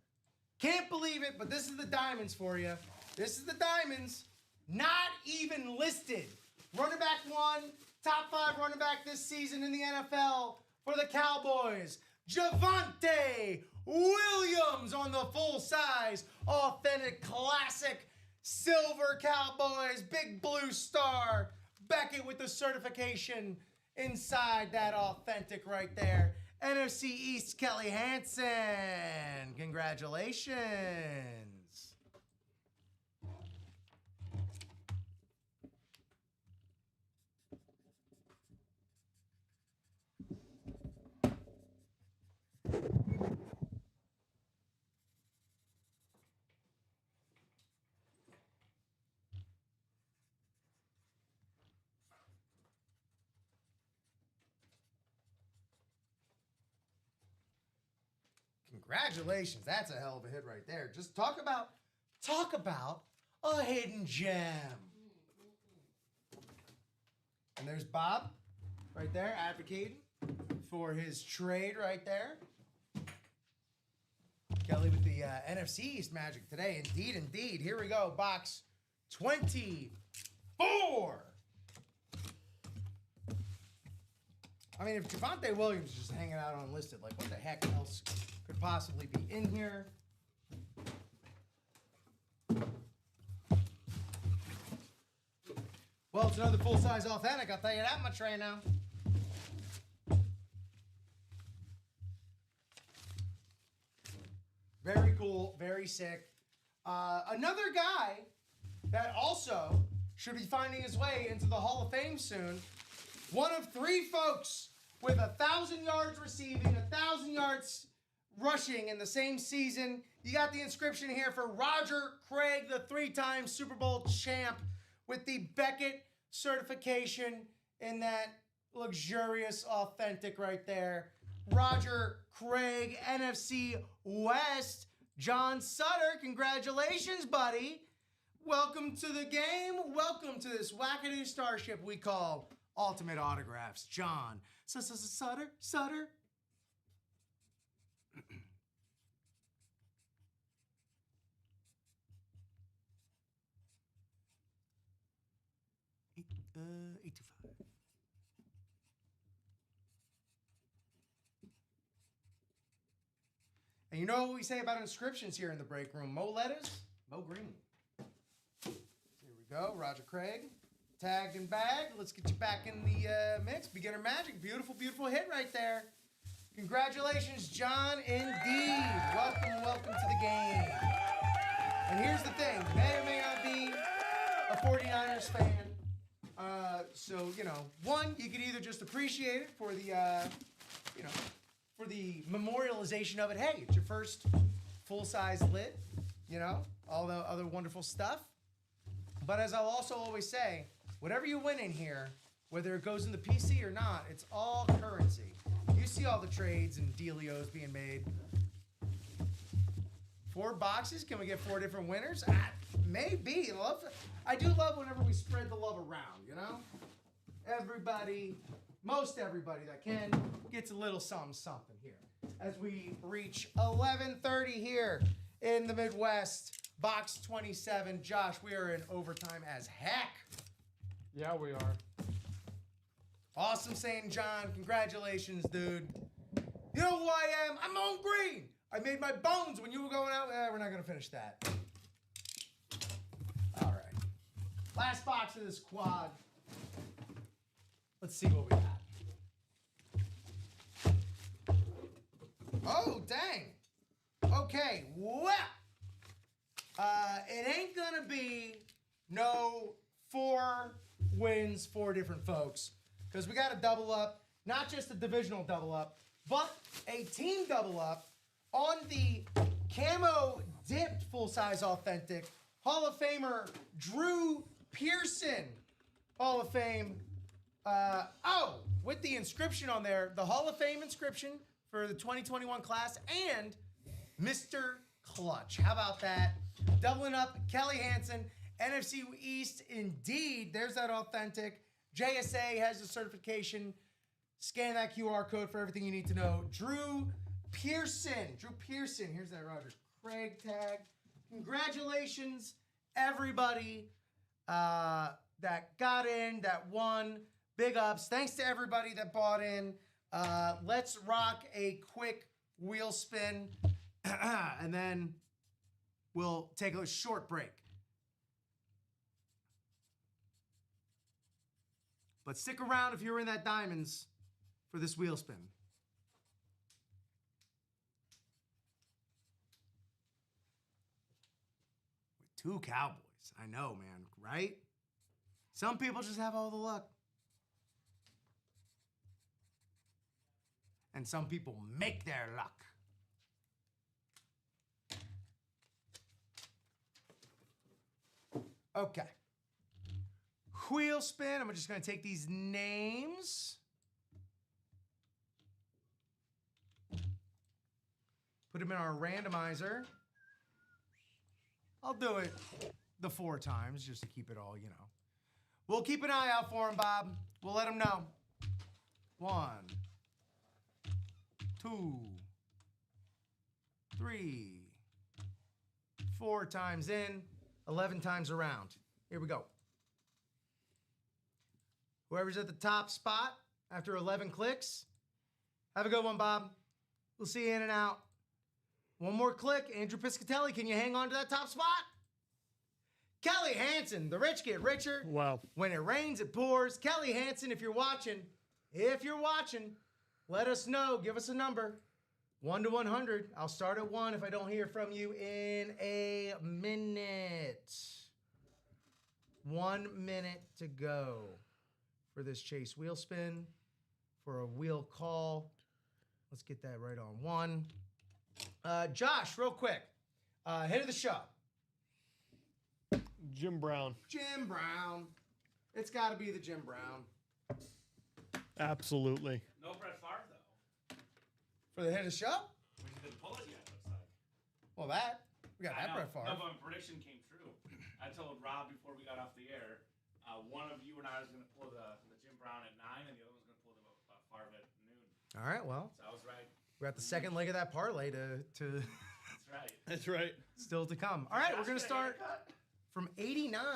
Can't believe it, but this is the diamonds for you. This is the diamonds. Not even listed. Running back 1, top 5 running back this season in the NFL for the Cowboys. Javonte Williams on the full-size, authentic, classic, silver Cowboys, big blue star. Beckett with the certification inside that authentic right there. NFC East, Kelly Hansen. Congratulations. Congratulations. That's a hell of a hit right there. Just talk about a hidden gem. And there's Bob right there advocating for his trade right there. Kelly with the NFC East magic today. Indeed. Here we go. Box 24. I mean, if Javonte Williams is just hanging out unlisted, like what the heck else could possibly be in here? Well, it's another full-size authentic, I'll tell you that much right now. Very cool, very sick. Another guy that also should be finding his way into the Hall of Fame soon. One of 3 folks with 1,000 yards receiving, 1,000 yards rushing in the same season. You got the inscription here for Roger Craig, the 3-time Super Bowl champ, with the Beckett certification in that luxurious authentic right there. Roger Craig, NFC West. John Sutter, congratulations, buddy. Welcome to the game. Welcome to this wackadoo starship we call Ultimate Autographs. John Sutter. $825. And you know what we say about inscriptions here in the break room? Mo letters, Mo green. Here we go, Roger Craig. Tagged and bagged. Let's get you back in the mix. Beginner Magic. Beautiful, beautiful hit right there. Congratulations, John. Indeed. Welcome to the game. And here's the thing. May or may not be a 49ers fan. So, you know, one, you could either just appreciate it for the, for the memorialization of it. Hey, it's your first full-size lit, you know, all the other wonderful stuff. But as I'll also always say, whatever you win in here, whether it goes in the PC or not, it's all currency. You see all the trades and dealios being made. 4 boxes? Can we get 4 different winners? Maybe. I do love whenever we spread the love around, you know? Everybody, most everybody that can, gets a little something here. As we reach 11:30 here in the Midwest, box 27. Josh, we are in overtime as heck. Yeah, we are. Awesome St. John. Congratulations, dude. You know who I am? I'm on green. I made my bones when you were going out. We're not going to finish that. All right. Last box of this quad. Let's see what we got. Oh, dang. Okay. Well, it ain't going to be no 4 wins, 4 different folks. Because we got a double up. Not just a divisional double up, but a team double up on the camo dipped full-size authentic Hall of Famer Drew Pearson. Hall of Fame. With the inscription on there, the Hall of Fame inscription for the 2021 class and Mr. Clutch. How about that? Doubling up Kelly Hansen, NFC East. Indeed, there's that authentic. JSA has the certification. Scan that QR code for everything you need to know. Drew Pearson. Here's that Roger Craig tag. Congratulations, everybody that got in, that won. Big ups. Thanks to everybody that bought in. Let's rock a quick wheel spin, and then we'll take a short break. But stick around if you're in that diamonds for this wheel spin. With 2 Cowboys. I know, man, right? Some people just have all the luck. And some people make their luck. Okay. Wheel spin. I'm just going to take these names. Put them in our randomizer. I'll do it the 4 times just to keep it all, We'll keep an eye out for him, Bob. We'll let him know. 1, 2, 3, 4 times in, 11 times around. Here we go. Whoever's at the top spot after 11 clicks, have a good one, Bob. We'll see you in and out. One more click. Andrew Piscatelli, can you hang on to that top spot? Kelly Hansen, the rich get richer. Wow. When it rains, it pours. Kelly Hansen, if you're watching, let us know. Give us a number. 1 to 100. I'll start at 1 if I don't hear from you in a minute. 1 minute to go for this chase wheel spin, for a wheel call. Let's get that right on 1. Josh, real quick. Head of the show. Jim Brown. Jim Brown. It's got to be the Jim Brown. Absolutely. No Brett Favre, though. For the head of the show? We didn't pull it yet, looks like. Well, we got that Brett Favre. No, but my prediction came true. I told Rob before we got off the air, one of you and I was going to pull the Jim Brown at 9, and the other one's going to pull the Favre at noon. All right, well. So I was right. We're at the second leg of that parlay to That's right. That's right. still to come. All right, we're going to start from 89. No,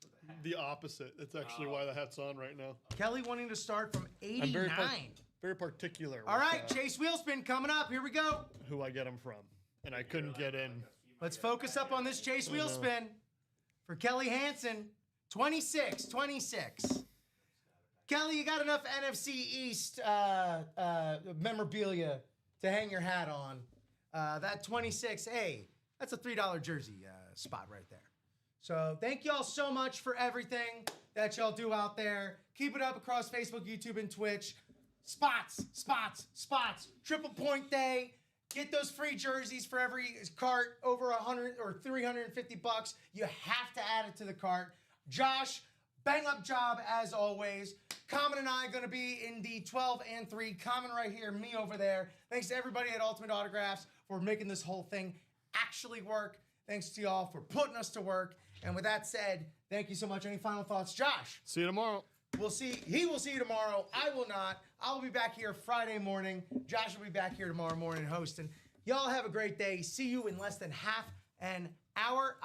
just with the hat. The opposite. That's actually why the hat's on right now. Kelly wanting to start from 89. I'm very particular. All with, right, Chase Wheelspin coming up. Here we go. who I get them from. And I couldn't get in. Let's focus up on this Chase Wheelspin for Kelly Hansen. 26. Kelly, you got enough NFC East memorabilia to hang your hat on. That 26, hey, that's a $3 jersey spot right there. So thank y'all so much for everything that y'all do out there. Keep it up across Facebook, YouTube, and Twitch. Spots. Triple Point Day. Get those free jerseys for every cart over 100 or 350 bucks. You have to add it to the cart. Josh, bang up job as always. Common and I are going to be in the 12 and 3. Common right here, me over there. Thanks to everybody at Ultimate Autographs for making this whole thing actually work. Thanks to y'all for putting us to work. And with that said, thank you so much. Any final thoughts, Josh? See you tomorrow. He will see you tomorrow. I will not. I will be back here Friday morning. Josh will be back here tomorrow morning hosting. Y'all have a great day. See you in less than half an hour.